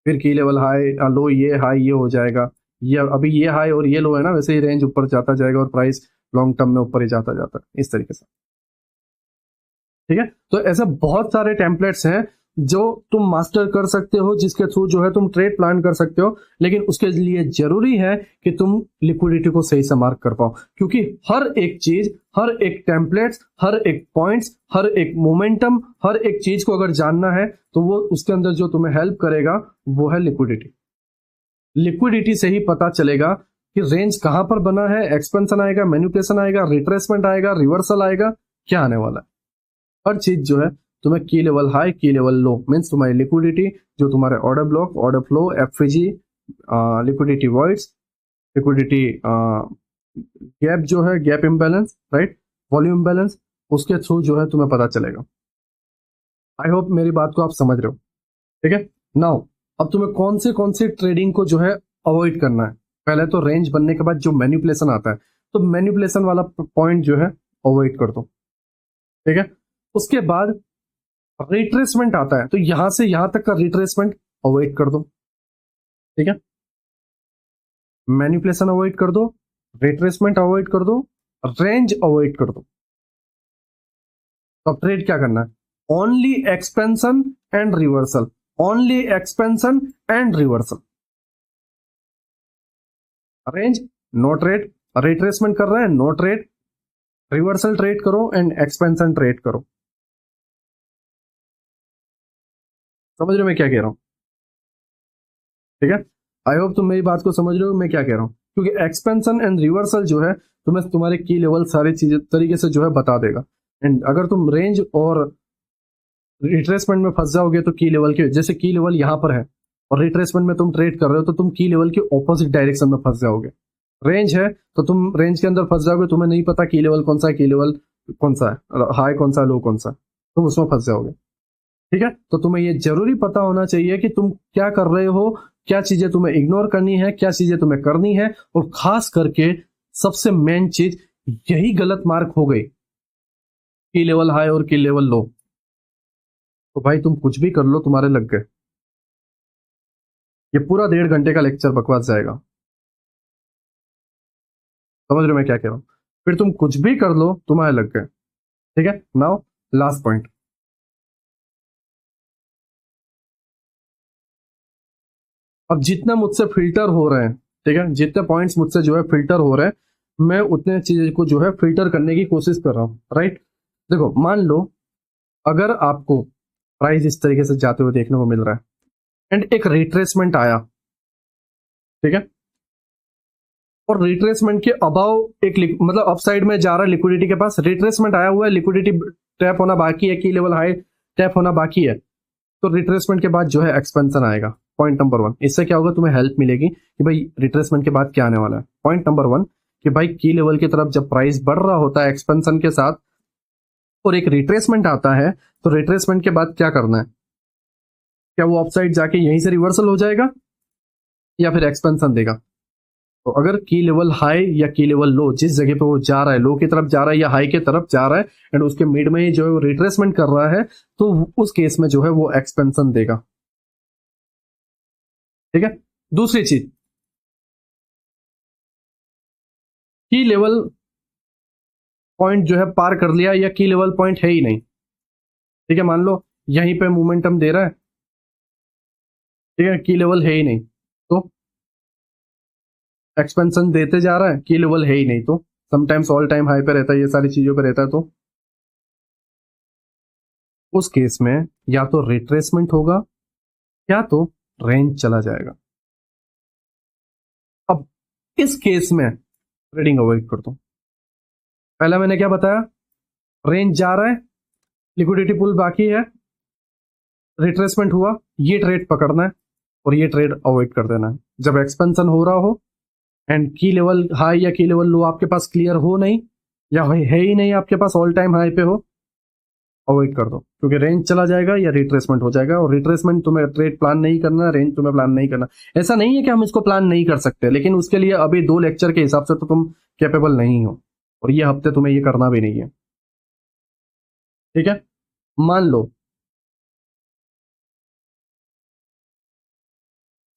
फिर की लेवल हाई लो, ये हाई ये हो जाएगा, ये अभी ये हाई और ये लो है ना, वैसे ही रेंज ऊपर जाता जाएगा और प्राइस लॉन्ग टर्म में ऊपर ही जाता जाता है इस तरीके से। ठीक है, तो ऐसे बहुत सारे टेम्पलेट्स हैं जो तुम मास्टर कर सकते हो, जिसके थ्रू जो है तुम ट्रेड प्लान कर सकते हो, लेकिन उसके लिए जरूरी है कि तुम लिक्विडिटी को सही से मार्क कर पाओ, क्योंकि हर एक चीज, हर एक टेम्पलेट्स, हर एक पॉइंट्स, हर एक मोमेंटम, हर एक चीज को अगर जानना है तो वो उसके अंदर जो तुम्हें हेल्प करेगा वो है लिक्विडिटी। लिक्विडिटी से ही पता चलेगा कि रेंज कहां पर बना है, एक्सपेंशन आएगा, मैनिपुलेशन आएगा, रिट्रेसमेंट आएगा, रिवर्सल आएगा, क्या आने वाला है। हर चीज जो है तुम्हें key level high, key level low, means तुम्हारी लिक्विडिटी, जो तुम्हारे order block, order flow, FG, liquidity voids, liquidity gap जो है, gap imbalance, right, volume balance, उसके थ्रू जो है तुम्हें पता चलेगा। आई होप मेरी बात को आप समझ रहे हो। ठीक है, नाउ अब तुम्हें कौन सी ट्रेडिंग को जो है अवॉइड करना है। पहले तो रेंज बनने के बाद जो मैनिपुलेशन आता है, तो मैनिपुलेशन वाला पॉइंट जो है अवॉइड कर दो। ठीक है, उसके बाद रिट्रेसमेंट आता है, तो यहां से यहां तक का रिट्रेसमेंट अवॉइड कर दो। ठीक है, मैनिपुलेशन अवॉइड कर दो, रिट्रेसमेंट अवॉइड कर दो, रेंज अवॉइड कर दो। तो अब ट्रेड क्या करना है, only expansion and reversal, only expansion and reversal. Range no trade, retracement कर रहे हैं नो ट्रेड, रिवर्सल ट्रेड करो एंड एक्सपेंशन ट्रेड करो। समझ रहे हो मैं क्या कह रहा हूं। ठीक है, आई होप तुम मेरी बात को समझ रहे हो मैं क्या कह रहा हूं, क्योंकि एक्सपेंशन एंड रिवर्सल जो है तुम्हें तुम्हारे की लेवल सारी चीजें तरीके से जो है बता देगा। एंड अगर तुम रेंज और रिट्रेसमेंट में फंस जाओगे तो की लेवल के, जैसे की लेवल यहां पर है और रिट्रेसमेंट में तुम ट्रेड कर रहे हो, तो तुम की लेवल के ऑपोजिट डायरेक्शन में फंस जाओगे। रेंज है तो तुम रेंज के अंदर फंस जाओगे, तुम्हें नहीं पता की लेवल कौन सा है, की लेवल कौन सा है, हाई कौन सा, लो कौन सा, तुम उसमें फंस जाओगे। ठीक है, तो तुम्हें ये जरूरी पता होना चाहिए कि तुम क्या कर रहे हो, क्या चीजें तुम्हें इग्नोर करनी है, क्या चीजें तुम्हें करनी है, और खास करके सबसे मेन चीज यही गलत मार्क हो गई, की लेवल हाई और की लेवल लो, तो भाई तुम कुछ भी कर लो तुम्हारे लग गए। ये पूरा 1.5 घंटे का लेक्चर बकवास जाएगा। समझ रहे हो मैं क्या कह रहा हूं, फिर तुम कुछ भी कर लो तुम्हारे लग गए। ठीक है, नाउ लास्ट पॉइंट, अब जितना मुझसे फिल्टर हो रहे हैं, ठीक है, जितने पॉइंट्स मुझसे जो है फिल्टर हो रहे हैं, मैं उतने चीज को जो है फिल्टर करने की कोशिश कर रहा हूं। राइट, देखो मान लो अगर आपको प्राइस इस तरीके से जाते हुए देखने को मिल रहा है एंड एक रिट्रेसमेंट आया, ठीक है, और रिट्रेसमेंट के अबाव एक मतलब अपसाइड में जा रहा है, लिक्विडिटी के पास रिट्रेसमेंट आया हुआ है, लिक्विडिटी टैप होना बाकी है, की लेवल हाई टैप होना बाकी है, तो रिट्रेसमेंट के बाद जो है एक्सपेंशन आएगा। पॉइंट नंबर 1, इससे क्या होगा, तुम्हें हेल्प मिलेगी कि भाई रिट्रेसमेंट के बाद क्या आने वाला है। पॉइंट नंबर 1 कि भाई की लेवल की तरफ जब प्राइस बढ़ रहा होता है एक्सपेंशन के साथ और एक रिट्रेसमेंट आता है, तो रिट्रेसमेंट के बाद क्या करना है, क्या वो अपसाइड जाके यहीं से रिवर्सल हो जाएगा या फिर एक्सपेंशन देगा। तो अगर की लेवल हाई या की लेवल लो, जिस जगह पे वो जा रहा है, लो की तरफ जा रहा है या हाई की तरफ जा रहा है, एंड उसके मिड में ही जो है वो रिट्रेसमेंट कर रहा है, तो उस केस में जो है वो एक्सपेंशन देगा। ठीक है, दूसरी चीज, की लेवल पॉइंट जो है पार कर लिया या की लेवल पॉइंट है ही नहीं, ठीक है, मान लो यहीं पे मोमेंटम दे रहा है, ठीक है, की लेवल है ही नहीं, तो एक्सपेंशन देते जा रहा है, की लेवल है ही नहीं, तो समटाइम्स ऑल टाइम हाई पे रहता है, ये सारी चीजों पे रहता है, तो उस केस में या तो रिट्रेसमेंट होगा या तो रेंज चला जाएगा। अब इस केस में ट्रेडिंग अवॉइड कर दो। पहला मैंने क्या बताया, रेंज जा रहा है, लिक्विडिटी पुल बाकी है, रिट्रेसमेंट हुआ, ये ट्रेड पकड़ना है और ये ट्रेड अवॉइड कर देना है। जब एक्सपेंशन हो रहा हो एंड की लेवल हाई या की लेवल लो आपके पास क्लियर हो नहीं या है ही नहीं आपके पास, ऑल टाइम हाई पे हो, अवॉइड कर दो, क्योंकि रेंज चला जाएगा या रिट्रेसमेंट हो जाएगा। और रिट्रेसमेंट तुम्हें ट्रेड प्लान नहीं करना, रेंज तुम्हें प्लान नहीं करना। ऐसा नहीं है कि हम इसको प्लान नहीं कर सकते, लेकिन उसके लिए अभी 2 लेक्चर के हिसाब से तो तुम कैपेबल नहीं हो और ये हफ्ते तुम्हें ये करना भी नहीं है। ठीक है, मान लो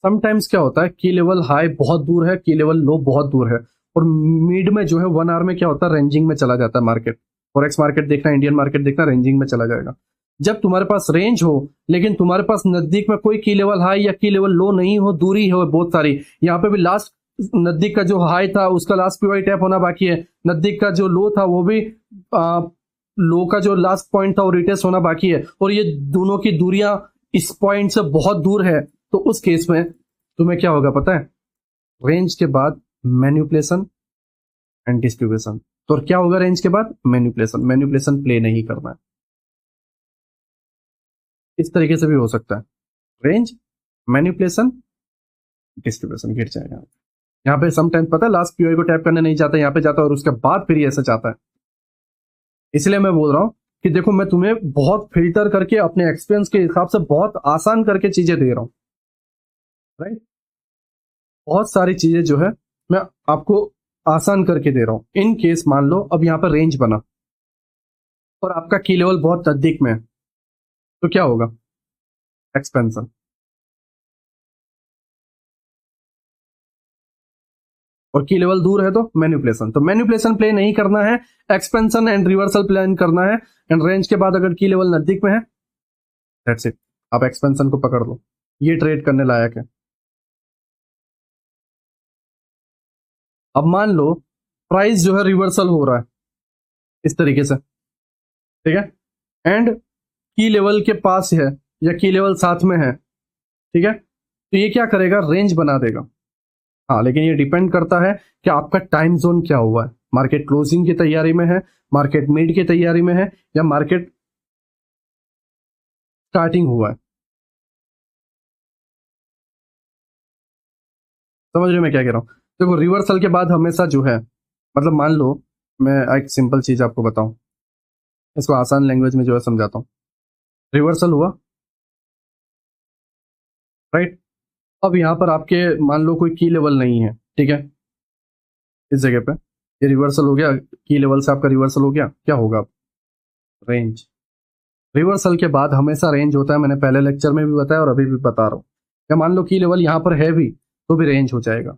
समटाइम्स क्या होता है, की लेवल हाई बहुत दूर है, की लेवल लो बहुत दूर है, और मिड में जो है 1 आवर में क्या होता है, रेंजिंग में चला जाता है मार्केट। फॉरेक्स मार्केट देखना, इंडियन मार्केट देखना, रेंजिंग में चला जाएगा। जब तुम्हारे पास रेंज हो लेकिन तुम्हारे पास नजदीक में कोई की लेवल हाई या की लेवल लो नहीं हो, दूरी हो बहुत सारी, यहाँ पे भी लास्ट नजदीक का जो हाई था उसका लास्ट पीवाई टैप होना बाकी है, नजदीक का जो लो था वो भी लो का जो लास्ट पॉइंट था वो रिटेस्ट होना बाकी है, और ये दोनों की दूरियां इस पॉइंट से बहुत दूर है, तो उस केस में तुम्हें क्या होगा पता है, रेंज के बाद मैनिपुलेशन एंड डिस्ट्रीब्यूशन। तो क्या होगा रेंज के बाद, मैनिपुलेशन। मैनिपुलेशन प्ले नहीं करना है। इस तरीके से भी हो सकता है, रेंज, मैनिपुलेशन, डिस्ट्रीब्यूशन, गिर जाएगा। यहाँ पे समटाइम्स पता है लास्ट पीओई को टैप करने नहीं जाता, यहाँ पे जाता है और उसके बाद फिर ऐसा चाहता है। इसलिए मैं बोल रहा हूं कि देखो मैं तुम्हें बहुत फिल्टर करके अपने एक्सपीरियंस के हिसाब से बहुत आसान करके चीजें दे रहा हूं, राइट। बहुत सारी चीजें जो है मैं आपको आसान करके दे रहा हूं। इन केस मान लो अब यहाँ पर रेंज बना और आपका की लेवल बहुत नजदीक में है, तो क्या होगा, एक्सपेंशन। और की लेवल दूर है तो मैनिपुलेशन। तो मैनिपुलेशन प्ले नहीं करना है, एक्सपेंशन एंड रिवर्सल प्लान करना है। एंड रेंज के बाद अगर की लेवल नजदीक में है, दैट्स इट, आप एक्सपेंशन को पकड़ लो, ये ट्रेड करने लायक है। अब मान लो प्राइस जो है रिवर्सल हो रहा है इस तरीके से, ठीक है, एंड की लेवल के पास है या की लेवल साथ में है, ठीक है, तो ये क्या करेगा, रेंज बना देगा। हाँ, लेकिन ये डिपेंड करता है कि आपका टाइम जोन क्या हुआ है, मार्केट क्लोजिंग की तैयारी में है, मार्केट मिड की तैयारी में है, या मार्केट स्टार्टिंग हुआ है। समझ रहे मैं क्या कह रहा हूं। देखो रिवर्सल के बाद हमेशा जो है, मतलब मान लो मैं एक सिंपल चीज आपको बताऊं, इसको आसान लैंग्वेज में जो है समझाता हूं। रिवर्सल हुआ, राइट। अब यहां पर आपके मान लो कोई की लेवल नहीं है, ठीक है, इस जगह पे ये रिवर्सल हो गया, की लेवल से आपका रिवर्सल हो गया, क्या होगा, रेंज। रिवर्सल के बाद हमेशा रेंज होता है, मैंने पहले लेक्चर में भी बताया और अभी भी बता रहा हूं। या मान लो की लेवल यहां पर है भी तो भी रेंज हो जाएगा।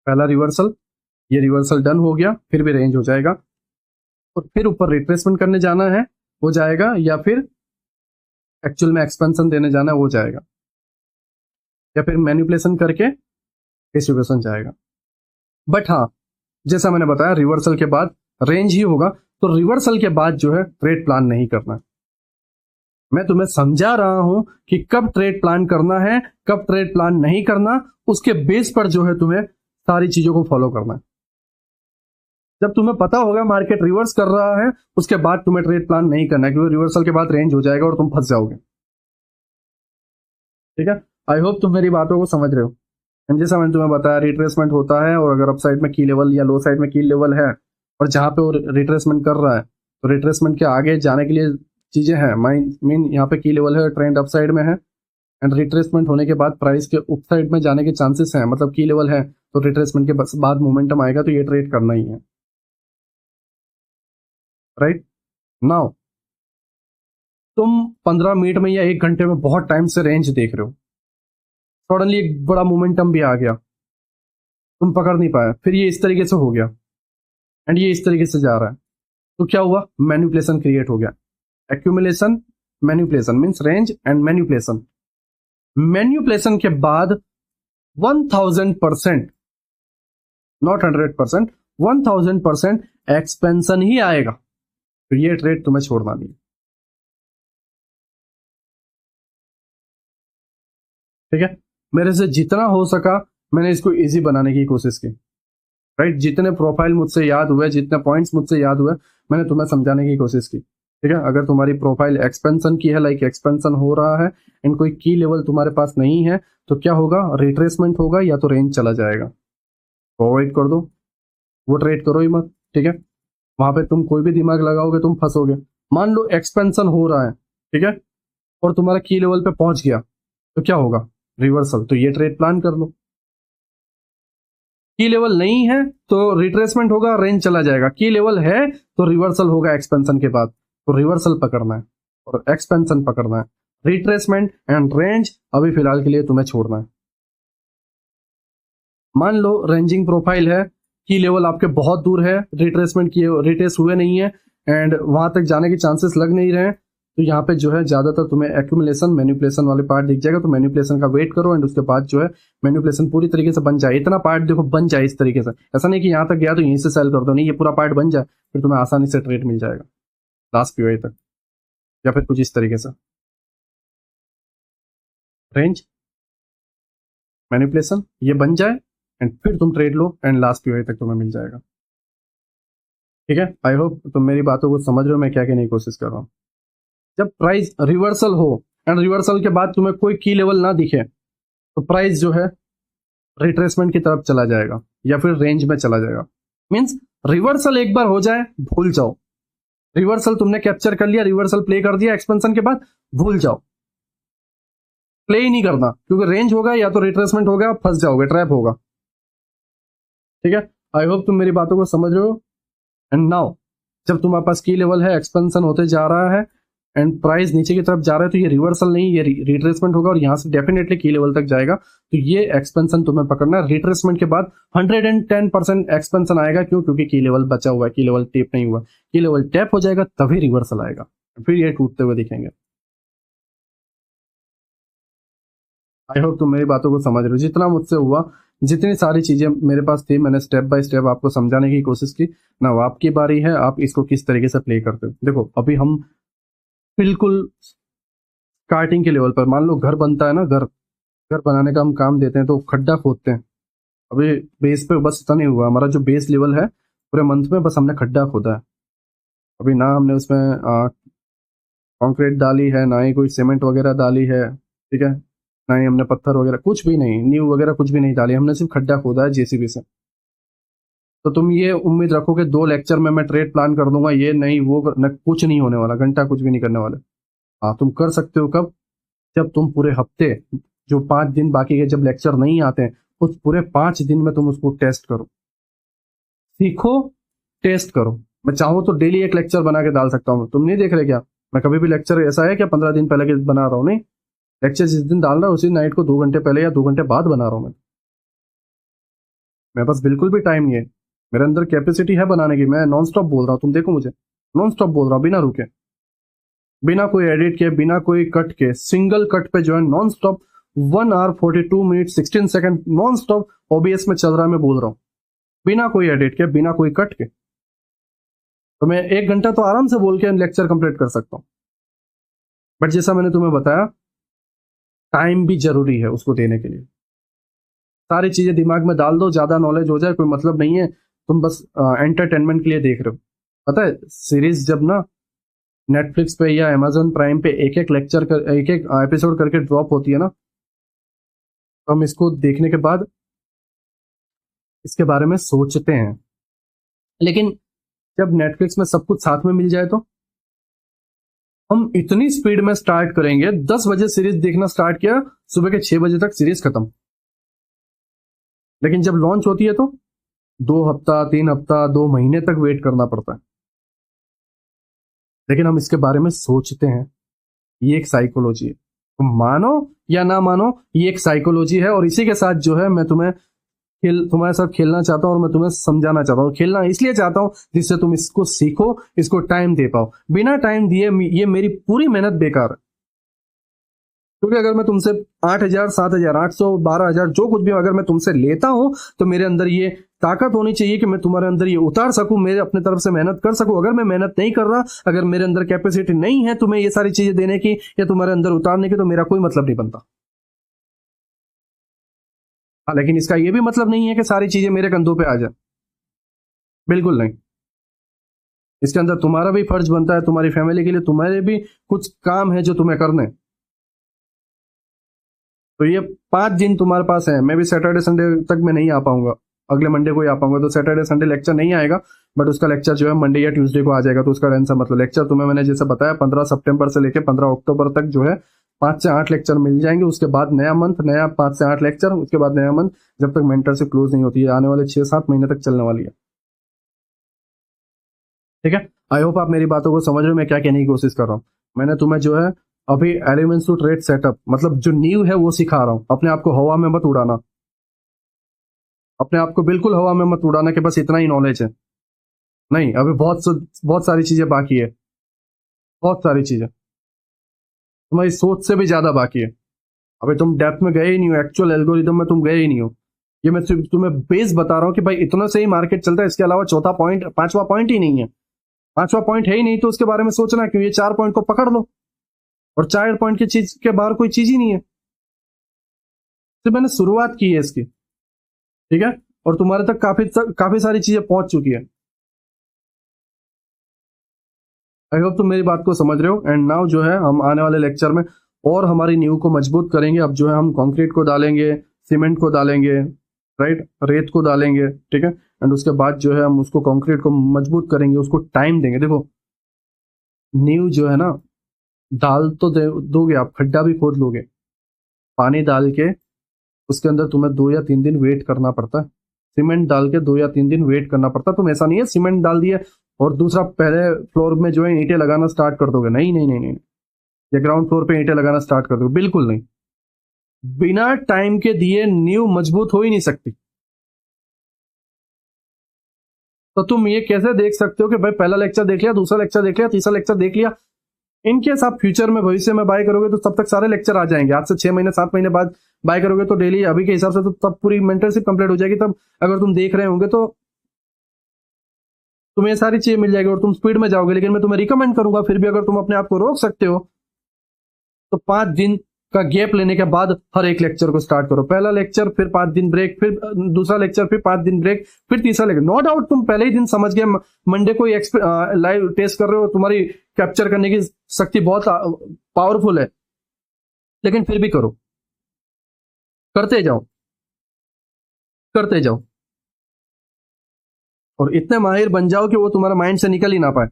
पहला रिवर्सल, ये रिवर्सल डन हो गया, फिर भी रेंज हो जाएगा, और फिर ऊपर रिट्रेसमेंट करने जाना है हो जाएगा, या फिर एक्चुअल में एक्सपेंशन देने जाना है हो जाएगा, या फिर मैनिपुलेशन करके डिस्ट्रीब्यूशन जाएगा। बट हाँ, जैसा मैंने बताया रिवर्सल के बाद रेंज ही होगा, तो रिवर्सल के बाद जो है ट्रेड प्लान नहीं करना है। मैं तुम्हें समझा रहा हूं कि कब ट्रेड प्लान करना है, कब ट्रेड प्लान नहीं करना, उसके बेस पर जो है तुम्हें सारी चीजों को फॉलो करना है। जब तुम्हें पता होगा मार्केट रिवर्स कर रहा है, उसके बाद तुम्हें ट्रेड प्लान नहीं करना है, क्योंकि रिवर्सल के बाद रेंज हो जाएगा और तुम फंस जाओगे। ठीक है, आई होप तुम मेरी बातों को समझ रहे हो। जैसा मैंने तुम्हें बताया रिट्रेसमेंट होता है, और अगर अप साइड में की लेवल या लो साइड में की लेवल है और जहां पे वो रिट्रेसमेंट कर रहा है, तो रिट्रेसमेंट के आगे जाने के लिए चीजें हैं। मीन यहाँ पे की लेवल है, ट्रेंड अप साइड में है, एंड रिट्रेसमेंट होने के बाद प्राइस के उप साइड में जाने के चांसेस हैं, मतलब की लेवल है तो रिट्रेसमेंट के बाद मोमेंटम आएगा, तो ये ट्रेड करना ही है, राइट। नाउ तुम 15 मिनट में या 1 घंटे में बहुत टाइम से रेंज देख रहे हो, सडनली एक बड़ा मोमेंटम भी आ गया, तुम पकड़ नहीं पाया, फिर ये इस तरीके से हो गया एंड ये इस तरीके से जा रहा है, तो क्या हुआ, मैनिपुलेशन क्रिएट हो गया। Accumulation, manipulation means range and manipulation. Manipulation के बाद 1000%, नॉट 100%, 1000% एक्सपेंशन ही आएगा, फिर ये ट्रेड तुम्हें छोड़ना नहीं। ठीक है, मेरे से जितना हो सका मैंने इसको इजी बनाने की कोशिश की, राइट। जितने प्रोफाइल मुझसे याद हुए, जितने पॉइंट्स मुझसे याद हुए, मैंने तुम्हें समझाने की कोशिश की। ठीक है, अगर तुम्हारी प्रोफाइल एक्सपेंशन की है, लाइक एक्सपेंशन हो रहा है एंड कोई की लेवल तुम्हारे पास नहीं है, तो क्या होगा, रिट्रेसमेंट होगा या तो रेंज चला जाएगा, अवॉइड कर दो, वो ट्रेड करो ही मत। ठीक है, वहां पे तुम कोई भी दिमाग लगाओगे तुम फंसोगे। मान लो एक्सपेंशन हो रहा है, ठीक है, और तुम्हारा की लेवल पे पहुंच गया, तो क्या होगा, रिवर्सल, तो ये ट्रेड प्लान कर लो। की लेवल नहीं है तो रिट्रेसमेंट होगा, रेंज चला जाएगा। की लेवल है तो रिवर्सल होगा एक्सपेंशन के बाद, तो रिवर्सल पकड़ना है और एक्सपेंशन पकड़ना है। रिट्रेसमेंट एंड रेंज अभी फिलहाल के लिए तुम्हें छोड़ना है। मान लो रेंजिंग प्रोफाइल है की लेवल आपके बहुत दूर है, रिट्रेसमेंट किए रिट्रेस हुए नहीं है एंड वहां तक जाने के चांसेस लग नहीं रहे हैं, तो यहाँ पे जो है ज्यादातर तुम्हें एक्यूमुलेशन मैनिपुलेशन वाले पार्ट दिख जाएगा। तो मैनिपुलेशन का वेट करो एंड उसके बाद जो है मैनिपुलेशन पूरी तरीके से बन जाए, इतना पार्ट देखो बन जाए इस तरीके से, ऐसा नहीं कि यहाँ तक गया तो यहीं से सेल कर दो, नहीं, ये पूरा पार्ट बन जाए फिर तुम्हें आसानी से ट्रेड मिल जाएगा लास्ट पीओए तक, या फिर कुछ इस तरीके से रेंज मैनिपुलेशन ये बन जाए एंड फिर तुम trade low and last POA तक तुम्हें मिल जाएगा। ठीक है, आई होप तुम मेरी बातों को समझ रहे हो मैं क्या कहने की कोशिश कर रहा हूँ। जब प्राइस रिवर्सल हो एंड रिवर्सल के बाद तुम्हें कोई की लेवल ना दिखे तो प्राइस जो है रिट्रेसमेंट की तरफ चला जाएगा या फिर रेंज में चला जाएगा। मींस रिवर्सल एक बार हो जाए भूल जाओ, रिवर्सल तुमने कैप्चर कर लिया, रिवर्सल प्ले कर दिया एक्सपेंशन के बाद, भूल जाओ, प्ले ही नहीं करना, क्योंकि रेंज होगा या तो रिट्रेसमेंट होगा, फंस जाओगे, ट्रैप होगा। ठीक है, आई होप तुम मेरी बातों को समझ रहे हो। एंड नाउ जब तुम्हारे पास की लेवल है, एक्सपेंशन होते जा रहा है एंड प्राइस नीचे की तरफ जा रहा है, तो ये रिवर्सल नहीं, ये रिट्रेसमेंट होगा और यहां से डेफिनेटली की लेवल तक जाएगा। तो ये एक्सपेंशन तुम्हें पकड़ना है। रिट्रेसमेंट के बाद 110% एक्सपेंशन आएगा, क्यों? क्योंकि की लेवल बचा हुआ है, की लेवल टेप नहीं हुआ, की लेवल टैप हो जाएगा तभी रिवर्सल आएगा, फिर ये टूटते हुए दिखेंगे। आई होप तुम मेरी बातों को समझ रहे हो। जितना मुझसे हुआ, जितनी सारी चीजें मेरे पास थी, मैंने स्टेप बाय स्टेप आपको समझाने की कोशिश की ना। आपकी बारी है, आप इसको किस तरीके से प्ले करते हो। देखो अभी हम बिल्कुल स्टार्टिंग के लेवल पर, मान लो घर बनता है ना, घर बनाने का हम काम देते हैं तो खड्डा खोदते हैं। अभी बेस पे बस इतना नहीं हुआ, हमारा जो बेस लेवल है पूरे मंथ में बस हमने खड्डा खोदा है। अभी ना हमने उसमें कंक्रीट डाली है, ना ही कोई सीमेंट वगैरह डाली है, ठीक है, ना ही हमने पत्थर वगैरह कुछ भी नहीं, नींव वगैरह कुछ भी नहीं डाली, हमने सिर्फ खड्डा खोदा है जेसीबी से। तो तुम ये उम्मीद रखो कि 2 लेक्चर में मैं ट्रेड प्लान कर दूंगा, ये नहीं, वो न, कुछ नहीं होने वाला, घंटा कुछ भी नहीं करने वाले। हाँ, तुम कर सकते हो कब? जब तुम पूरे हफ्ते, जो 5 दिन बाकी के जब लेक्चर नहीं आते हैं, उस पूरे 5 दिन में तुम उसको टेस्ट करो, सीखो, टेस्ट करो। मैं चाहूँ तो डेली एक लेक्चर बना के डाल सकता हूँ, तुम नहीं देख रहे क्या? मैं कभी भी लेक्चर ऐसा है क्या 15 दिन पहले के बना रहा हूँ? नहीं, लेक्चर जिस दिन डाल रहा हूँ उसी नाइट को 2 घंटे पहले या 2 घंटे बाद बना रहा हूँ मेरे पास बिल्कुल भी टाइम नहीं है, मेरे अंदर कैपेसिटी है बनाने की। मैं नॉन स्टॉप बोल रहा हूँ, तुम देखो मुझे, नॉन स्टॉप बोल रहा हूँ, बिना रुके, बिना कोई एडिट के, बिना कोई कट के, सिंगल कट पे जो है non stop 1 hour 42 minutes 16 second non stop OBS में चल रहा है, मैं बोल रहा हूँ बिना कोई एडिट के, बिना कोई कट के। तो मैं 1 घंटा तो आराम से बोल के लेक्चर कंप्लीट कर सकता हूँ। बट जैसा मैंने तुम्हें बताया, टाइम भी जरूरी है उसको देने के लिए। सारी चीजें दिमाग में डाल दो, ज्यादा नॉलेज हो जाए कोई मतलब नहीं है, तुम बस एंटरटेनमेंट के लिए देख रहे हो। पता है सीरीज जब ना नेटफ्लिक्स पे या अमेजोन प्राइम पे एक एक लेक्चर कर, एक एक एपिसोड करके ड्रॉप होती है ना, तो हम इसको देखने के बाद इसके बारे में सोचते हैं। लेकिन जब नेटफ्लिक्स में सब कुछ साथ में मिल जाए तो हम इतनी स्पीड में स्टार्ट करेंगे, 10 बजे सीरीज देखना स्टार्ट किया, सुबह के 6 बजे तक सीरीज खत्म। लेकिन जब लॉन्च होती है तो 2 हफ्ता, 3 हफ्ता, 2 महीने तक वेट करना पड़ता है। लेकिन हम इसके बारे में सोचते हैं, ये एक साइकोलॉजी है। तुम मानो या ना मानो, ये एक साइकोलॉजी है। और इसी के साथ जो है मैं तुम्हारे साथ खेलना चाहता हूं और मैं तुम्हें समझाना चाहता हूं। खेलना इसलिए चाहता हूं जिससे तुम इसको सीखो, इसको टाइम दे पाओ। बिना टाइम दिए ये मेरी पूरी मेहनत बेकार है। क्योंकि अगर मैं तुमसे 8,000, 7,000, 800, 12,000 जो कुछ भी अगर मैं तुमसे लेता हूं, तो मेरे अंदर ये ताकत होनी चाहिए कि मैं तुम्हारे अंदर ये उतार सकूं, मेरे अपने तरफ से मेहनत कर सकूं। अगर मैं मेहनत नहीं कर रहा, अगर मेरे अंदर कैपेसिटी नहीं है तुम्हें ये सारी चीजें देने की या तुम्हारे अंदर उतारने की, तो मेरा कोई मतलब नहीं बनता। हाँ, लेकिन इसका ये भी मतलब नहीं है कि सारी चीजें मेरे कंधों पे आ जाए, बिल्कुल नहीं। इसके अंदर तुम्हारा भी फर्ज बनता है, तुम्हारी फैमिली के लिए तुम्हारे भी कुछ काम है जो तुम्हें करने। तो ये 5 दिन तुम्हारे पास है। मैं भी सैटरडे संडे तक मैं नहीं आ पाऊंगा, अगले मंडे को ही आ पाऊंगा। तो सैटरडे संडे लेक्चर नहीं आएगा, बट उसका लेक्चर जो है मंडे या ट्यूसडे को आ जाएगा। तो उसका टेंशन मतलब लेक्चर तुम्हें मैंने जैसे बताया 15 सितंबर से लेकर 15 अक्टूबर तक जो है 5 से 8 लेक्चर मिल जाएंगे। उसके बाद नया मंथ, नया 5 से 8 लेक्चर, उसके बाद नया मंथ, जब तक मेंटरशिप क्लोज नहीं होती है। आने वाले 6-7 महीने तक चलने वाली है। ठीक है, आई होप आप मेरी बातों को समझ रहे हो मैं क्या कहने की कोशिश कर रहा हूँ। मैंने तुम्हें जो है अभी एलिमेंट्स टू ट्रेड सेटअप, मतलब जो नींव है वो सिखा रहा हूँ। अपने आप को हवा में मत उड़ाना। अपने आप को बिल्कुल हवा में मत उड़ाना कि बस इतना ही नॉलेज है। नहीं, अभी बहुत सारी चीजें बाकी है, बहुत सारी चीजें तुम्हारी सोच से भी ज्यादा बाकी है। अभी तुम डेप्थ में गए ही नहीं हो, एक्चुअल एल्गोरिदम में तुम गए ही नहीं हो। ये मैं सिर्फ तुम्हें बेस बता रहा हूँ कि भाई इतना से ही मार्केट चलता है, इसके अलावा चौथा पॉइंट, पांचवा पॉइंट ही नहीं है। पांचवा पॉइंट है ही नहीं तो उसके बारे में सोचना क्यों? ये 4 पॉइंट को पकड़ लो, और 4 पॉइंट की चीज के बाहर कोई चीज ही नहीं है। तो मैंने शुरुआत की है इसकी, ठीक है, और तुम्हारे तक काफी सारी चीजें पहुंच चुकी है। आई होप तुम मेरी बात को समझ रहे हो। एंड नाउ जो है हम आने वाले लेक्चर में और हमारी नींव को मजबूत करेंगे। अब जो है हम कंक्रीट को डालेंगे, सीमेंट को डालेंगे, राइट, रेत को डालेंगे, ठीक है। एंड उसके बाद जो है हम उसको कंक्रीट को मजबूत करेंगे, उसको टाइम देंगे। देखो, नींव जो है ना, डाल तो दोगे आप, खड्डा भी खोद लोगे, पानी डाल के उसके अंदर तुम्हें 2 या 3 दिन वेट करना पड़ता है। सीमेंट डाल के 2 या 3 दिन वेट करना पड़ता है। तुम ऐसा नहीं है सीमेंट डाल दिए और दूसरा पहले फ्लोर में जो है ईंटें लगाना स्टार्ट कर दोगे। नहीं नहीं नहीं नहीं, या ग्राउंड फ्लोर पे ईंटें लगाना स्टार्ट कर दोगे, बिल्कुल नहीं। बिना टाइम के दिए नींव मजबूत हो ही नहीं सकती। तो तुम ये कैसे देख सकते हो कि भाई पहला लेक्चर देख लिया, दूसरा लेक्चर देख लिया, तीसरा लेक्चर देख लिया, इनकेस आप फ्यूचर में, भविष्य में बाय करोगे तो तब तक सारे लेक्चर आ जाएंगे। आज से 6 महीने 7 महीने बाद बाय करोगे तो डेली अभी के हिसाब से तो तब पूरी मेंटरशिप कंप्लीट हो जाएगी। तब अगर तुम देख रहे होंगे तो तुम्हें सारी चीजें मिल जाएगी और तुम स्पीड में जाओगे। लेकिन मैं तुम्हें रिकमेंड करूंगा फिर भी, अगर तुम अपने आप को रोक सकते हो तो 5 दिन का गैप लेने के बाद हर एक लेक्चर को स्टार्ट करो। पहला लेक्चर, फिर 5 दिन ब्रेक, फिर दूसरा लेक्चर, फिर 5 दिन ब्रेक, फिर तीसरा लेक्चर। नो डाउट तुम पहले ही दिन समझ गए, मंडे को लाइव टेस्ट कर रहे हो, तुम्हारी कैप्चर करने की शक्ति बहुत पावरफुल है, लेकिन फिर भी करो, करते जाओ, करते जाओ, और इतने माहिर बन जाओ कि वो तुम्हारा माइंड से निकल ही ना पाए।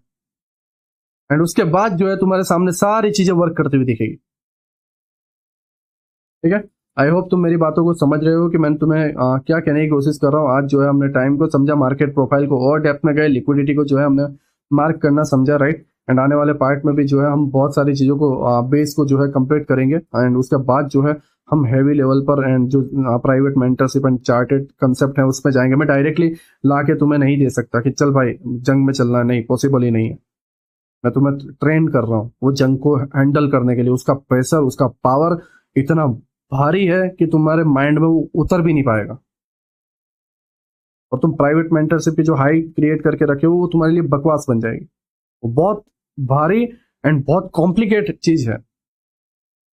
एंड उसके बाद जो है तुम्हारे सामने सारी चीजें वर्क करती हुई दिखेगी, ठीक है। आई होप तुम मेरी बातों को समझ रहे हो कि मैंने तुम्हें क्या कहने की कोशिश कर रहा हूँ। आज जो है हमने टाइम को समझा, मार्केट प्रोफाइल को और डेप्थ में गए, लिक्विडिटी को जो है हमने मार्क करना समझा, राइट। एंड आने वाले पार्ट में भी जो है हम बहुत सारी चीजों को, बेस को जो है कंप्लीट करेंगे। एंड उसके बाद जो है हम हैवी लेवल पर एंड जो private mentorship and chartered concept है उसमें जाएंगे। मैं डायरेक्टली ला के तुम्हें नहीं दे सकता कि चल भाई जंग में चलना, नहीं, पॉसिबल ही नहीं है। मैं तुम्हें ट्रेन कर रहा हूँ वो जंग को हैंडल करने के लिए। उसका प्रेशर, उसका पावर इतना भारी है कि तुम्हारे माइंड में वो उतर भी नहीं पाएगा। और तुम प्राइवेट मेंटरशिप की जो हाई क्रिएट करके रखे हो वो तुम्हारे लिए बकवास बन जाएगी। वो बहुत भारी एंड बहुत कॉम्प्लिकेटेड चीज है,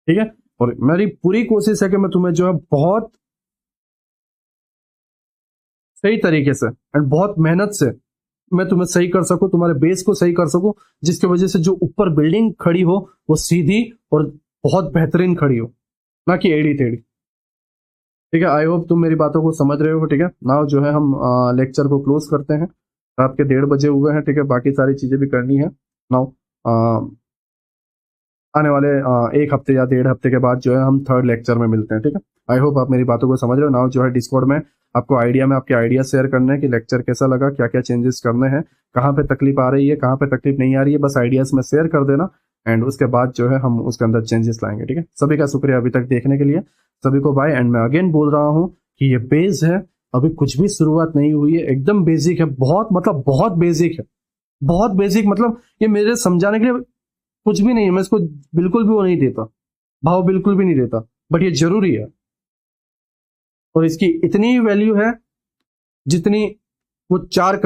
ठीक है। और मेरी पूरी कोशिश है कि मैं तुम्हें जो है बहुत सही तरीके से एंड बहुत मेहनत से मैं तुम्हें सही कर सकूं, तुम्हारे बेस को सही कर सकूं, जिसकी वजह से जो ऊपर बिल्डिंग खड़ी हो वो सीधी और बहुत बेहतरीन खड़ी हो, ना कि एड़ी टेढ़ी, ठीक है। आई होप तुम मेरी बातों को समझ रहे हो, ठीक है। नाउ जो है हम लेक्चर को क्लोज करते हैं। रात के 1:30 बजे हुए हैं, ठीक है। बाकी सारी चीजें भी करनी है। नाउ आने वाले 1 हफ्ते या 1.5 हफ्ते के बाद जो है हम थर्ड लेक्चर में मिलते हैं, ठीक है। आई होप आप मेरी बातों को समझ रहे हो। नाउ जो है डिस्कॉर्ड में आपको आइडिया में आपके आइडिया शेयर करने हैं कि लेक्चर कैसा लगा, क्या क्या चेंजेस करने हैं, कहाँ पे तकलीफ आ रही है, कहाँ पे तकलीफ नहीं आ रही है, बस आइडियाज में शेयर कर देना। एंड उसके बाद जो है हम उसके अंदर चेंजेस लाएंगे, ठीक है। सभी का शुक्रिया अभी तक देखने के लिए, सभी को बाय। एंड मैं अगेन बोल रहा हूँ कि ये बेस है, अभी कुछ भी शुरुआत नहीं हुई है, एकदम बेसिक है, बहुत मतलब बहुत बेसिक है, बहुत बेसिक। मतलब ये मेरे समझाने के लिए कुछ भी नहीं है, मैं इसको बिल्कुल भी वो नहीं देता, भाव बिल्कुल भी नहीं देता, बट ये जरूरी है। और इसकी इतनी वैल्यू है जितनी वो 4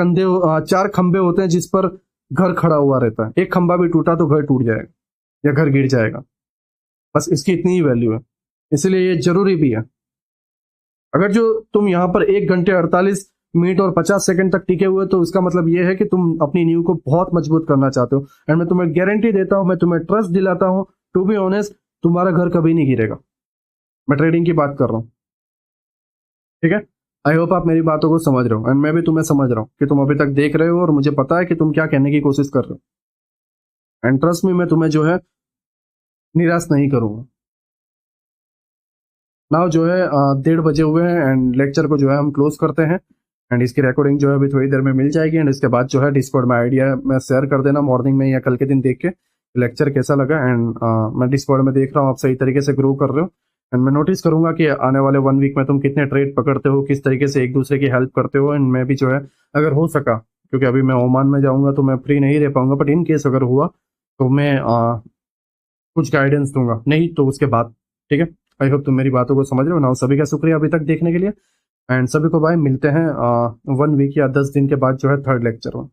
खंबे होते हैं जिस पर घर खड़ा हुआ रहता है। एक खंबा भी टूटा तो घर टूट जाएगा या घर गिर जाएगा, बस इसकी इतनी ही वैल्यू है, इसलिए ये जरूरी भी है। अगर जो तुम यहाँ पर 1 घंटे 48 मिनट और 50 सेकंड तक टिके हुए तो इसका मतलब ये है कि तुम अपनी नींव को बहुत मजबूत करना चाहते हो। एंड मैं तुम्हें गारंटी देता हूं, मैं तुम्हें ट्रस्ट दिलाता हूं, टू बी ऑनेस्ट, तुम्हारा घर कभी नहीं गिरेगा। मैं ट्रेडिंग की बात कर रहा हूँ, ठीक है। आई होप आप मेरी बातों को समझ रहे हो एंड मैं भी तुम्हें समझ रहा हूँ कि तुम अभी तक देख रहे हो और मुझे पता है कि तुम क्या कहने की कोशिश कर रहे हो। एंड ट्रस्ट में मैं तुम्हें जो है निराश नहीं करूंगा। नाउ जो है 1:30 बजे हुए हैं एंड लेक्चर को जो है हम क्लोज करते हैं। एंड इसकी रिकॉर्डिंग जो है अभी थोड़ी देर में मिल जाएगी। एंड इसके बाद जो है डिस्कॉर्ड में आइडिया में शेयर कर देना मॉर्निंग में या कल के दिन देख के लेक्चर कैसा लगा। एंड मैं डिस्कॉर्ड में देख रहा हूँ आप सही तरीके से ग्रो कर रहे हो एंड मैं नोटिस करूंगा कि आने वाले 1 वीक में तुम कितने ट्रेड पकड़ते हो, किस तरीके से एक दूसरे की हेल्प करते हो। एंड मैं भी जो है अगर हो सका, क्योंकि अभी मैं ओमान में जाऊंगा तो मैं फ्री नहीं रह पाऊंगा, बट इन केस अगर हुआ तो मैं कुछ गाइडेंस दूंगा, नहीं तो उसके बाद। ठीक है, आई होप तुम मेरी बातों को समझ रहे हो ना। सभी का शुक्रिया अभी तक देखने के लिए, एंड सभी को बाय। मिलते हैं 1 वीक या 10 दिन के बाद जो है थर्ड लेक्चर में।